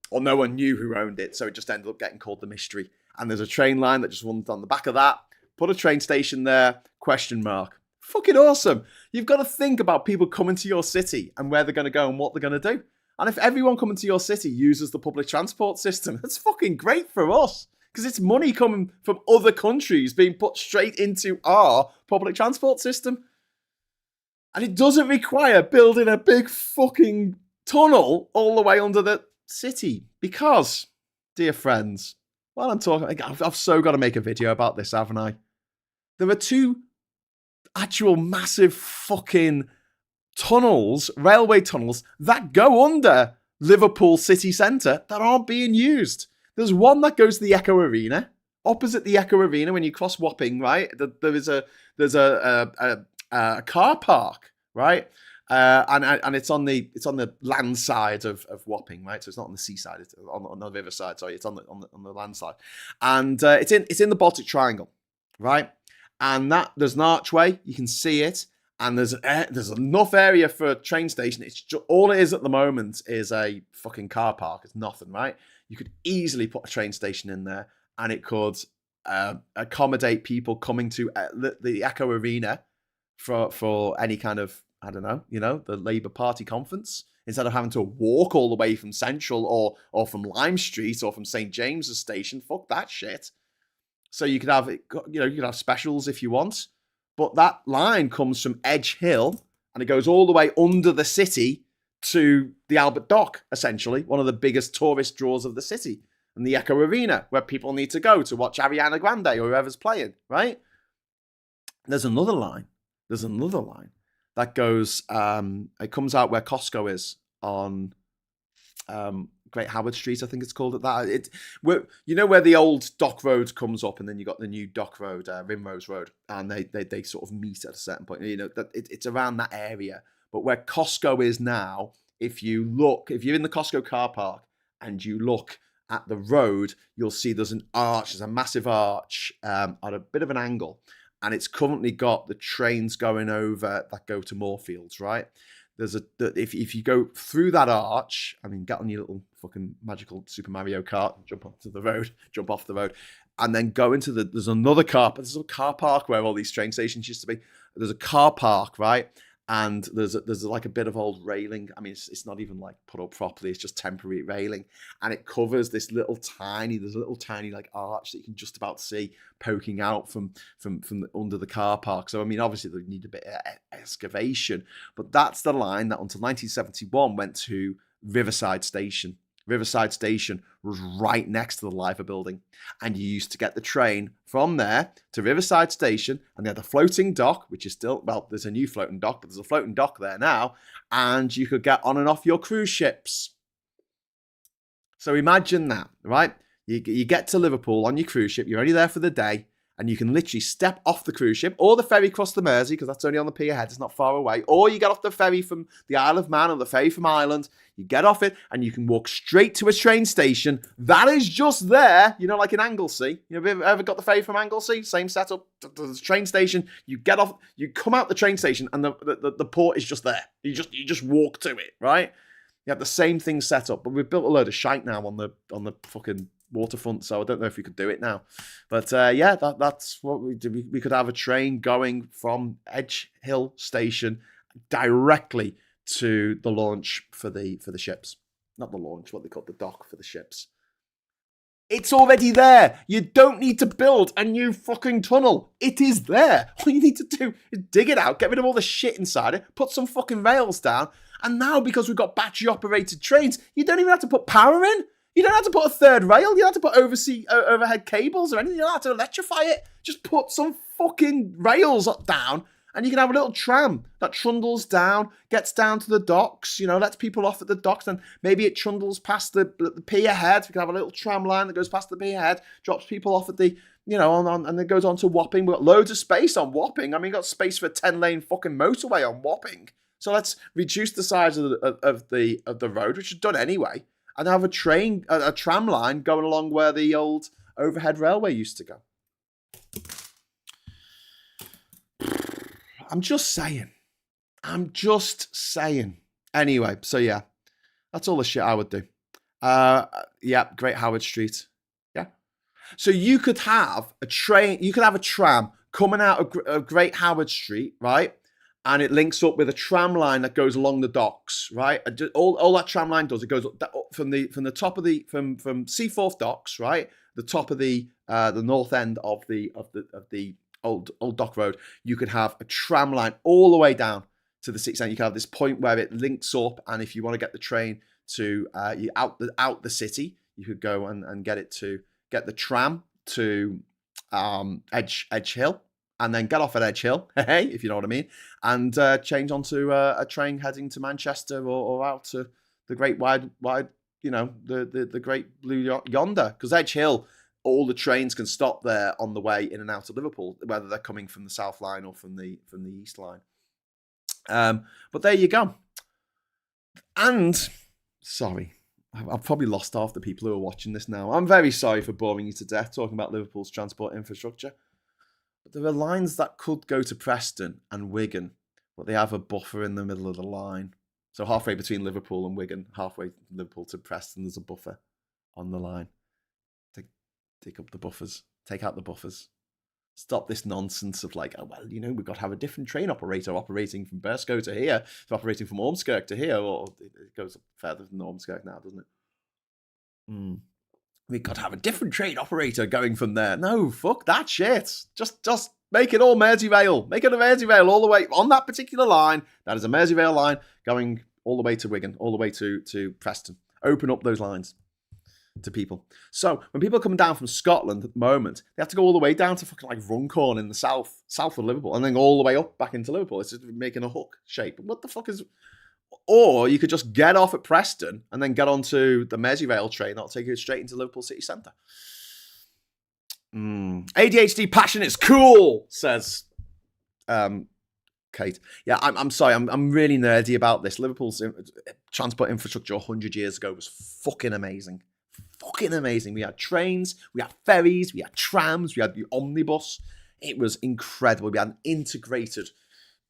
or no one knew who owned it, so it just ended up getting called the Mystery. And there's a train line that just runs on the back of that. Put a train station there, question mark. Fucking awesome. You've got to think about people coming to your city and where they're going to go and what they're going to do. And if everyone coming to your city uses the public transport system, that's fucking great for us, because it's money coming from other countries being put straight into our public transport system. And it doesn't require building a big fucking tunnel all the way under the city. Because, dear friends, while I'm talking, I've so got to make a video about this, haven't I? There are 2 actual massive fucking tunnels, railway tunnels, that go under Liverpool city centre that aren't being used. There's one that goes to the Echo Arena, opposite the Echo Arena when you cross Wapping, right? There's a car park, right? And it's on the land side of Wapping, right? So it's not on the seaside, it's on the river side. Sorry, it's on the land side, and it's in the Baltic Triangle, right? And that there's an archway, you can see it, and there's enough area for a train station. It's just, all it is at the moment is a fucking car park. It's nothing, right? You could easily put a train station in there, and it could accommodate people coming to the Echo Arena for any kind of, I don't know, the Labour Party conference, instead of having to walk all the way from Central or from Lime Street or from St James's Station. Fuck that shit. So you could have, you could have specials if you want, but that line comes from Edge Hill and it goes all the way under the city to the Albert Dock, essentially, one of the biggest tourist draws of the city, and the Echo Arena, where people need to go to watch Ariana Grande or whoever's playing, right? There's another line that goes, it comes out where Costco is on Great Howard Street, I think it's called at that. Where the old Dock Road comes up, and then you got the new Dock Road, Rimrose Road, and they sort of meet at a certain point. It's around that area. But where Costco is now, if you're in the Costco car park and you look at the road, you'll see there's an arch, there's a massive arch at a bit of an angle, and it's currently got the trains going over that go to Moorfields, right? If you go through that arch, I mean, get on your little fucking magical Super Mario Kart, jump onto the road, jump off the road, and then go into there's another there's a car park where all these train stations used to be. There's a car park, right? And there's like a bit of old railing. I mean, it's not even like put up properly. It's just temporary railing, and it covers this there's a little tiny like arch that you can just about see poking out from under the car park. So I mean, obviously they need a bit of excavation, but that's the line that until 1971 went to Riverside Station. Riverside Station was right next to the Liver building, and you used to get the train from there to Riverside Station, and they had a floating dock, which is still, well, there's a new floating dock, but there's a floating dock there now, and you could get on and off your cruise ships. So imagine that, right? You get to Liverpool on your cruise ship, you're only there for the day, and you can literally step off the cruise ship or the ferry across the Mersey, because that's only on the pier head, it's not far away, or you get off the ferry from the Isle of Man or the ferry from Ireland, you get off it and you can walk straight to a train station that is just there, you know, like in Anglesey. You know, ever got the ferry from Anglesey? Same setup, the train station, you get off, you come out the train station and the port is just there. You just walk to it, right? You have the same thing set up, but we've built a load of shite now on the fucking waterfront, so I don't know if we could do it now, but yeah, that's what we do. We could have a train going from Edge Hill Station directly to the launch for the ships. Not the launch, what they call the dock for the ships. It's already there. You don't need to build a new fucking tunnel. It is there. All you need to do is dig it out, get rid of all the shit inside it, put some fucking rails down, and now because we've got battery operated trains, you don't even have to put power in. You don't have to put a third rail. You don't have to put overhead cables or anything. You don't have to electrify it. Just put some fucking rails down and you can have a little tram that trundles down, gets down to the docks, you know, lets people off at the docks, and maybe it trundles past the pier head. We can have a little tram line that goes past the pier head, drops people off at the, you know, and then goes on to Wapping. We've got loads of space on Wapping. I mean, we've got space for a 10-lane fucking motorway on Wapping. So let's reduce the size of the road, which is done anyway, and have a tram line going along where the old overhead railway used to go. I'm just saying. Anyway, so yeah, that's all the shit I would do. Yeah, Great Howard Street. Yeah. So you could have a tram coming out of Great Howard Street, right? And it links up with a tram line that goes along the docks, right? All that tram line does, it goes up from the top of from Seaforth Docks, right? The top of the north end of the old dock road. You could have a tram line all the way down to the 6th end. You can have this point where it links up, and if you want to get the train to out the city, you could go and get the tram to Edge Hill. And then get off at Edge Hill, hey, if you know what I mean, and change onto a train heading to Manchester or out to the great wide, you know, the great blue yonder. Because Edge Hill, all the trains can stop there on the way in and out of Liverpool, whether they're coming from the South Line or from the East Line. But there you go. And sorry, I've probably lost half the people who are watching this now. I'm very sorry for boring you to death talking about Liverpool's transport infrastructure. But there are lines that could go to Preston and Wigan, but they have a buffer in the middle of the line. So halfway between Liverpool and Wigan, halfway Liverpool to Preston, there's a buffer on the line. Take up the buffers, take out the buffers. Stop this nonsense of like, oh, well, you know, we've got to have a different train operator operating from Burscough to here, to operating from Ormskirk to here, or it goes further than Ormskirk now, doesn't it? We've got to have a different train operator going from there. No, fuck that shit. Just make it all Merseyrail. Make it a Merseyrail all the way on that particular line. That is a Merseyrail line going all the way to Wigan, all the way to Preston. Open up those lines to people. So when people are coming down from Scotland at the moment, they have to go all the way down to fucking like Runcorn in the south of Liverpool, and then all the way up back into Liverpool. It's just making a hook shape. What the fuck is... Or you could just get off at Preston and then get onto the Merseyrail train that'll take you straight into Liverpool city centre. ADHD passion is cool, says Kate. Yeah, I'm sorry. I'm really nerdy about this. Liverpool's transport infrastructure 100 years ago was fucking amazing. Fucking amazing. We had trains, we had ferries, we had trams, we had the omnibus. It was incredible. We had an integrated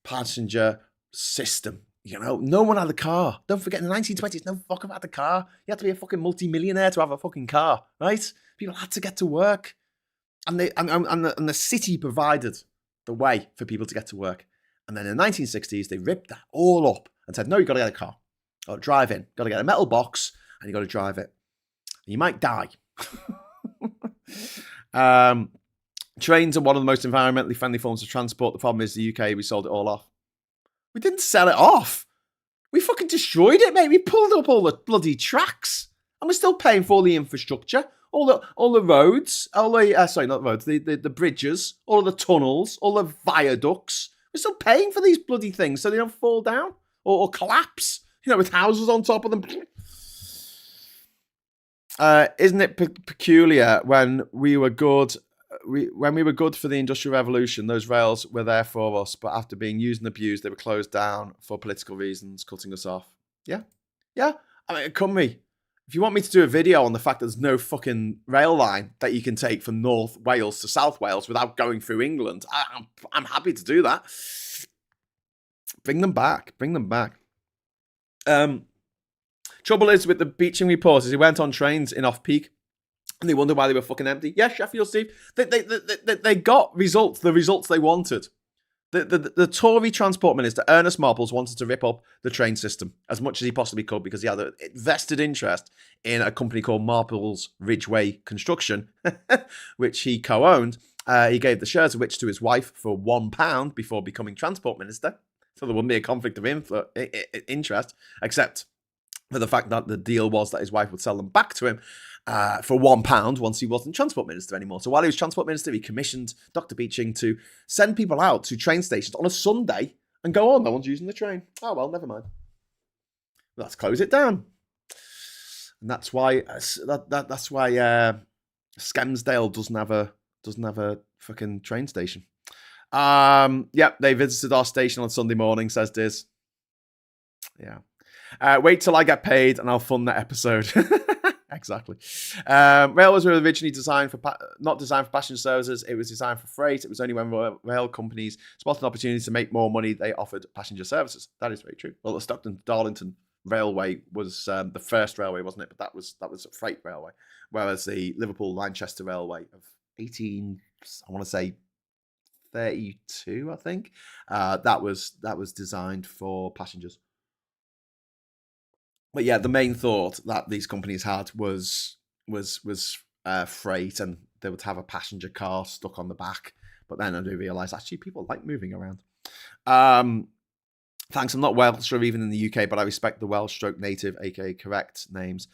passenger system. You know, no one had a car. Don't forget, in the 1920s, no fucker had a car. You had to be a fucking multi-millionaire to have a fucking car, right? People had to get to work. And the city provided the way for people to get to work. And then in the 1960s, they ripped that all up and said, no, you've got to get a car. Got to drive in. Got to get a metal box and you've got to drive it. You might die. Trains are one of the most environmentally friendly forms of transport. The problem is the UK, we sold it all off. We didn't sell it off. We fucking destroyed it, mate. We pulled up all the bloody tracks. And we're still paying for all the infrastructure, all the roads, sorry, not roads, the bridges, all of the tunnels, all the viaducts. We're still paying for these bloody things so they don't fall down or collapse, you know, with houses on top of them. Isn't it peculiar when we were good? When we were good for the Industrial Revolution, those rails were there for us, but after being used and abused, they were closed down for political reasons, cutting us off. Yeah. I mean, come me. If you want me to do a video on the fact that there's no fucking rail line that you can take from North Wales to South Wales without going through England, I'm happy to do that. Bring them back. Trouble is with the Beeching report is he went on trains in off-peak and they wonder why they were fucking empty. Yeah, Sheffield, Steve. They got results, the results they wanted. The Tory Transport Minister, Ernest Marbles, wanted to rip up the train system as much as he possibly could because he had a vested interest in a company called Marbles Ridgeway Construction, which he co-owned. He gave the shares of which to his wife for £1 before becoming Transport Minister. So there wouldn't be a conflict of interest, except for the fact that the deal was that his wife would sell them back to him for £1 once he wasn't Transport Minister anymore. So while he was Transport Minister, he commissioned Dr. Beeching to send people out to train stations on a Sunday and go, oh, no one's using the train. Oh, well, never mind. Let's close it down. And that's why Skelmersdale doesn't have a fucking train station. Yep, they visited our station on Sunday morning, says Diz. Yeah. Wait till I get paid and I'll fund that episode. Exactly. Railways were originally not designed for passenger services. It was designed for freight. It was only when rail companies spotted an opportunity to make more money, they offered passenger services. That is very true. Well, the Stockton-Darlington Railway was the first railway, wasn't it? But that was a freight railway. Whereas the Liverpool-Manchester Railway of 32, I think, that was designed for passengers. But yeah, the main thought that these companies had was freight, and they would have a passenger car stuck on the back. But then I do realise actually people like moving around. Thanks, I'm not Welsh or even in the UK, but I respect the Welsh stroke native, aka correct names.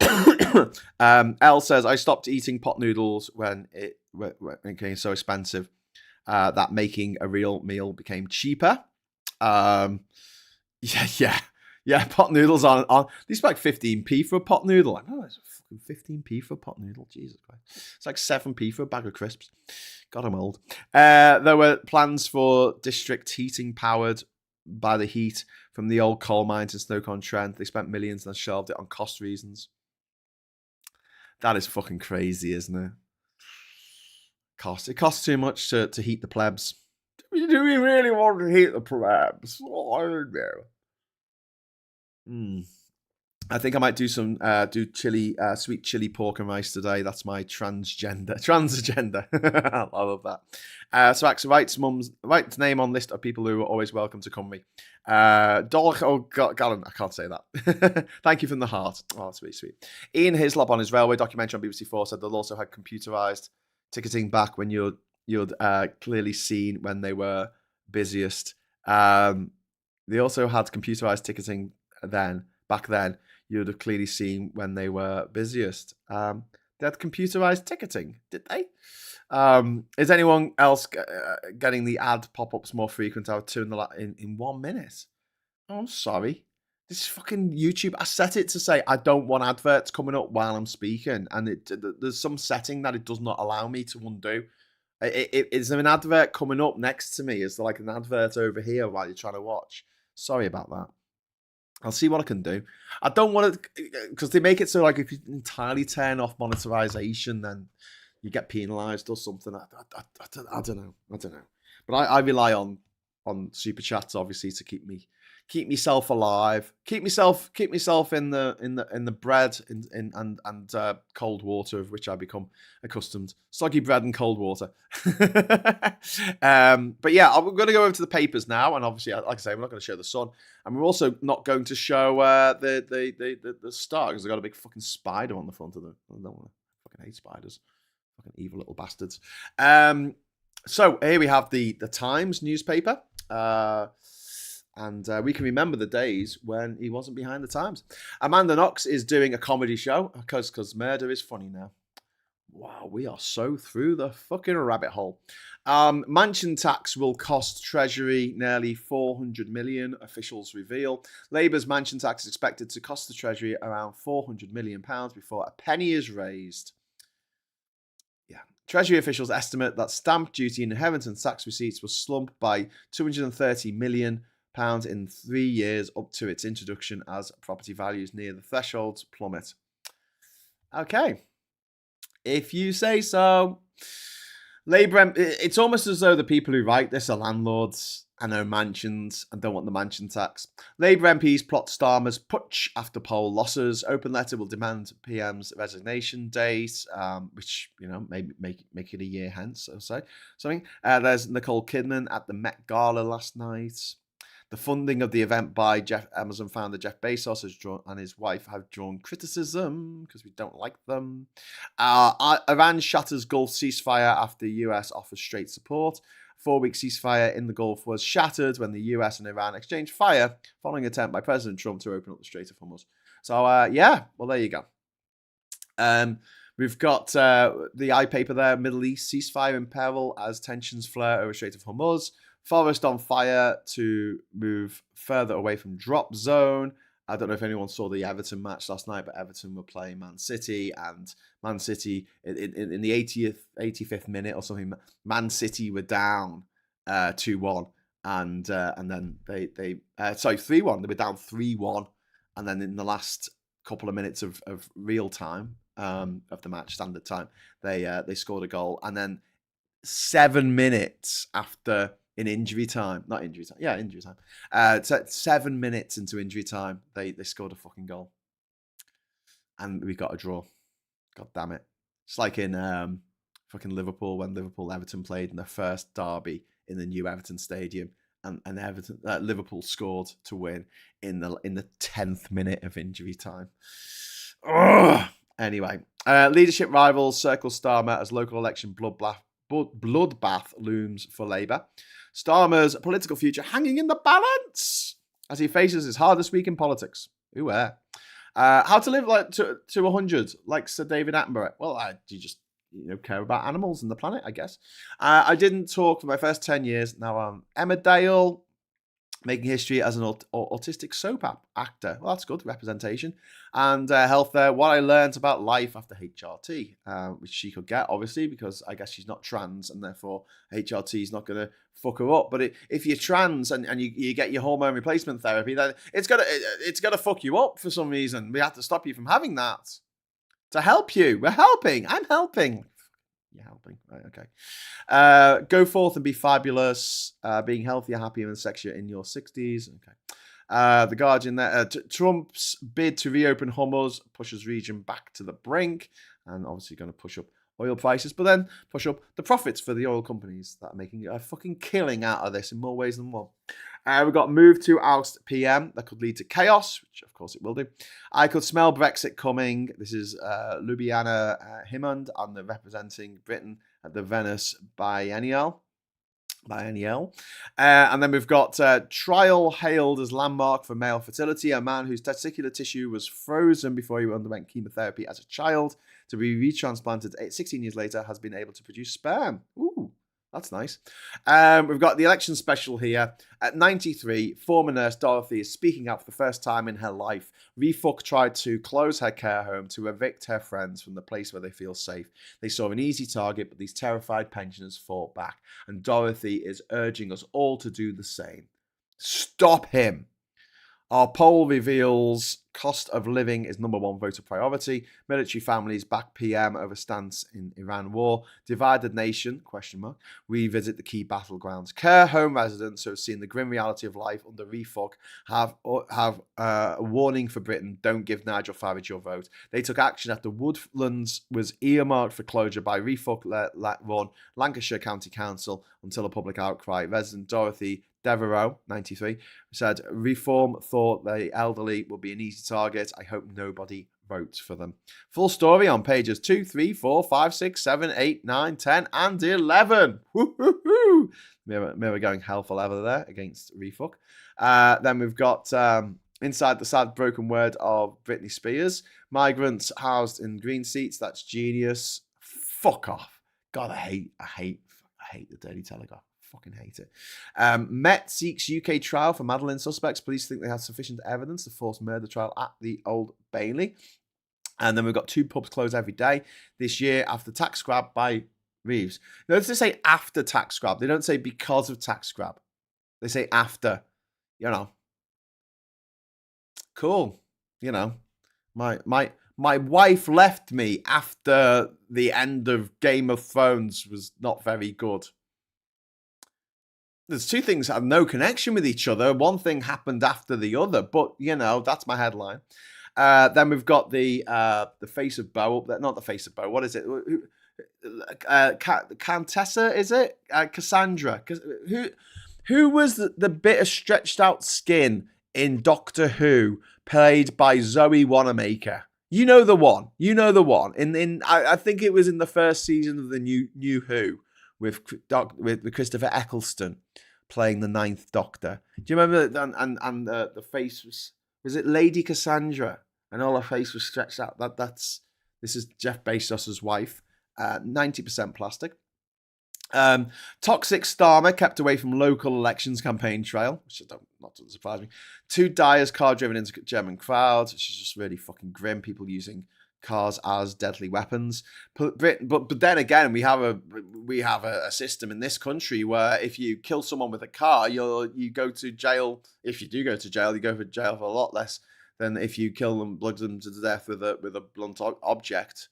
Elle says I stopped eating pot noodles when it became so expensive that making a real meal became cheaper. Yeah, pot noodles on. These are like 15p for a pot noodle. I know it's fucking 15p for a pot noodle. Jesus Christ. It's like 7p for a bag of crisps. God, I'm old. There were plans for district heating powered by the heat from the old coal mines in Stoke-on-Trent. They spent millions and shelved it on cost reasons. That is fucking crazy, isn't it? It costs too much to heat the plebs. Do we really want to heat the plebs? Oh, I don't know. I think I might do some sweet chili pork and rice today. That's my trans agenda. I love that. So Axel writes name on list of people who are always welcome to come me. Oh God, I can't say that. Thank you from the heart. Oh, sweet. Ian Hislop on his railway documentary on BBC4 said they'll also had computerized ticketing back when you'd clearly seen when they were busiest. They also had computerized ticketing back then, you would have clearly seen when they were busiest. They had computerized ticketing, did they? Is anyone else getting the ad pop-ups more frequent? I have two in 1 minute. Oh, I'm sorry. This is fucking YouTube. I set it to say I don't want adverts coming up while I'm speaking, and there's some setting that it does not allow me to undo. Is there an advert coming up next to me? Is there like an advert over here while you're trying to watch? Sorry about that. I'll see what I can do. I don't want to, because they make it so like if you entirely turn off monetization, then you get penalized or something. I don't know. But I rely on super chats obviously to keep me keep myself alive, keep myself in the bread and cold water, of which I become accustomed. Soggy bread and cold water. But yeah, I'm going to go over to the papers now, and obviously, like I say, we're not going to show the sun, and we're also not going to show the star because I got a big fucking spider on the front of the. I don't want to fucking hate spiders, fucking evil little bastards. So here we have the Times newspaper. And we can remember the days when he wasn't behind the times. Amanda Knox is doing a comedy show because murder is funny now. Wow, we are so through the fucking rabbit hole. Mansion tax will cost Treasury nearly 400 million, officials reveal. Labour's mansion tax is expected to cost the Treasury around 400 million pounds before a penny is raised. Yeah. Treasury officials estimate that stamp duty and inheritance tax receipts will slump by 230 million pounds in 3 years up to its introduction as property values near the thresholds plummet. Okay. If you say so. Labour, it's almost as though the people who write this are landlords and own mansions and don't want the mansion tax. Labour MPs plot Starmer's putsch after poll losses. Open letter will demand PM's resignation date, which, maybe make it a year hence, or so. Something. There's Nicole Kidman at the Met Gala last night. The funding of the event by Amazon founder Jeff Bezos and his wife have drawn criticism because we don't like them. Iran shatters Gulf ceasefire after the US offers straight support. 4-week ceasefire in the Gulf was shattered when the US and Iran exchanged fire following an attempt by President Trump to open up the Strait of Hormuz. So, well, there you go. We've got the I-paper there, Middle East ceasefire in peril as tensions flare over Strait of Hormuz. Forest on fire to move further away from drop zone. I don't know if anyone saw the Everton match last night, but Everton were playing Man City, and Man City in the 85th minute or something, Man City were down 2-1, and then they 3-1. They were down 3-1, and then in the last couple of minutes of real time of the match, standard time, they scored a goal, and then 7 minutes after. In injury time. 7 minutes into injury time, they scored a fucking goal. And we got a draw. God damn it. It's like in fucking Liverpool when Everton played in their first derby in the new Everton Stadium. And Liverpool scored to win in the 10th minute of injury time. Ugh. Anyway, leadership rivals circle Starmer as local election bloodbath looms for Labour. Starmer's political future hanging in the balance as he faces his hardest week in politics. How to live like to 100, like Sir David Attenborough. Well, you just care about animals and the planet, I guess. I didn't talk for my first 10 years. Now I'm Emmerdale, making history as an autistic soap actor. Well, that's good representation. And health there. What I learned about life after HRT, which she could get, obviously, because I guess she's not trans, and therefore HRT is not going to fuck her up. But if you're trans and you get your hormone replacement therapy, then it's gonna fuck you up for some reason. We have to stop you from having that to help you. We're helping. I'm helping. You're helping. Right, okay. Go forth and be fabulous. Being healthier, happier, and sexier in your 60s. Okay. The Guardian there. Trump's bid to reopen Hormuz pushes region back to the brink. And obviously going to push up oil prices, but then push up the profits for the oil companies that are making a fucking killing out of this in more ways than one. We've got move to oust PM. That could lead to chaos, which of course it will do. I could smell Brexit coming. This is Lubiana Himond on the representing Britain at the Venice Biennial. And then we've got trial hailed as landmark for male fertility. A man whose testicular tissue was frozen before he underwent chemotherapy as a child to be retransplanted 16 years later has been able to produce sperm. Ooh, that's nice. We've got the election special here. At 93, former nurse Dorothy is speaking out for the first time in her life. Refuck tried to close her care home to evict her friends from the place where they feel safe. They saw an easy target, but these terrified pensioners fought back. And Dorothy is urging us all to do the same. Stop him. Our poll reveals cost of living is number one voter priority. Military families back PM over stance in Iran war. Divided nation, ? Revisit the key battlegrounds. Care home residents who have seen the grim reality of life under refuck have a warning for Britain. Don't give Nigel Farage your vote. They took action after Woodlands was earmarked for closure by refuck-run Lancashire County Council until a public outcry. Resident Dorothy Devereaux, 93, said, reform thought the elderly would be an easy target. I hope nobody votes for them. Full story on pages 2, 3, 4, 5, 6, 7, 8, 9, 10, and 11. Woo-hoo-hoo. Mirror going hell for leather there against refuck. Then we've got inside the sad broken word of Britney Spears. Migrants housed in green seats. That's genius. Fuck off. God, I hate the Daily Telegraph. Fucking hate it. Met seeks UK trial for Madeleine suspects. Police think they have sufficient evidence to force murder trial at the Old Bailey. And then we've got 2 pubs closed every day this year after tax grab by Reeves. Notice they say after tax grab. They don't say because of tax grab. They say after. You know. Cool. You know. My wife left me after the end of Game of Thrones was not very good. There's 2 things that have no connection with each other. One thing happened after the other, but, you know, that's my headline. Then we've got the face of Bo. Not the face of Bo. What is it? Cantessa, is it? Cassandra. Who was the bit of stretched out skin in Doctor Who played by Zoe Wanamaker? You know the one. I think it was in the first season of the new Who. With Christopher Eccleston playing the 9th Doctor. Do you remember that? And the face was it Lady Cassandra? And all her face was stretched out. This is Jeff Bezos's wife. 90% plastic. Toxic Starmer kept away from local elections campaign trail, which not to surprise me. 2 dyers car driven into German crowds, which is just really fucking grim. People using cars as deadly weapons. But then again, we have a system in this country where if you kill someone with a car, you go to jail. If you do go to jail, you go to jail for a lot less than if you kill them, blood them to death with a blunt object.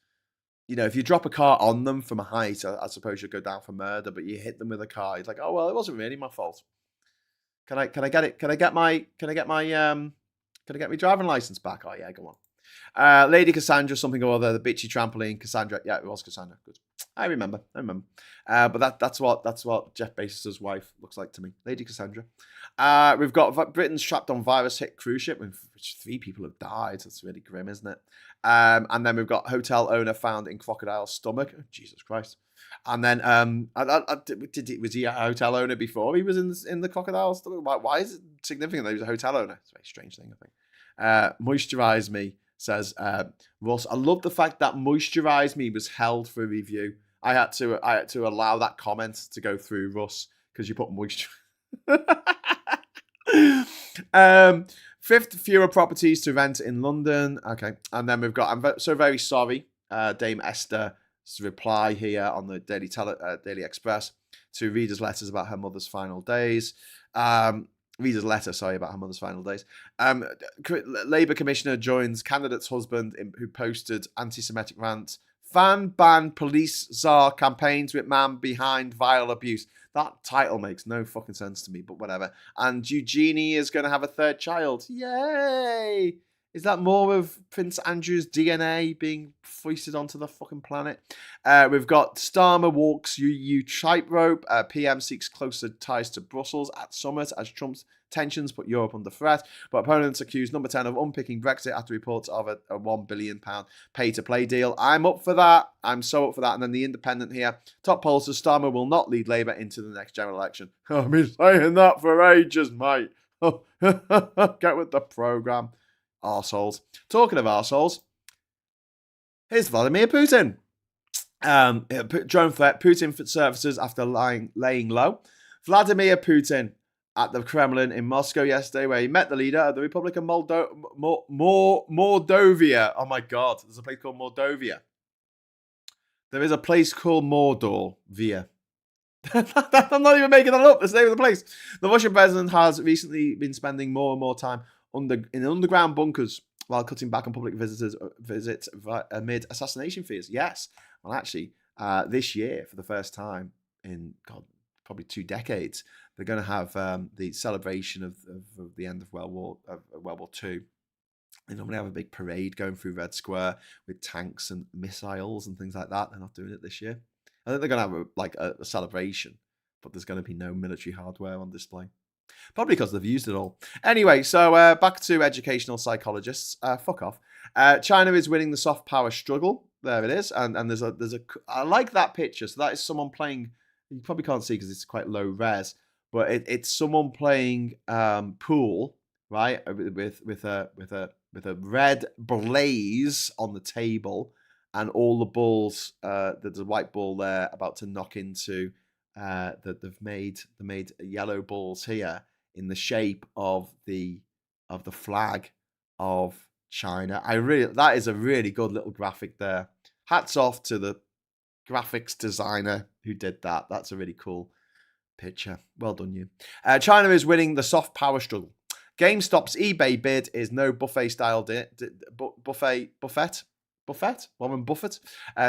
You know, if you drop a car on them from a height, I suppose you'll go down for murder. But you hit them with a car, it's like, oh well, it wasn't really my fault. Can I get my driving license back? Oh yeah, go on. Lady Cassandra, something or other, the bitchy trampoline, Cassandra. Yeah, it was Cassandra. Good. I remember. But that's what Jeff Bezos' wife looks like to me. Lady Cassandra. We've got Britain's trapped on virus hit cruise ship, which 3 people have died. That's really grim, isn't it? And then we've got hotel owner found in crocodile stomach. Oh, Jesus Christ. And then was he a hotel owner before he was in the crocodile stomach? Why is it significant that he was a hotel owner? It's a very strange thing, I think. Moisturize Me, says Russ. I love the fact that Moisturize Me was held for review. I had to allow that comment to go through, Russ, because you put moisture. 5th fewer properties to rent in London. Okay, and then we've got I'm so very sorry, Dame Esther's reply here on the Daily Express to readers' letters about her mother's final days. Reader's letter, sorry, about her mother's final days. Labour Commissioner joins candidate's husband who posted anti-Semitic rant. Fan ban police czar campaigns with man behind vile abuse. That title makes no fucking sense to me, but whatever. And Eugenie is going to have a 3rd child. Yay! Is that more of Prince Andrew's DNA being foisted onto the fucking planet? We've got Starmer walks EU tightrope. PM seeks closer ties to Brussels at summit as Trump's tensions put Europe under threat. But opponents accuse Number 10 of unpicking Brexit after reports of a £1 billion pay-to-play deal. I'm up for that. I'm so up for that. And then the Independent here. Top pollster, Starmer will not lead Labour into the next general election. I've been saying that for ages, mate. Get with the programme. Arseholes. Talking of arseholes, here's Vladimir Putin. Drone threat, Putin for services after laying low. Vladimir Putin at the Kremlin in Moscow yesterday, where he met the leader of the Republic of Mordovia. Oh my God, there's a place called Mordovia. There is a place called Mordovia. I'm not even making that up. That's the name of the place. The Russian president has recently been spending more and more time in underground bunkers while cutting back on public visits amid assassination fears. Yes. Well, actually, this year, for the first time in, God, probably 2 decades, they're going to have the celebration of the end of World War II. They normally have a big parade going through Red Square with tanks and missiles and things like that. They're not doing it this year. I think they're going to have a celebration, but there's going to be no military hardware on display. Probably because they've used it all. Anyway, so back to educational psychologists. Fuck off. China is winning the soft power struggle. There it is. And there's a. I like that picture. So that is someone playing. You probably can't see because it's quite low res, but it's someone playing pool, right? With a red blaze on the table, and all the balls. There's a white ball there about to knock into. That they've made yellow balls here in the shape of the flag of China. That is a really good little graphic there. Hats off to the graphics designer who did that. That's a really cool picture. Well done, you. China is winning the soft power struggle. GameStop's eBay bid is no buffet style Warren Buffett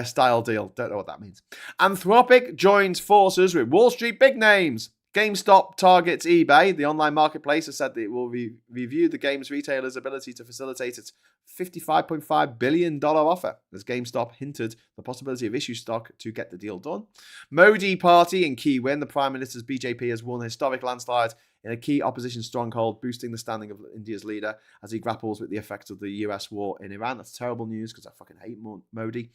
style deal. Don't know what that means. Anthropic joins forces with Wall Street big names. GameStop targets eBay. The online marketplace has said that it will review the games retailer's ability to facilitate its $55.5 billion offer, as GameStop hinted the possibility of issue stock to get the deal done. Modi party in key win. The Prime Minister's BJP has won a historic landslide in a key opposition stronghold, boosting the standing of India's leader as he grapples with the effects of the US war in Iran. That's terrible news because I fucking hate Modi.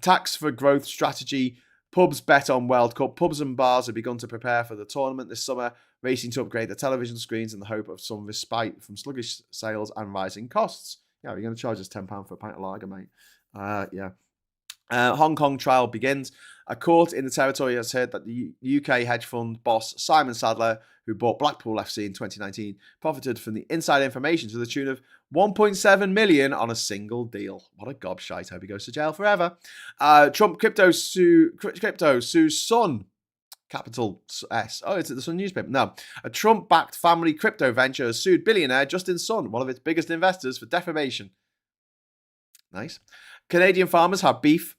Tax for growth strategy. Pubs bet on World Cup. Pubs and bars have begun to prepare for the tournament this summer, racing to upgrade their television screens in the hope of some respite from sluggish sales and rising costs. Yeah, you're going to charge us £10 for a pint of lager, mate. Yeah. Hong Kong trial begins. A court in the territory has heard that the UK hedge fund boss Simon Sadler, who bought Blackpool FC in 2019, profited from the inside information to the tune of 1.7 million on a single deal. What a gobshite. Hope he goes to jail forever. Trump crypto sues Sun. Capital S. Oh, is it the Sun newspaper? No. A Trump-backed family crypto venture has sued billionaire Justin Sun, one of its biggest investors, for defamation. Nice. Canadian farmers have beef.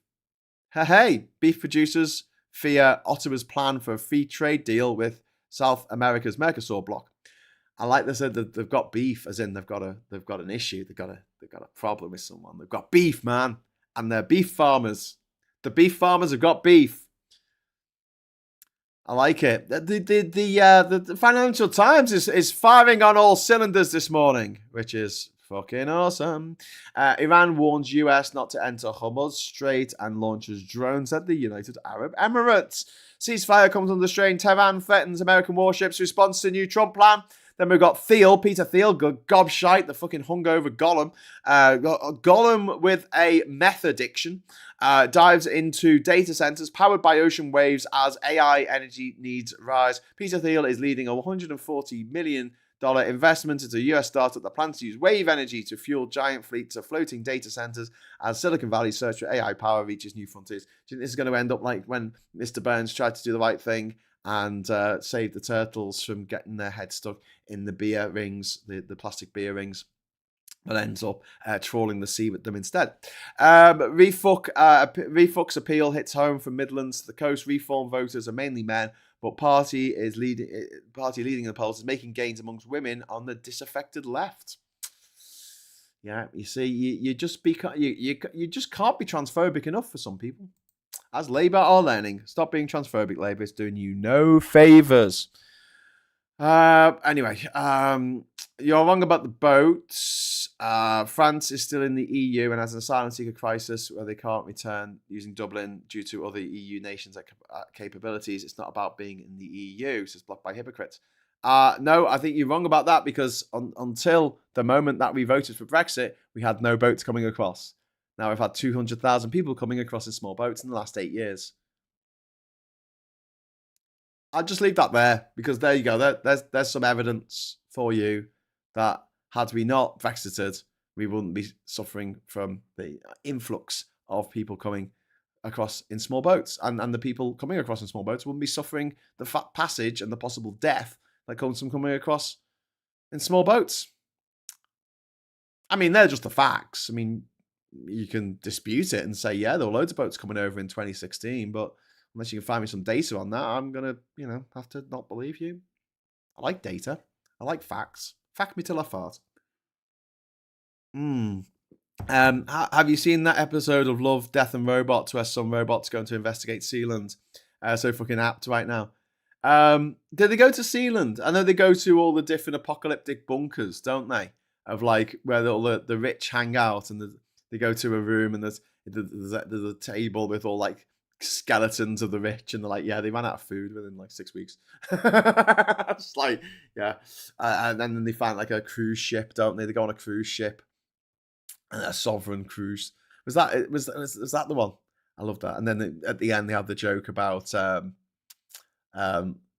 Hey, beef producers fear Ottawa's plan for a free trade deal with South America's Mercosur bloc. I like they said that they've got beef, as in they've got an issue, they've got a problem with someone. They've got beef, man, and they're beef farmers. The beef farmers have got beef. I like it. The Financial Times is firing on all cylinders this morning, which is fucking awesome. Iran warns US not to enter Hormuz Strait and launches drones at the United Arab Emirates. Ceasefire comes under strain. Tehran threatens American warships. Response to new Trump plan. Then we've got Peter Thiel, gobshite, the fucking hungover Gollum. Gollum with a meth addiction dives into data centers powered by ocean waves as AI energy needs rise. Peter Thiel is leading a $140 million investment into a US startup that plans to use wave energy to fuel giant fleets of floating data centers as Silicon Valley's search for AI power reaches new frontiers. Do you think this is going to end up like when Mr. Burns tried to do the right thing and save the turtles from getting their head stuck in the beer rings, the plastic beer rings, but ends up trawling the sea with them instead? Refuck's appeal hits home from Midlands to the coast. Reform voters are mainly men, but party leading the polls is making gains amongst women on the disaffected left. Yeah, you see, you just can't be transphobic enough for some people. As Labour are learning, stop being transphobic, Labour. It's doing you no favours. Anyway, you're wrong about the boats. France is still in the EU and has an asylum seeker crisis where they can't return using Dublin due to other EU nations' capabilities. It's not about being in the EU, says Blocked by Hypocrites. No, I think you're wrong about that because until the moment that we voted for Brexit, we had no boats coming across. Now we've had 200,000 people coming across in small boats in the last 8 years. I'll just leave that there because there you go. There's some evidence for you that had we not Brexited, we wouldn't be suffering from the influx of people coming across in small boats. And the people coming across in small boats wouldn't be suffering the fat passage and the possible death that comes from coming across in small boats. I mean, they're just the facts. I mean, you can dispute it and say, yeah, there were loads of boats coming over in 2016, but unless you can find me some data on that, I'm gonna, have to not believe you. I like data. I like facts. Fact me till I fart. Hmm. Have you seen that episode of Love, Death and Robots where some robots going to investigate Sealand? So fucking apt right now. Did they go to Sealand? I know they go to all the different apocalyptic bunkers, don't they? Of like where all the rich hang out, and they go to a room and there's a table with all like skeletons of the rich, and they're like, yeah, they ran out of food within like 6 weeks. Just like, yeah, and then they find like a cruise ship, don't they? They go on a cruise ship, and a sovereign cruise. Was that the one? I love that. And then at the end they have the joke about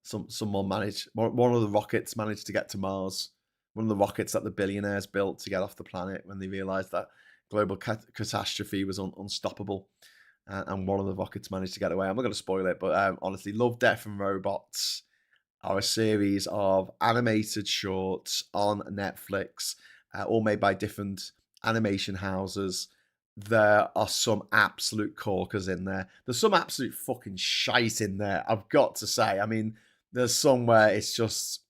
someone managed one of the rockets managed to get to Mars. One of the rockets that the billionaires built to get off the planet when they realized that global catastrophe was unstoppable. And one of the rockets managed to get away. I'm not going to spoil it, but honestly, Love, Death and Robots are a series of animated shorts on Netflix, all made by different animation houses. There are some absolute corkers in there. There's some absolute fucking shite in there, I've got to say. I mean, there's some where it's just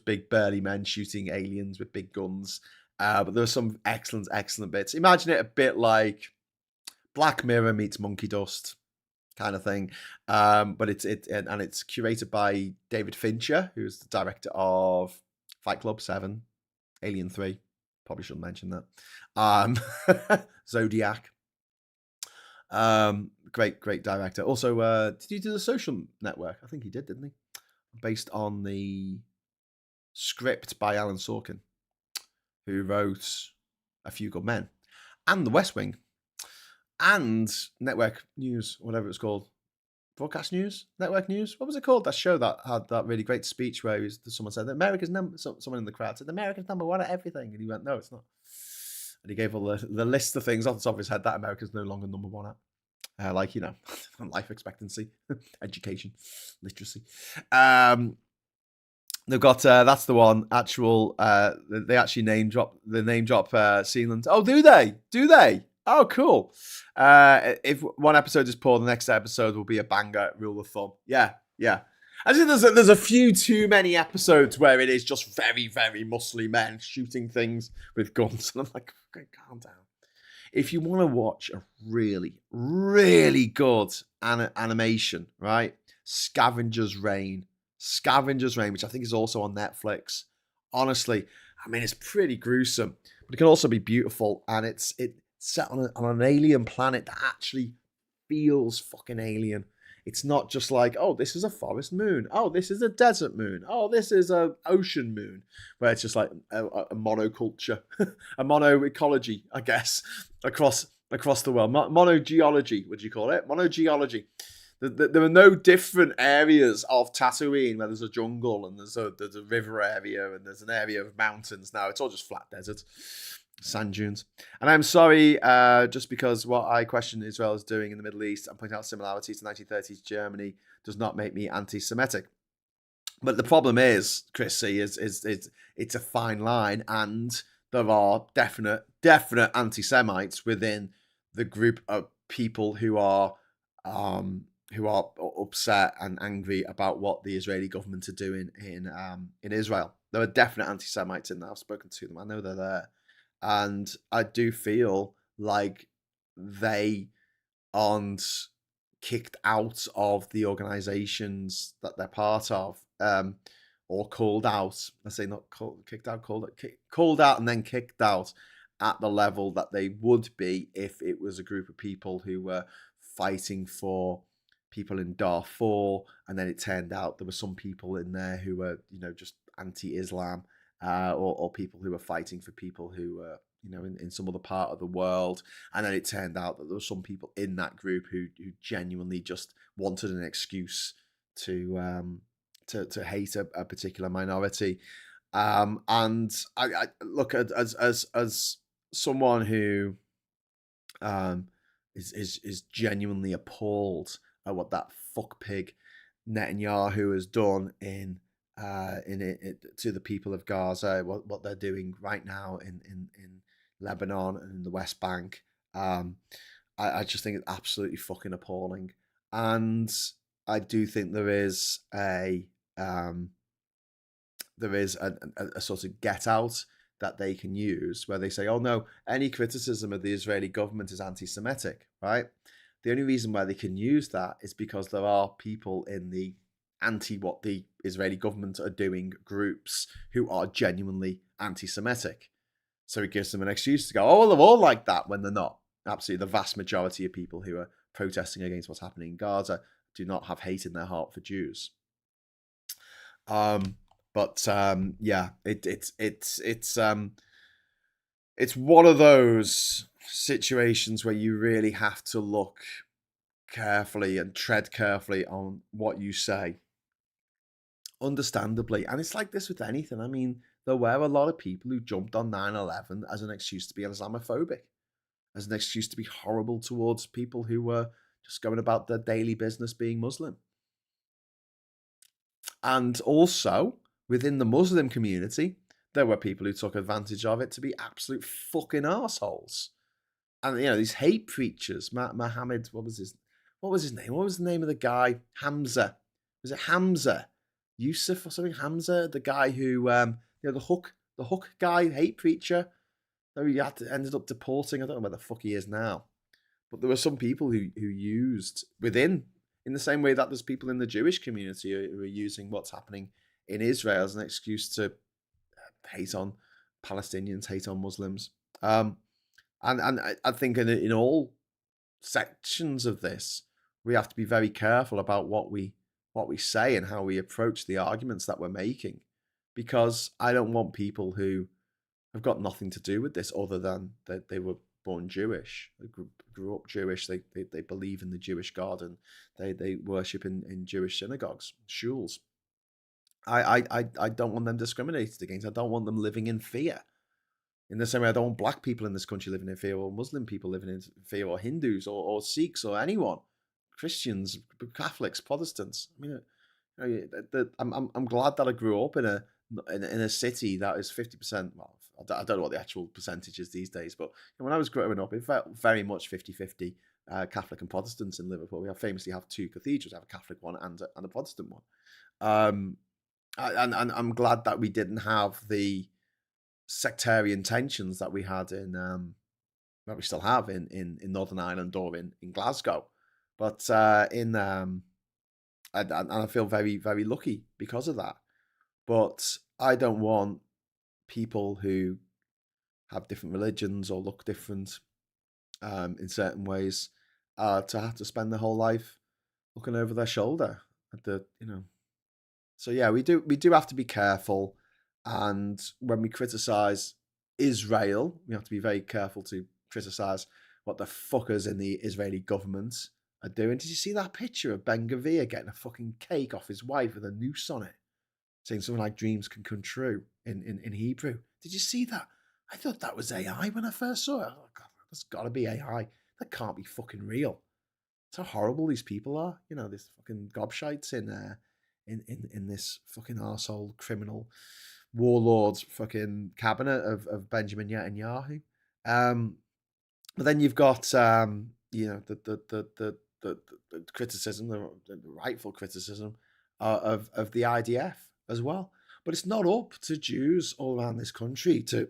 big burly men shooting aliens with big guns. But there are some excellent bits. Imagine it a bit like Black Mirror meets Monkey Dust kind of thing. But it's curated by David Fincher, who's the director of Fight Club 7, Alien 3. Probably shouldn't mention that. Zodiac. Great director. Also, did he do The Social Network? I think he did, didn't he? Based on the script by Alan Sorkin, who wrote A Few Good Men and The West Wing and Network News, whatever it's called. Broadcast News, Network News. What was it called? That show that had that really great speech where someone said that America's number. Someone in the crowd said America's number one at everything, and he went, "No, it's not." And he gave all the list of things off the top of his head that America's no longer number one at, like life expectancy, education, literacy. They've got that's the one. Actual, they actually name drop Sealand. Oh, do they? Do they? Oh, cool. If one episode is poor, the next episode will be a banger. Rule of thumb. Yeah. I think there's a few too many episodes where it is just very muscly men shooting things with guns, and I'm like, okay, calm down. If you want to watch a really good animation, right? Scavenger's Reign, which I think is also on Netflix. Honestly, I mean, it's pretty gruesome, but it can also be beautiful, and it's set on an alien planet that actually feels fucking alien. It's not just like, oh, this is a forest moon. Oh, this is a desert moon. Oh, this is a ocean moon, where it's just like a monoculture, a monoecology, I guess, across the world. Monogeology, would you call it? Monogeology. There are no different areas of Tatooine where there's a jungle and there's a river area and there's an area of mountains. Now it's all just flat desert, sand dunes. And I'm sorry, just because what I question Israel is doing in the Middle East and pointing out similarities to 1930s Germany does not make me anti-Semitic. But the problem is, Chrissy, is it's a fine line, and there are definite anti-Semites within the group of people who are upset and angry about what the Israeli government are doing in Israel. There are definite anti-Semites in there. I've spoken to them. I know they're there. And I do feel like they aren't kicked out of the organizations that they're part of, or called out. I say not kicked out, called out and then kicked out at the level that they would be if it was a group of people who were fighting for people in Darfur, and then it turned out there were some people in there who were, just anti-Islam, or people who were fighting for people who were, in some other part of the world. And then it turned out that there were some people in that group who genuinely just wanted an excuse to hate a particular minority. And I look at as someone who is genuinely appalled at what that fuck pig Netanyahu has done in it to the people of Gaza, what they're doing right now in Lebanon and in the West Bank. I just think it's absolutely fucking appalling. And I do think there is a sort of get out that they can use where they say, oh no, any criticism of the Israeli government is anti-Semitic, right? The only reason why they can use that is because there are people in the anti what the Israeli government are doing groups who are genuinely anti-Semitic. So it gives them an excuse to go, oh, well, they're all like that, when they're not. Absolutely, the vast majority of people who are protesting against what's happening in Gaza do not have hate in their heart for Jews. Yeah, it's one of those situations where you really have to look carefully and tread carefully on what you say. Understandably. And it's like this with anything. I mean, there were a lot of people who jumped on 9/11 as an excuse to be Islamophobic, as an excuse to be horrible towards people who were just going about their daily business being Muslim. And also, within the Muslim community, there were people who took advantage of it to be absolute fucking arseholes. And, you know, these hate preachers, Muhammad, what was his name? What was the name of the guy? Hamza. Was it Hamza? Yusuf or something? Hamza, the guy who, you know, the hook guy, hate preacher, that he ended up deporting. I don't know where the fuck he is now. But there were some people who used in the same way that there's people in the Jewish community who are using what's happening in Israel as an excuse to hate on Palestinians, hate on Muslims. And I think in all sections of this, we have to be very careful about what we say and how we approach the arguments that we're making, because I don't want people who have got nothing to do with this other than that they were born Jewish, they grew up Jewish, they believe in the Jewish God, and they worship in Jewish synagogues, shuls. I don't want them discriminated against. I don't want them living in fear. In the same way, I don't want black people in this country living in fear, or Muslim people living in fear, or Hindus, or Sikhs, or anyone, Christians, Catholics, Protestants. I mean, I'm glad that I grew up in a city that is 50%. Well, I don't know what the actual percentage is these days, but when I was growing up, it felt very much 50-50 Catholic and Protestants in Liverpool. We famously have two cathedrals, we have a Catholic one and a Protestant one. And I'm glad that we didn't have the sectarian tensions that we had that we still have in Northern Ireland or in Glasgow. But and I feel very, very lucky because of that. But I don't want people who have different religions or look different in certain ways to have to spend their whole life looking over their shoulder at the, you know. So yeah, we do have to be careful, and when we criticize Israel, we have to be very careful to criticize what the fuckers in the Israeli government are doing. Did you see that picture of Ben Gvir getting a fucking cake off his wife with a noose on it, saying something like "dreams can come true" in Hebrew? Did you see that? I thought that was AI when I first saw it. Oh God, that's got to be AI. That can't be fucking real. That's how horrible these people are. You know, this fucking gobshites in this fucking arsehole criminal warlord's fucking cabinet of Benjamin Netanyahu. But then you've got you know, the criticism, the rightful criticism of the IDF as well. But it's not up to Jews all around this country to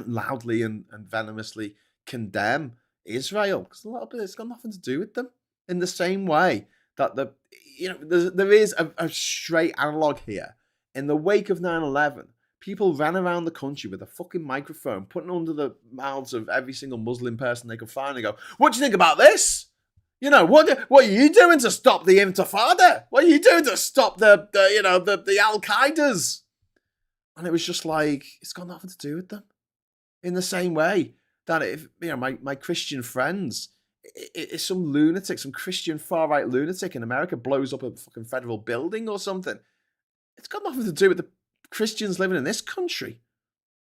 loudly and venomously condemn Israel, because a lot of it's got nothing to do with them. In the same way that there is a straight analog here. In the wake of 9/11, people ran around the country with a fucking microphone, putting under the mouths of every single Muslim person they could find, and go, "What do you think about this? You know, what are you doing to stop the Intifada? What are you doing to stop the Al Qaedas?" And it was just like, it's got nothing to do with them. In the same way that if my Christian friends, if some lunatic, some Christian far right lunatic in America blows up a fucking federal building or something, it's got nothing to do with the Christians living in this country.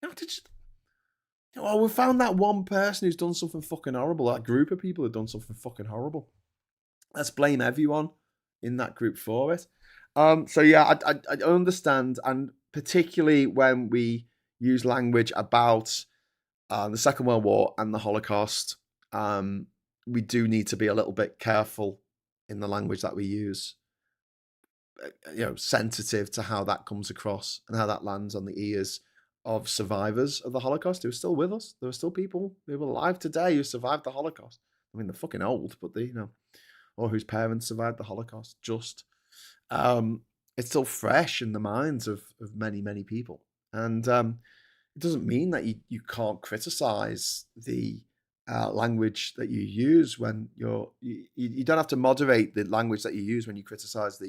We found that one person who's done something fucking horrible. That group of people have done something fucking horrible. Let's blame everyone in that group for it. So yeah, I understand, and particularly when we use language about the Second World War and the Holocaust, we do need to be a little bit careful in the language that we use. Sensitive to how that comes across and how that lands on the ears of survivors of the Holocaust who are still with us. There are still people who are alive today who survived the Holocaust. I mean, they're fucking old, but or whose parents survived the Holocaust. It's still fresh in the minds of many, many people. And it doesn't mean that you can't criticize the language that you use when you don't have to moderate the language that you use when you criticize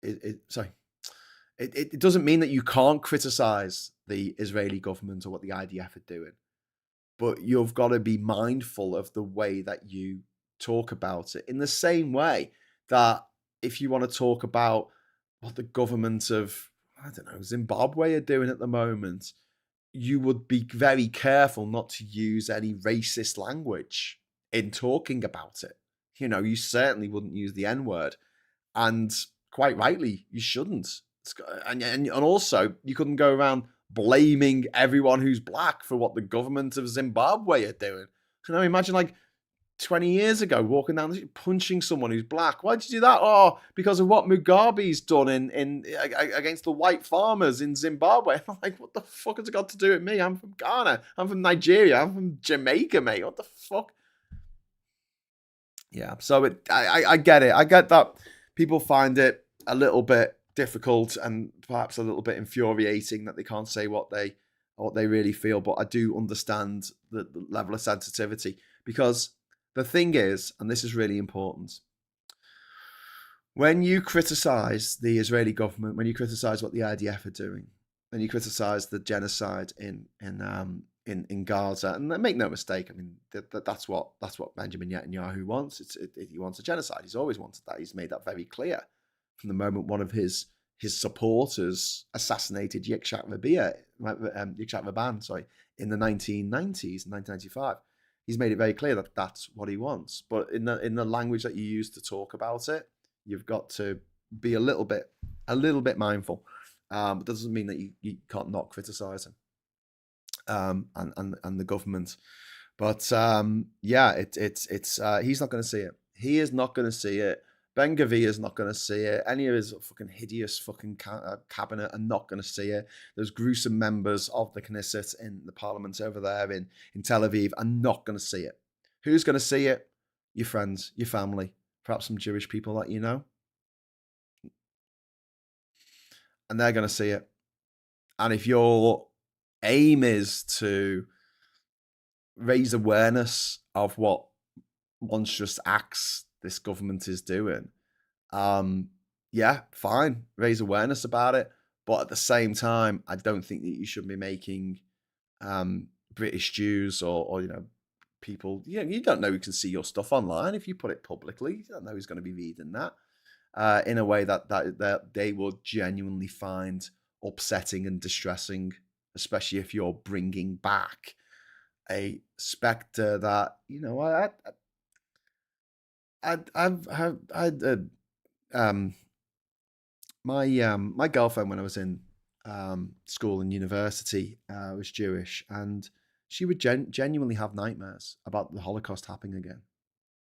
it doesn't mean that you can't criticize the Israeli government or what the IDF are doing, but you've got to be mindful of the way that you talk about it, in the same way that if you want to talk about what the government of, I don't know, Zimbabwe are doing at the moment, you would be very careful not to use any racist language in talking about it. You certainly wouldn't use the N-word. And quite rightly, you shouldn't. And also, you couldn't go around blaming everyone who's black for what the government of Zimbabwe are doing. Imagine 20 years ago, walking down the street, punching someone who's black. Why'd you do that? Oh, because of what Mugabe's done in against the white farmers in Zimbabwe. I'm like, what the fuck has it got to do with me? I'm from Ghana. I'm from Nigeria. I'm from Jamaica, mate. What the fuck? Yeah, so I get it. I get that people find it a little bit difficult and perhaps a little bit infuriating that they can't say what they really feel. But I do understand the level of sensitivity, because the thing is, and this is really important, when you criticize the Israeli government, when you criticize what the IDF are doing, and you criticize the genocide in Gaza, and make no mistake, I mean that's what Benjamin Netanyahu wants. He wants a genocide. He's always wanted that. He's made that very clear from the moment one of his supporters assassinated Yitzhak Rabin, in the 1990s, 1995. He's made it very clear that that's what he wants. But in the language that you use to talk about it, you've got to be a little bit mindful. But that doesn't mean that you can't not criticize him and the government. But it's he's not going to see it. He is not going to see it. Ben Gvir is not going to see it. Any of his fucking hideous fucking cabinet are not going to see it. Those gruesome members of the Knesset in the parliament over there in Tel Aviv are not going to see it. Who's going to see it? Your friends, your family, perhaps some Jewish people that you know. And they're going to see it. And if your aim is to raise awareness of what monstrous acts this government is doing, fine, raise awareness about it. But at the same time, I don't think that you should be making British Jews or people, you don't know who can see your stuff online. If you put it publicly, you don't know who's going to be reading that in a way that they will genuinely find upsetting and distressing, especially if you're bringing back a spectre that my girlfriend, when I was in school and university, was Jewish, and she would genuinely have nightmares about the Holocaust happening again.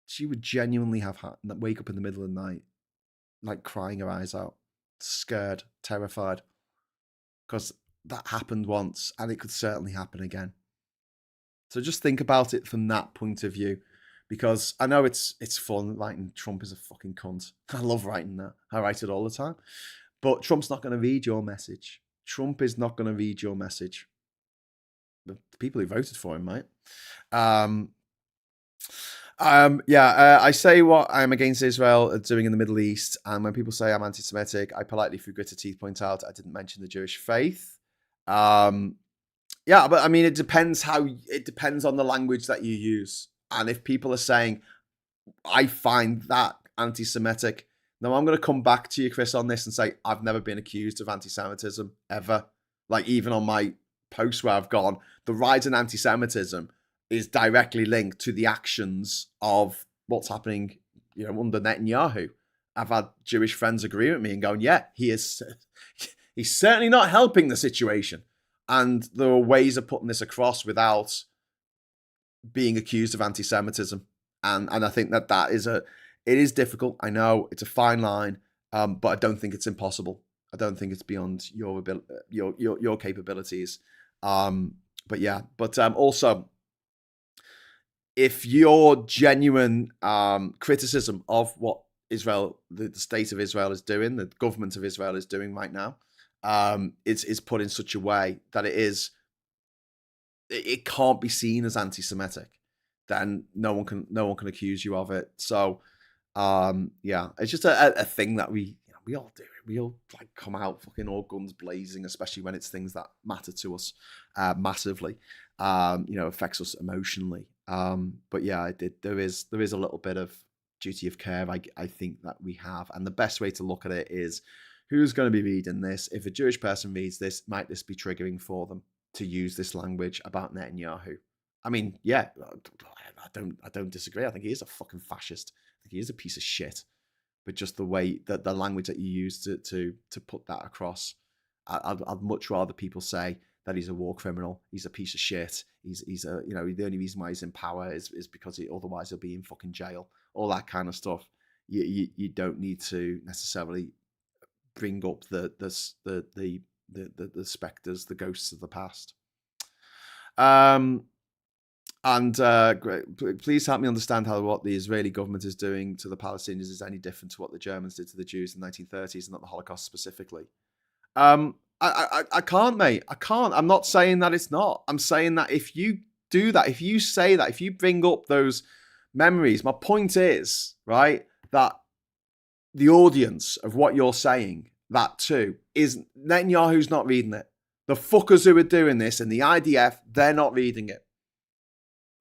She would genuinely wake up in the middle of the night, like crying her eyes out, scared, terrified, because that happened once and it could certainly happen again. So just think about it from that point of view, because I know it's fun writing Trump is a fucking cunt. I love writing that. I write it all the time. But Trump's not going to read your message. Trump is not going to read your message. The people who voted for him might. I say what I'm against Israel doing in the Middle East, and when people say I'm anti-Semitic, I politely, through gritted teeth, point out I didn't mention the Jewish faith. But I mean, it depends on the language that you use. And if people are saying, I find that anti-Semitic, now I'm going to come back to you, Chris, on this and say, I've never been accused of anti-Semitism, ever. Like, even on my posts where I've gone, the rise in anti-Semitism is directly linked to the actions of what's happening, under Netanyahu. I've had Jewish friends agree with me and going, yeah, he's certainly not helping the situation. And there are ways of putting this across without being accused of anti-Semitism, and I think that is it is difficult. I know it's a fine line, but I don't think it's impossible. I don't think it's beyond your capabilities. But yeah, but also, if your genuine criticism of what Israel, the state of Israel is doing, the government of Israel is doing right now, is put in such a way that it can't be seen as anti-Semitic, then no one can accuse you of it. So yeah, it's just a thing that we all do. We all like come out fucking all guns blazing, especially when it's things that matter to us massively. Affects us emotionally. But yeah, there is a little bit of duty of care I think that we have, and the best way to look at it is who's going to be reading this. If a Jewish person reads this, might this be triggering for them to use this language about Netanyahu? I mean, yeah, I don't disagree. I think he is a fucking fascist. I think he is a piece of shit. But just the way that the language that you use to put that across, I'd much rather people say that he's a war criminal, he's a piece of shit, he's a the only reason why he's in power is because otherwise he'll be in fucking jail, all that kind of stuff. You don't need to necessarily bring up the specters, the ghosts of the past. And please help me understand how what the Israeli government is doing to the Palestinians is any different to what the Germans did to the Jews in the 1930s and not the Holocaust specifically. I can't, mate. I can't. I'm not saying that it's not. I'm saying that if you do that, if you say that, if you bring up those memories, my point is, right, that the audience of what you're saying, that too, is Netanyahu's not reading it. The fuckers who are doing this and the IDF, they're not reading it.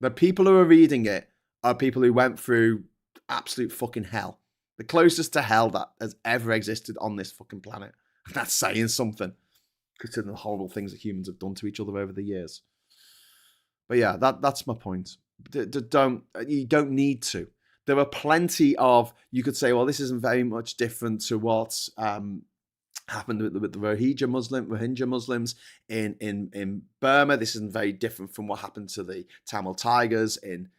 The people who are reading it are people who went through absolute fucking hell. The closest to hell that has ever existed on this fucking planet. That's saying something, considering the horrible things that humans have done to each other over the years. But yeah, that's my point. You don't need to. There are plenty of, you could say, well, this isn't very much different to what happened with the Rohingya Muslims in Burma. This isn't very different from what happened to the Tamil Tigers in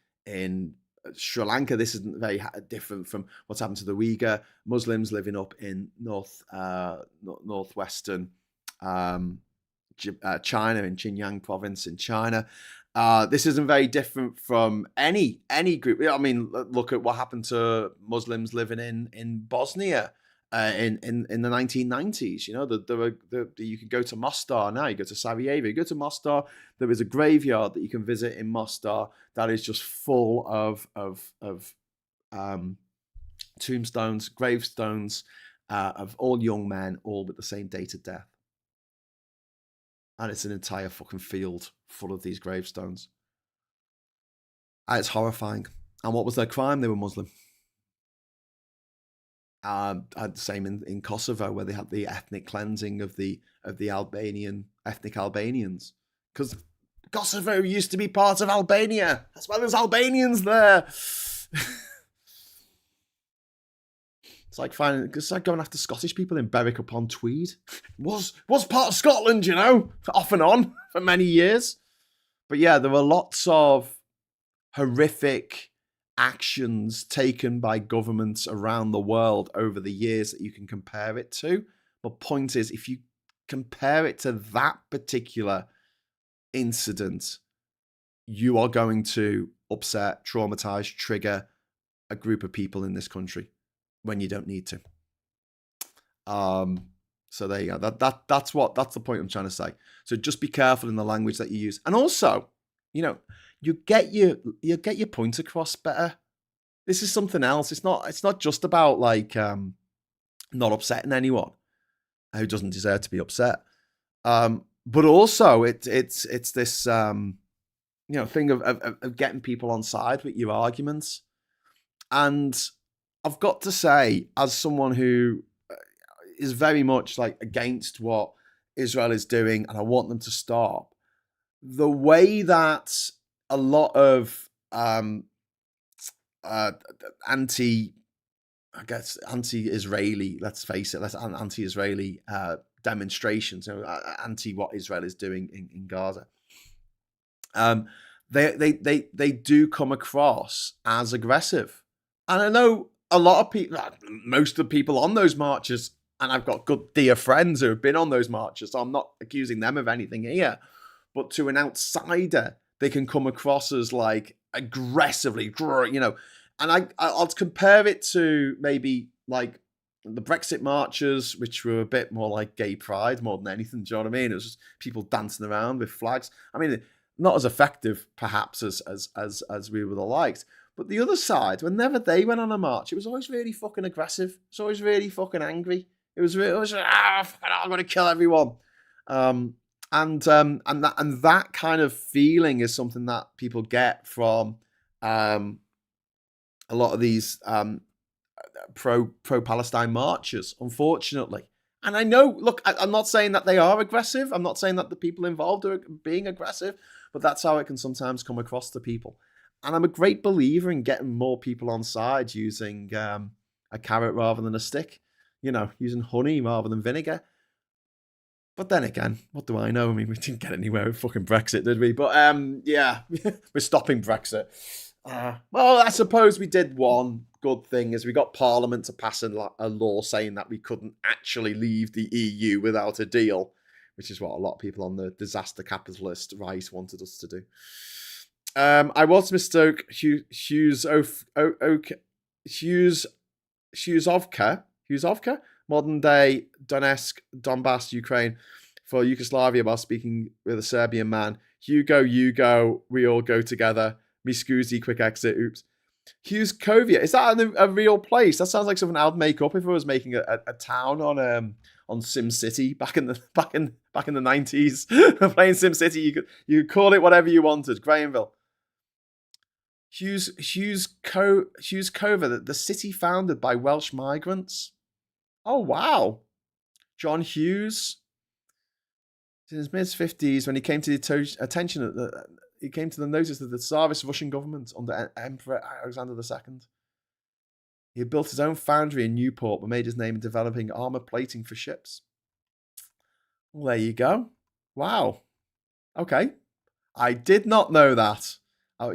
Sri Lanka. This isn't very different from what's happened to the Uyghur Muslims living up in northwestern China, in Xinjiang province in China. This isn't very different from any group. I mean, look at what happened to Muslims living in Bosnia in the 1990s. You can go to Mostar now. You go to Sarajevo. You go to Mostar. There is a graveyard that you can visit in Mostar that is just full of tombstones, gravestones of all young men, all with the same date of death. And it's an entire fucking field full of these gravestones. And it's horrifying. And what was their crime? They were Muslim. The same in Kosovo, where they had the ethnic cleansing of the ethnic Albanians, because Kosovo used to be part of Albania. That's why there's Albanians there. It's like going after Scottish people in Berwick upon Tweed. Was part of Scotland, off and on for many years. But yeah, there were lots of horrific actions taken by governments around the world over the years that you can compare it to. But point is, if you compare it to that particular incident, you are going to upset, traumatize, trigger a group of people in this country when you don't need to. So there you go. That's the point I'm trying to say. So just be careful in the language that you use, and also, you get your point across better. This is something else. It's not just about not upsetting anyone who doesn't deserve to be upset. But also it's this thing of getting people on side with your arguments. And I've got to say, as someone who is very much against what Israel is doing, and I want them to stop, the way that a lot of anti-Israeli, let's face it, anti-Israeli anti what Israel is doing in Gaza, they do come across as aggressive. And I know a lot of people, most of the people on those marches, and I've got good dear friends who have been on those marches, so I'm not accusing them of anything here. But to an outsider, they can come across as like aggressively, and I'll compare it to maybe like the Brexit marches, which were a bit more like gay pride more than anything. Do you know what I mean? It was just people dancing around with flags. I mean, not as effective perhaps as we would have liked. But the other side, whenever they went on a march, it was always really fucking aggressive. It's always really fucking angry. It was like, I'm going to kill everyone. And that kind of feeling is something that people get from a lot of these pro-Palestine marchers, unfortunately. And I know, look, I'm not saying that they are aggressive. I'm not saying that the people involved are being aggressive, but that's how it can sometimes come across to people. And I'm a great believer in getting more people on side using a carrot rather than a stick, using honey rather than vinegar. But then again, what do I know? I mean, we didn't get anywhere with fucking Brexit, did we? But yeah, we're stopping Brexit. Well, I suppose we did one good thing is we got Parliament to pass a law saying that we couldn't actually leave the EU without a deal, which is what a lot of people on the disaster capitalist right wanted us to do. I was mistook Hughesovka, modern day Donetsk, Donbass, Ukraine, for Yugoslavia while speaking with a Serbian man. Hugo, we all go together. Me scusi, quick exit, oops. Hughesovia, is that a real place? That sounds like something I'd make up if I was making a town on SimCity back in the 90s. Playing SimCity, you could call it whatever you wanted. Grahamville. Hughesovia, the city founded by Welsh migrants. Oh wow, John Hughes. In his mid-50s, when he came to the attention he came to the notice of the Tsarist Russian government under Emperor Alexander II. He had built his own foundry in Newport, but made his name in developing armor plating for ships. Well, there you go. Wow. Okay. I did not know that.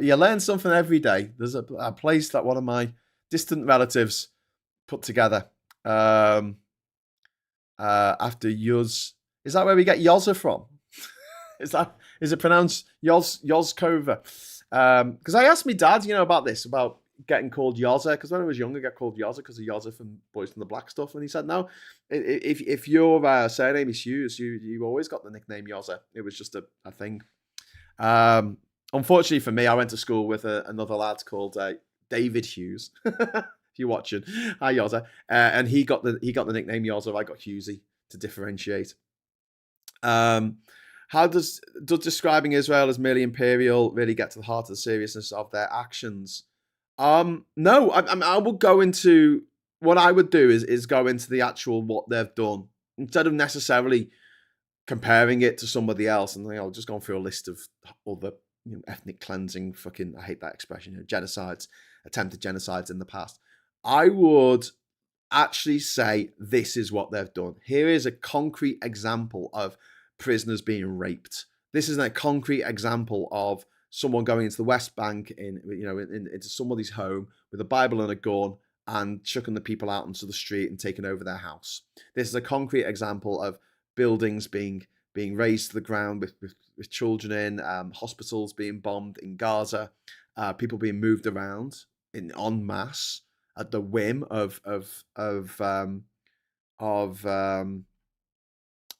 You learn something every day. There's a place that one of my distant relatives put together after Hughes. Is that where we get Yozza from? Is it pronounced Yozkova? Because I asked my dad, about this, about getting called Yozza, because when I was younger, I got called Yozza because of Yozza from Boys from the Black stuff, and he said, no, if your surname is Hughes, you always got the nickname Yozza. It was just a thing. Unfortunately for me, I went to school with another lad called David Hughes. If you're watching, hi Yozza, and he got the nickname Yozza. I got Hughesy to differentiate. How does describing Israel as merely imperial really get to the heart of the seriousness of their actions? No, I will go into what I would do is go into the actual what they've done instead of necessarily comparing it to somebody else. And I'll just go through a list of other ethnic cleansing, fucking, I hate that expression, genocides, attempted genocides in the past. I would actually say this is what they've done. Here is a concrete example of prisoners being raped. This is a concrete example of someone going into the West Bank into somebody's home with a Bible and a gun and chucking the people out onto the street and taking over their house. This is a concrete example of buildings being razed to the ground with children in, hospitals being bombed in Gaza, people being moved around en masse at the whim of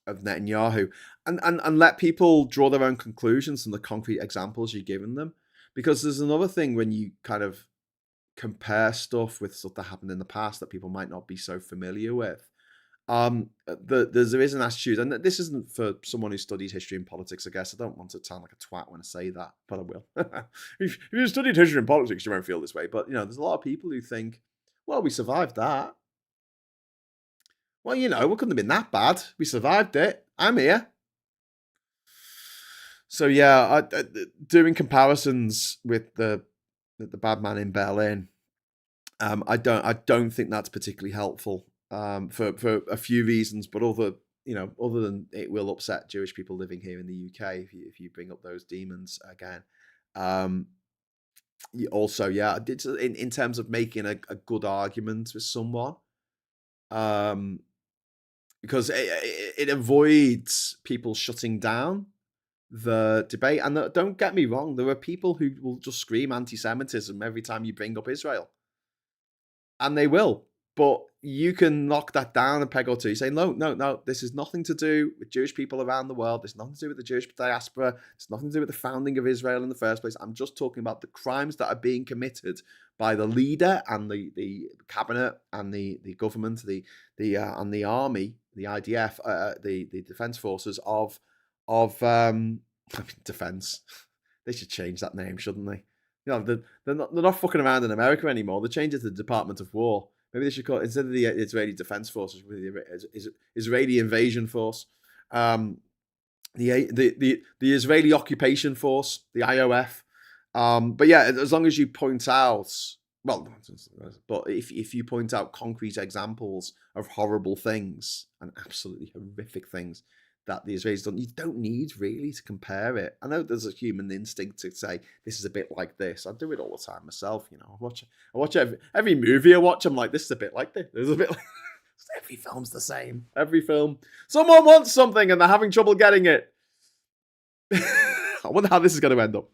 Netanyahu, and let people draw their own conclusions from the concrete examples you're giving them. Because there's another thing when you kind of compare stuff with stuff that happened in the past that people might not be so familiar with. There is an attitude, and this isn't for someone who studied history and politics, I guess. I don't want to sound like a twat when I say that, but I will. If you studied history and politics, you won't feel this way. But, there's a lot of people who think, well, we survived that. Well, it couldn't have been that bad. We survived it. I'm here. So, yeah, doing comparisons with the bad man in Berlin, I don't think that's particularly helpful for a few reasons, but other than it will upset Jewish people living here in the UK if you bring up those demons again. Um, also, yeah, in terms of making a good argument with someone, um, because it avoids people shutting down the debate. And don't get me wrong, there are people who will just scream anti-Semitism every time you bring up Israel. And they will. But you can knock that down a peg or two. You say, no, this has nothing to do with Jewish people around the world. It's nothing to do with the Jewish diaspora. It's nothing to do with the founding of Israel in the first place. I'm just talking about the crimes that are being committed by the leader and the cabinet and the government, and the army, the IDF, the defense forces of defense. They should change that name, shouldn't they? You know, they're not fucking around in America anymore. They changed it to the Department of War. Maybe they should call it, instead of the Israeli Defense Forces, the Israeli Invasion Force, the Israeli Occupation Force, the IOF. But yeah, as long as you point out, well, but if you point out concrete examples of horrible things and absolutely horrific things that the Israelis done, you don't need really to compare it. I know there's a human instinct to say this is a bit like this. I do it all the time myself. You know, I watch every movie I watch. I'm like, this is a bit like this. There's a bit like every film's the same. Every film, someone wants something and they're having trouble getting it. I wonder how this is going to end up.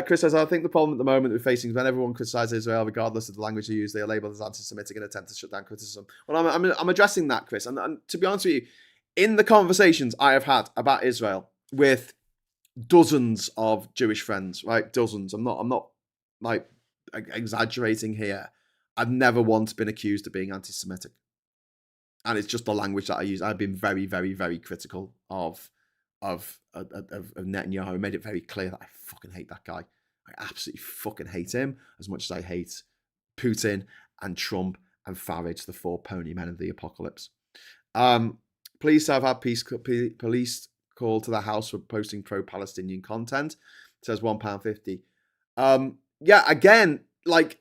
Chris says, I think the problem at the moment we're facing is when everyone criticizes Israel, regardless of the language they use, they are labeled as anti-Semitic and attempt to shut down criticism. Well, I'm addressing that, Chris. And to be honest with you, in the conversations I have had about Israel with dozens of Jewish friends, right? Dozens. I'm not like exaggerating here. I've never once been accused of being anti-Semitic. And it's just the language that I use. I've been very, very, very critical of Netanyahu. I made it very clear that I fucking hate that guy. I absolutely fucking hate him as much as I hate Putin and Trump and Farage, the four pony men of the apocalypse. Police have had police called to the house for posting pro-Palestinian content. It says £1.50. Yeah, again, like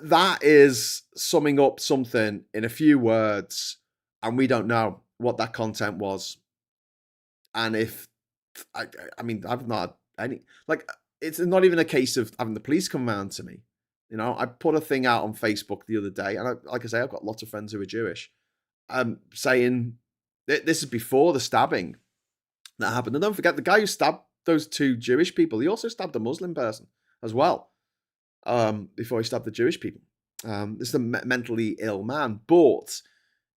that is summing up something in a few words, and we don't know what that content was. And if I mean, I've not had any, like, it's not even a case of having the police come around to me. You know, I put a thing out on Facebook the other day, and like I say, I've got lots of friends who are Jewish. Saying this is before the stabbing that happened. And don't forget, the guy who stabbed those two Jewish people, he also stabbed a Muslim person as well, before he stabbed the Jewish people. This is a mentally ill man, but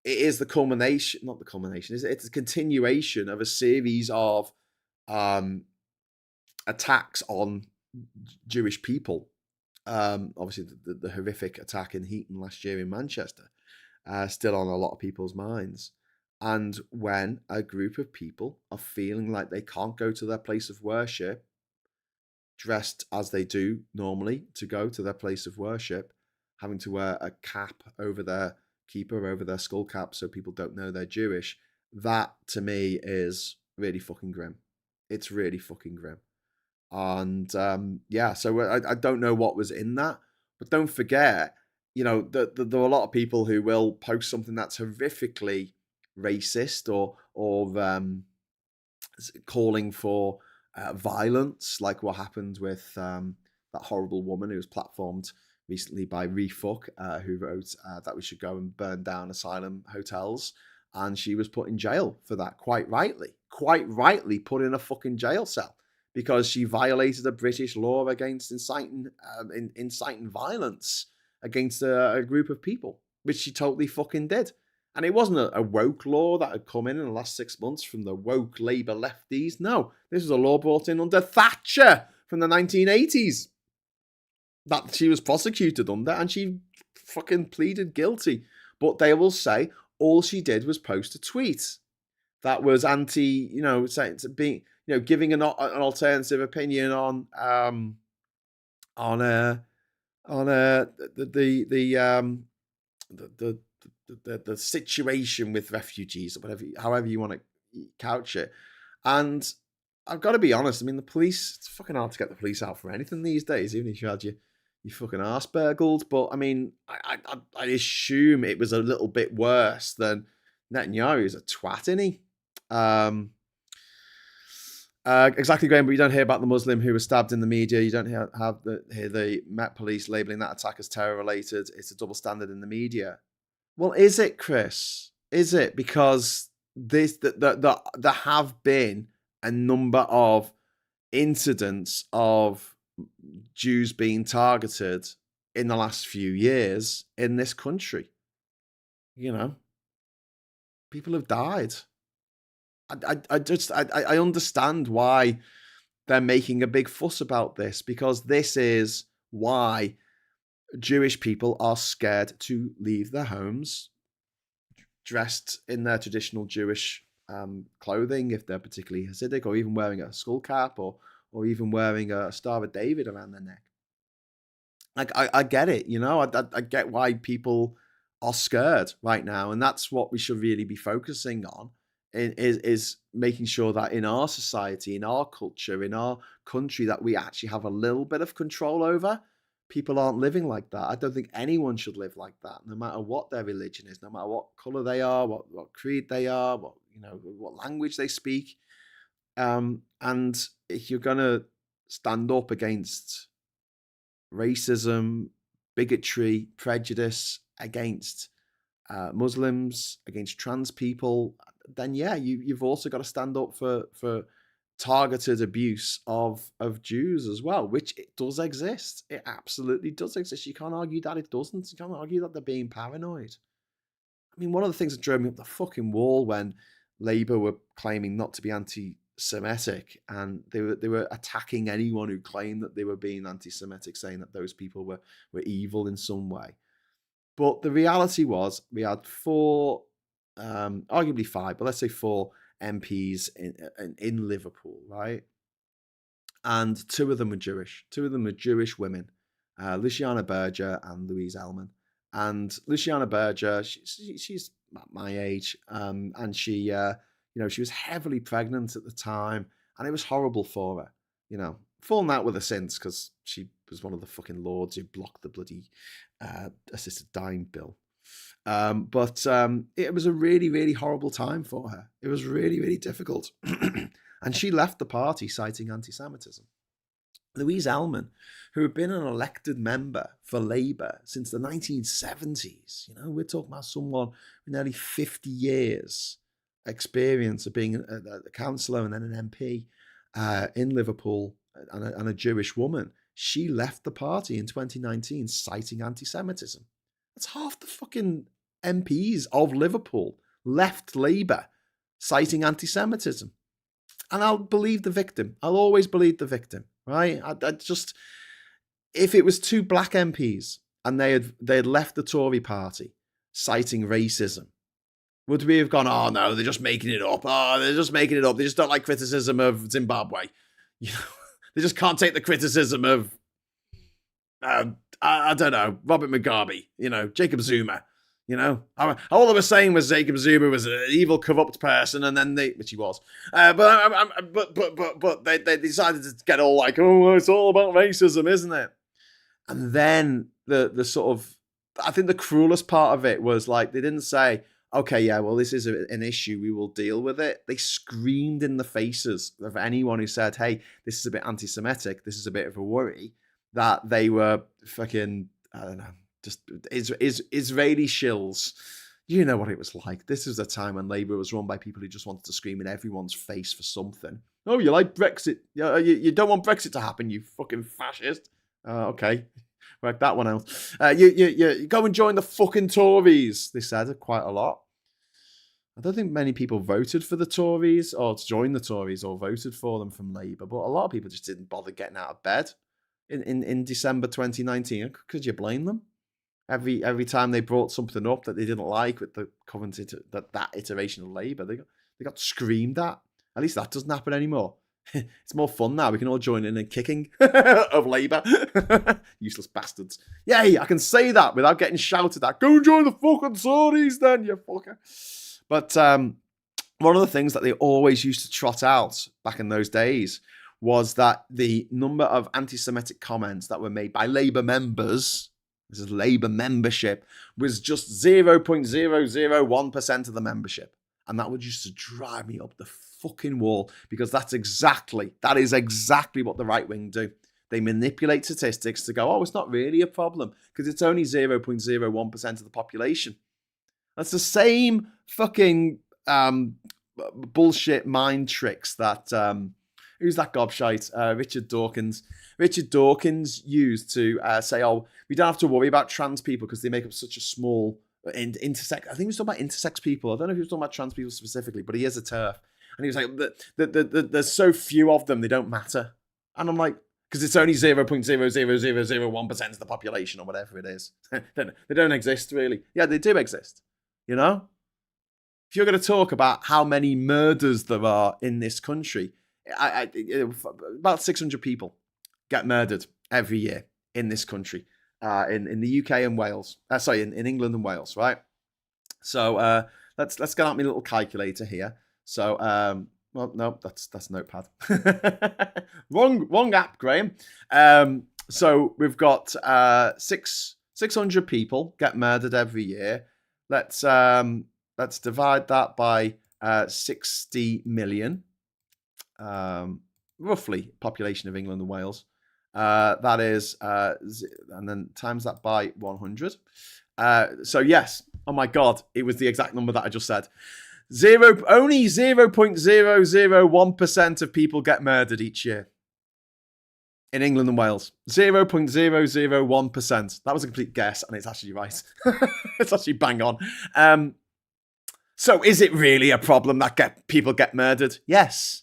it is the culmination, not the culmination, it's a continuation of a series of attacks on Jewish people. Obviously, the horrific attack in Heaton last year in Manchester. Still on a lot of people's minds. And when a group of people are feeling like they can't go to their place of worship, dressed as they do normally to go to their place of worship, having to wear a cap over their keeper, over their skull cap so people don't know they're Jewish, that to me is really fucking grim. It's really fucking grim. And yeah, so I don't know what was in that, but don't forget, you know, there are a lot of people who will post something that's horrifically racist or calling for violence, like what happened with that horrible woman who was platformed recently by Refuck, who wrote that we should go and burn down asylum hotels. And she was put in jail for that, quite rightly put in a fucking jail cell because she violated a British law against inciting violence against a group of people, which she totally fucking did. And it wasn't a woke law that had come in the last 6 months from the woke Labour lefties. No, this was a law brought in under Thatcher from the 1980s that she was prosecuted under, and she fucking pleaded guilty. But they will say all she did was post a tweet that was anti, you know, saying to be, you know, giving an alternative opinion on the situation with refugees or whatever, however you want to couch it. And I've got to be honest. I mean, the police, it's fucking hard to get the police out for anything these days, even if you had your fucking arse burgled. But I mean, I assume it was a little bit worse than Netanyahu is a twat, isn't he? Exactly, Graham, but you don't hear about the Muslim who was stabbed in the media. You don't hear the Met Police labelling that attack as terror-related. It's a double standard in the media. Well, is it, Chris? Is it? Because there have been a number of incidents of Jews being targeted in the last few years in this country. You know, people have died. I understand why they're making a big fuss about this, because this is why Jewish people are scared to leave their homes dressed in their traditional Jewish clothing, if they're particularly Hasidic, or even wearing a skull cap, or even wearing a Star of David around their neck. Like, I get it, you know, I get why people are scared right now, and that's what we should really be focusing on, is making sure that in our society, in our culture, in our country, that we actually have a little bit of control over. People aren't living like that. I don't think anyone should live like that, no matter what their religion is, no matter what color they are, what creed they are, what language they speak. And if you're gonna stand up against racism, bigotry, prejudice against Muslims, against trans people, then yeah, you've also got to stand up for targeted abuse of Jews as well, which it does exist. It absolutely does exist. You can't argue that it doesn't. You can't argue that they're being paranoid. I mean, one of the things that drove me up the fucking wall when Labour were claiming not to be anti-Semitic, and they were attacking anyone who claimed that they were being anti-Semitic, saying that those people were evil in some way. But the reality was, we had four, arguably five, but let's say four MPs in Liverpool, right? And two of them were Jewish. Two of them were Jewish women, Luciana Berger and Louise Ellman. And Luciana Berger, she's my age, and she was heavily pregnant at the time, and it was horrible for her. You know, fallen out with her since, because she was one of the fucking lords who blocked the bloody assisted dying bill. But it was a really, really horrible time for her. It was really, really difficult. And she left the party citing anti-Semitism. Louise Ellman, who had been an elected member for Labour since the 1970s, we're talking about someone with nearly 50 years experience of being a councillor and then an MP in Liverpool, and a Jewish woman. She left the party in 2019 citing anti-Semitism. That's half the fucking MPs of Liverpool left Labour citing anti-Semitism. And I'll believe the victim. I'll always believe the victim, right? I just, if it was two black MPs and they had left the Tory party citing racism, would we have gone, oh no, they're just making it up. Oh, they're just making it up. They just don't like criticism of Zimbabwe. They just can't take the criticism of, I don't know, Robert Mugabe, Jacob Zuma. All I was saying was Jacob Zuma was an evil, corrupt person, and then which he was. But they decided to get all like, oh, it's all about racism, isn't it? And then the sort of, I think the cruelest part of it was, like, they didn't say, okay, yeah, well, this is an issue, we will deal with it. They screamed in the faces of anyone who said, hey, this is a bit anti-Semitic, this is a bit of a worry, that they were fucking, I don't know, just Israeli shills. You know what it was like. This was a time when Labour was run by people who just wanted to scream in everyone's face for something. Oh, you like Brexit? You don't want Brexit to happen, you fucking fascist. Okay, work that one out. You go and join the fucking Tories, they said quite a lot. I don't think many people voted for the Tories or to join the Tories or voted for them from Labour, but a lot of people just didn't bother getting out of bed in December 2019. Could you blame them? Every time they brought something up that they didn't like with the current that iteration of Labour, they got screamed at. At least that doesn't happen anymore. It's more fun now. We can all join in a kicking of Labour. Useless bastards. Yay, I can say that without getting shouted at. Go join the fucking Tories then, you fucker. But one of the things that they always used to trot out back in those days was that the number of anti-Semitic comments that were made by Labour members, this is Labour membership, was just 0.001% of the membership. And that would used to drive me up the fucking wall, because that is exactly what the right wing do. They manipulate statistics to go, oh, it's not really a problem because it's only 0.01% of the population. That's the same fucking bullshit mind tricks that who's that gobshite? Richard Dawkins. Richard Dawkins used to say, oh, we don't have to worry about trans people because they make up such a small intersex. I think he was talking about intersex people. I don't know if he was talking about trans people specifically, but he is a TERF. And he was like, there's so few of them, they don't matter. And I'm like, because it's only 0.00001% of the population or whatever it is. They don't exist, really. Yeah, they do exist. You know? If you're going to talk about how many murders there are in this country, about 600 people get murdered every year in this country, in the UK and Wales. In England and Wales, right? So let's get out my little calculator here. So, well, no, that's Notepad. wrong app, Graham. So we've got 600 people get murdered every year. Let's divide that by 60 million. Roughly population of England and Wales. That is, and then times that by 100. So yes, oh my God, it was the exact number that I just said. Only 0.001% of people get murdered each year in England and Wales. 0.001%. That was a complete guess, and it's actually right. It's actually bang on. So is it really a problem that people get murdered? Yes.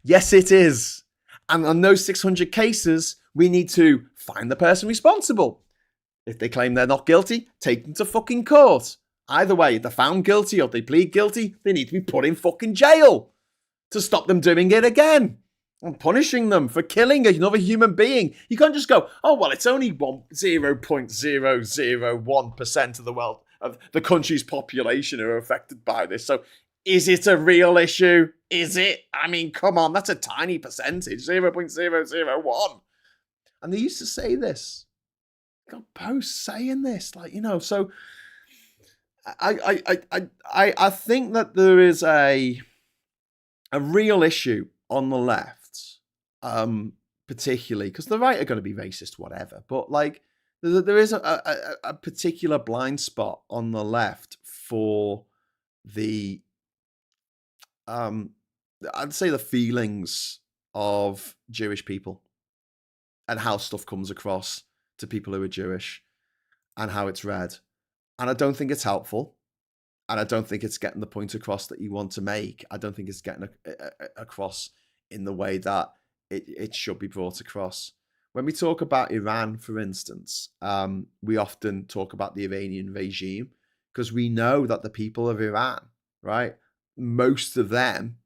Yes, it is. And on those 600 cases, we need to find the person responsible. If they claim they're not guilty, take them to fucking court. Either way, if they're found guilty or they plead guilty, they need to be put in fucking jail to stop them doing it again. And punishing them for killing another human being. You can't just go, oh, well, it's only 0.001% of the world, of the country's population who are affected by this. So is it a real issue? Is it? I mean, come on, that's a tiny percentage, 0.001. And they used to say this. Got posts saying this, so I think that there is a real issue on the left, particularly because the right are going to be racist, whatever. But there is a particular blind spot on the left for the I'd say the feelings of Jewish people and how stuff comes across to people who are Jewish and how it's read. And I don't think it's helpful. And I don't think it's getting the point across that you want to make. I don't think it's getting across in the way that it should be brought across. When we talk about Iran, for instance, we often talk about the Iranian regime because we know that the people of Iran, right, most of them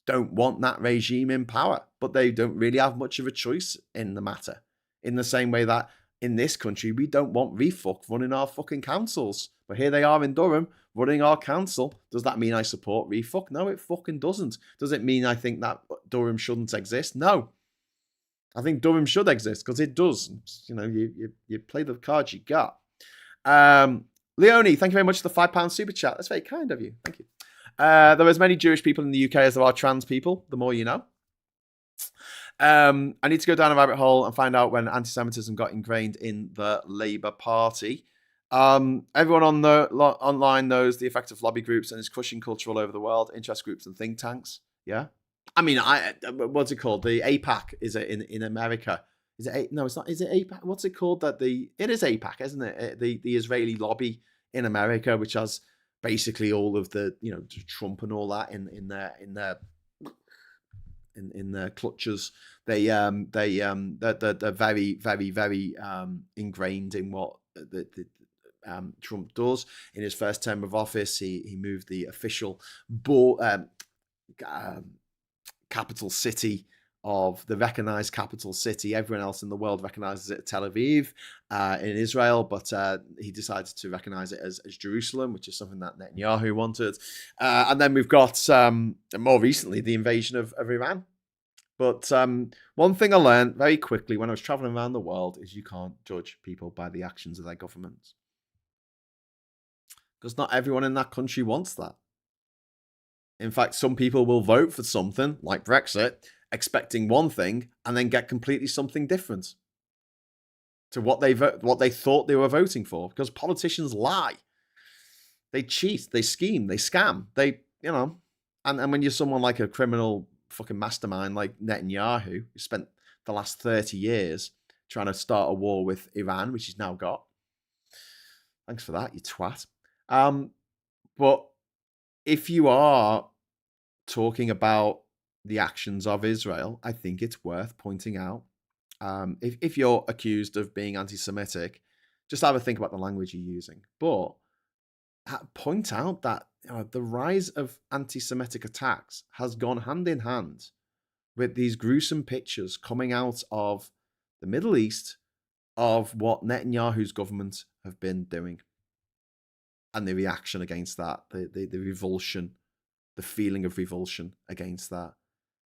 don't want that regime in power, but they don't really have much of a choice in the matter. In the same way that in this country, we don't want refuck running our fucking councils. But here they are in Durham running our council. Does that mean I support refuck? No, it fucking doesn't. Does it mean I think that Durham shouldn't exist? No. I think Durham should exist because it does. You play the cards you got. Leonie, thank you very much for the £5 super chat. That's very kind of you. Thank you. There are as many Jewish people in the UK as there are trans people. The more you know. I need to go down a rabbit hole and find out when anti-Semitism got ingrained in the Labour Party. Everyone on the online knows the effect of lobby groups and its crushing culture all over the world, interest groups and think tanks. Yeah. I mean, what's it called? The APAC is it in America? Is it? No, it's not. Is it APAC? What's it called? It is APAC, isn't it? The Israeli lobby in America, which has basically all of the Trump and all that in their clutches. They're very, very, very ingrained in what Trump does. In his first term of office, he moved the official capital city of the recognized capital city. Everyone else in the world recognizes it as Tel Aviv in Israel, but he decided to recognize it as Jerusalem, which is something that Netanyahu wanted. And then we've got, more recently, the invasion of Iran. But one thing I learned very quickly when I was traveling around the world is you can't judge people by the actions of their governments. Because not everyone in that country wants that. In fact, some people will vote for something like Brexit, expecting one thing, and then get completely something different to what they thought they were voting for. Because politicians lie, they cheat, they scheme, they scam, and when you're someone like a criminal fucking mastermind like Netanyahu, who spent the last 30 years trying to start a war with Iran, which he's now got. Thanks for that, you twat. But if you are talking about the actions of Israel, I think it's worth pointing out. If you're accused of being anti-Semitic, just have a think about the language you're using. But point out that the rise of anti-Semitic attacks has gone hand in hand with these gruesome pictures coming out of the Middle East of what Netanyahu's government have been doing. And the reaction against that, the revulsion, the feeling of revulsion against that.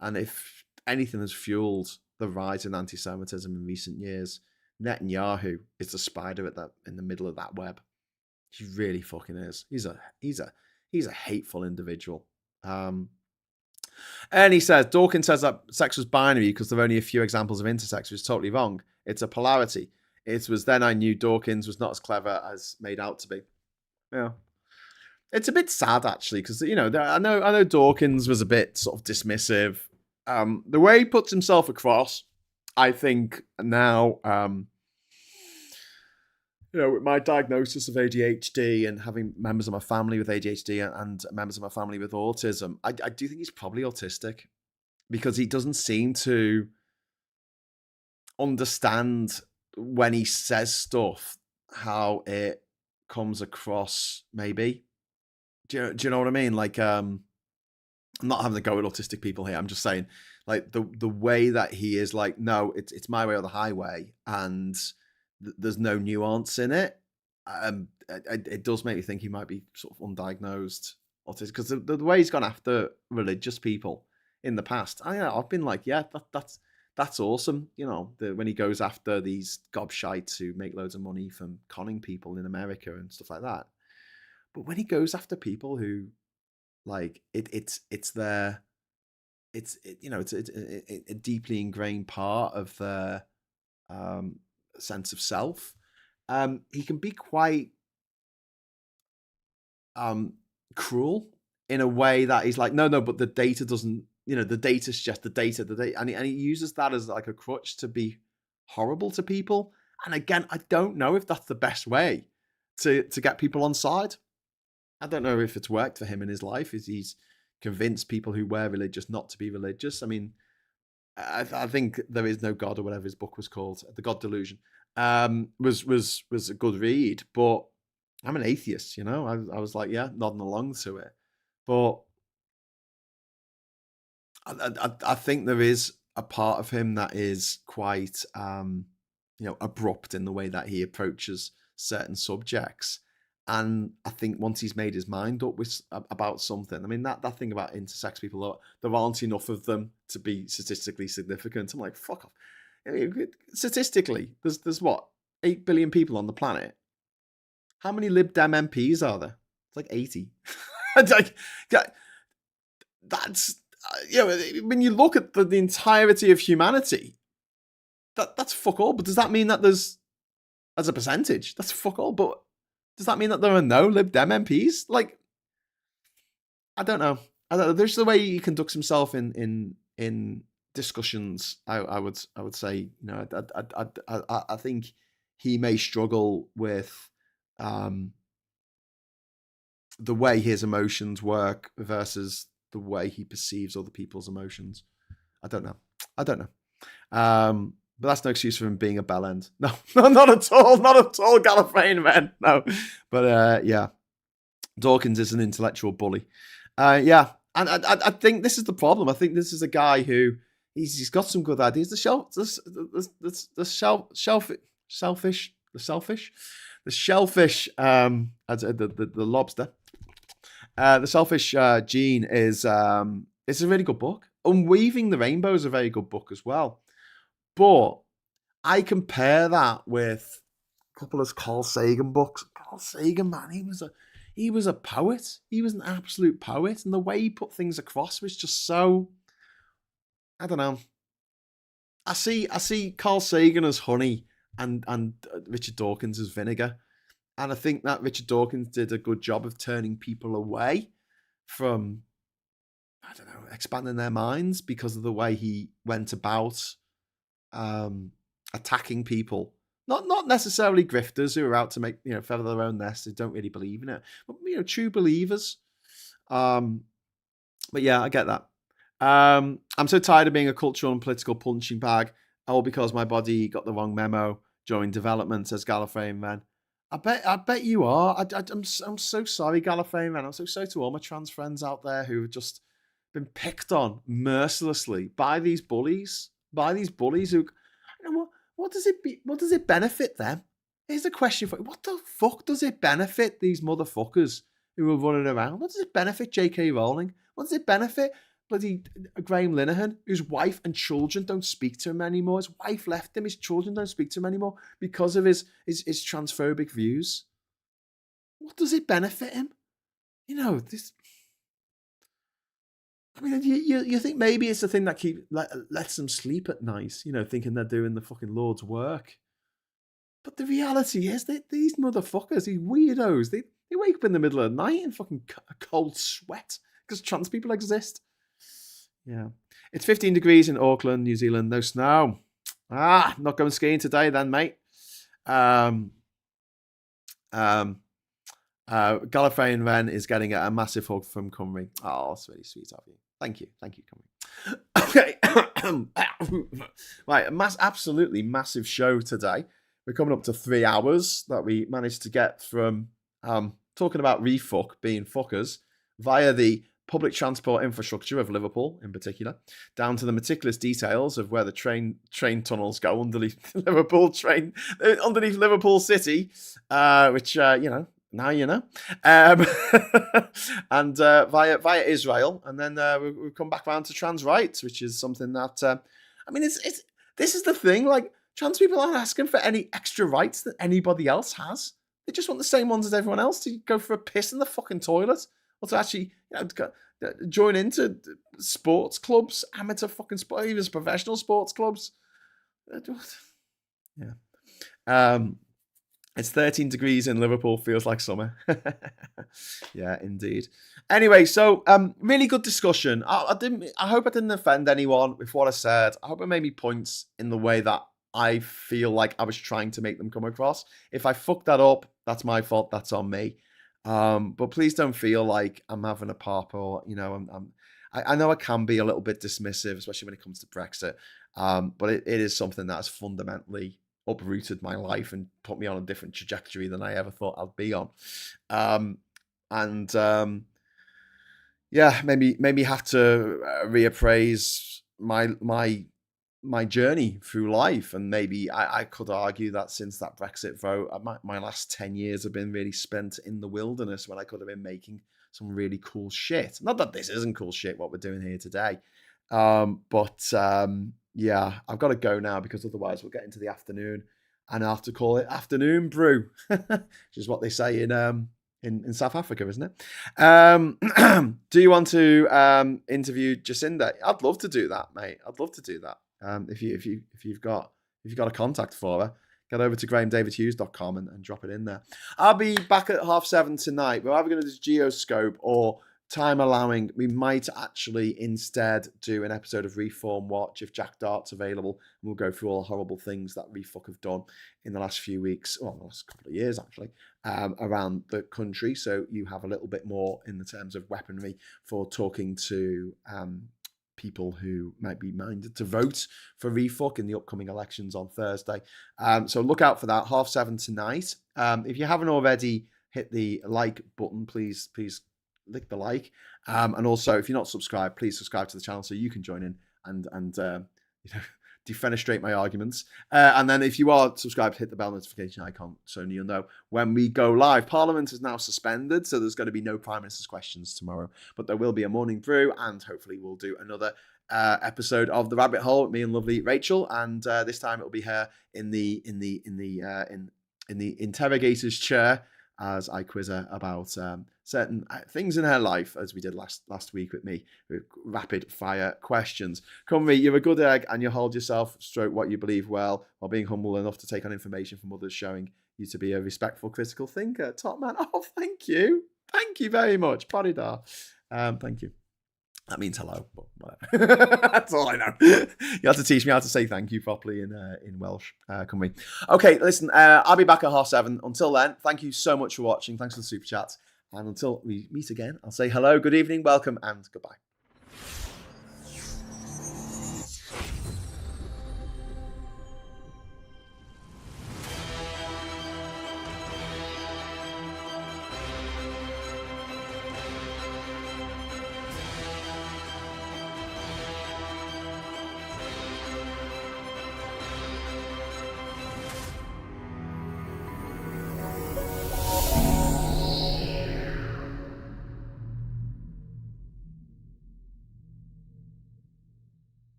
And if anything has fueled the rise in anti-Semitism in recent years, Netanyahu is the spider in the middle of that web. He really fucking is. He's a hateful individual. And he says, Dawkins says that sex was binary because there are only a few examples of intersex, which is totally wrong. It's a polarity. It was then I knew Dawkins was not as clever as made out to be. Yeah. It's a bit sad, actually, because, I know Dawkins was a bit sort of dismissive. The way he puts himself across, I think now, with my diagnosis of ADHD and having members of my family with ADHD and members of my family with autism, I do think he's probably autistic because he doesn't seem to understand when he says stuff, how it comes across, maybe. Do you know what I mean? Like, I'm not having to go with autistic people here. I'm just saying, like, the way that he is like, no, it's my way or the highway, and there's no nuance in it. It does make me think he might be sort of undiagnosed autistic, because the way he's gone after religious people in the past, I've been like, yeah, that's awesome. When he goes after these gobshites who make loads of money from conning people in America and stuff like that. But when he goes after people who, like, it's a deeply ingrained part of their sense of self, he can be quite cruel in a way that he's like, no, but the data doesn't, the data suggests the data, and he uses that as like a crutch to be horrible to people. And again, I don't know if that's the best way to get people on side. I don't know if it's worked for him in his life. Is he's convinced people who were religious not to be religious? I mean, I think There Is No God, or whatever his book was called, The God Delusion, was a good read. But I'm an atheist, I was like, yeah, nodding along to it. But I think there is a part of him that is quite, abrupt in the way that he approaches certain subjects. And I think once he's made his mind up about something, I mean, that thing about intersex people, there aren't enough of them to be statistically significant. I'm like, fuck off. Statistically, there's what, 8 billion people on the planet. How many Lib Dem MPs are there? It's like 80. That's, when you look at the entirety of humanity, that's fuck all. But does that mean that there's, as a percentage, that's fuck all? But does that mean that there are no Lib Dem MPs? Like, I don't know. There's the way he conducts himself in discussions. I would say, I think he may struggle with the way his emotions work versus the way he perceives other people's emotions. I don't know. But that's no excuse for him being a bellend. No, not at all. Not at all, Gallifreyan man. No. But yeah, Dawkins is an intellectual bully. Yeah, and I think this is the problem. I think this is a guy who he's got some good ideas. The lobster. The Selfish Gene is it's a really good book. Unweaving the Rainbow is a very good book as well. But I compare that with a couple of Carl Sagan books. Carl Sagan, man, he was a poet. He was an absolute poet. And the way he put things across was just so, I don't know. I see Carl Sagan as honey and Richard Dawkins as vinegar. And I think that Richard Dawkins did a good job of turning people away from, I don't know, expanding their minds because of the way he went about attacking people. Not necessarily grifters who are out to make, feather their own nest, who don't really believe in it, but true believers. But yeah, I get that. I'm so tired of being a cultural and political punching bag, all because my body got the wrong memo during development, says Gallifreyan Man. I bet you are. I'm so sorry, Gallifreyan Man. I'm so sorry to all my trans friends out there who have just been picked on mercilessly by these bullies. Who, what does it benefit them? Here's the question for you. What the fuck does it benefit these motherfuckers who are running around? What does it benefit J.K. Rowling? What does it benefit bloody Graham Linehan, whose wife and children don't speak to him anymore? His wife left him, his children don't speak to him anymore because of his transphobic views. What does it benefit him? This... I mean, you think maybe it's the thing that lets them sleep at night, thinking they're doing the fucking Lord's work. But the reality is that these motherfuckers, these weirdos, they wake up in the middle of the night in fucking a cold sweat because trans people exist. Yeah. It's 15 degrees in Auckland, New Zealand, no snow. Not going skiing today then, mate. Gallifreyan Wren is getting a massive hug from Cymru. Oh, that's really sweet of you. Thank you, Cymru. Okay. Right, absolutely massive show today. We're coming up to 3 hours that we managed to get from talking about refuck being fuckers via the public transport infrastructure of Liverpool in particular, down to the meticulous details of where the train tunnels go underneath underneath Liverpool City, which now you know, and via Israel, and then we've come back around to trans rights, which is something that this is the thing. Like, trans people aren't asking for any extra rights that anybody else has. They just want the same ones as everyone else, to go for a piss in the fucking toilet, or to actually join into sports clubs, amateur fucking sport, even professional sports clubs. Yeah. It's 13 degrees in Liverpool, feels like summer. Yeah, indeed. Anyway, so really good discussion. I hope I didn't offend anyone with what I said. I hope it made me points in the way that I feel like I was trying to make them come across. If I fucked that up, that's my fault. That's on me. But please don't feel like I'm having a pop, or I know I can be a little bit dismissive, especially when it comes to Brexit. But it is something that has fundamentally uprooted my life and put me on a different trajectory than I ever thought I'd be on. Yeah, maybe have to reappraise my journey through life. And maybe I could argue that since that Brexit vote, my last 10 years have been really spent in the wilderness, when I could have been making some really cool shit. Not that this isn't cool shit, what we're doing here today. Yeah, I've got to go now, because otherwise we'll get into the afternoon, and I have to call it afternoon brew, which is what they say in South Africa, isn't it? Do you want to interview Jacinda? I'd love to do that, mate. I'd love to do that. If you've got a contact for her, get over to grahamdavidhughes.com and drop it in there. I'll be back at 7:30 tonight. We're either going to do Geoscope, or time allowing, we might actually instead do an episode of Reform Watch if Jack Dart's available, and we'll go through all the horrible things that Refuck have done in the last few weeks, or the last couple of years actually, around the country. So you have a little bit more in the terms of weaponry for talking to people who might be minded to vote for Refuck in the upcoming elections on Thursday. So look out for that, 7:30 tonight. If you haven't already hit the like button, please lick the like. And also, if you're not subscribed, please subscribe to the channel so you can join in and defenestrate my arguments. And then if you are subscribed, hit the bell notification icon so you'll know when we go live. Parliament is now suspended, so there's going to be no Prime Minister's questions tomorrow, but there will be a morning brew, and hopefully we'll do another episode of The Rabbit Hole with me and lovely Rachel, and this time it'll be her in the interrogator's chair, as I quiz her about certain things in her life, as we did last week with me, with rapid fire questions. Come with me, you're a good egg and you hold yourself, stroke what you believe well, while being humble enough to take on information from others, showing you to be a respectful, critical thinker. Top man. Oh, thank you. Thank you very much. Paridar. Thank you. That means hello, but whatever. That's all I know. You have to teach me how to say thank you properly in Welsh. Can we? Okay, listen, I'll be back at 7:30. Until then, thank you so much for watching. Thanks for the super chats. And until we meet again, I'll say hello, good evening, welcome, and goodbye.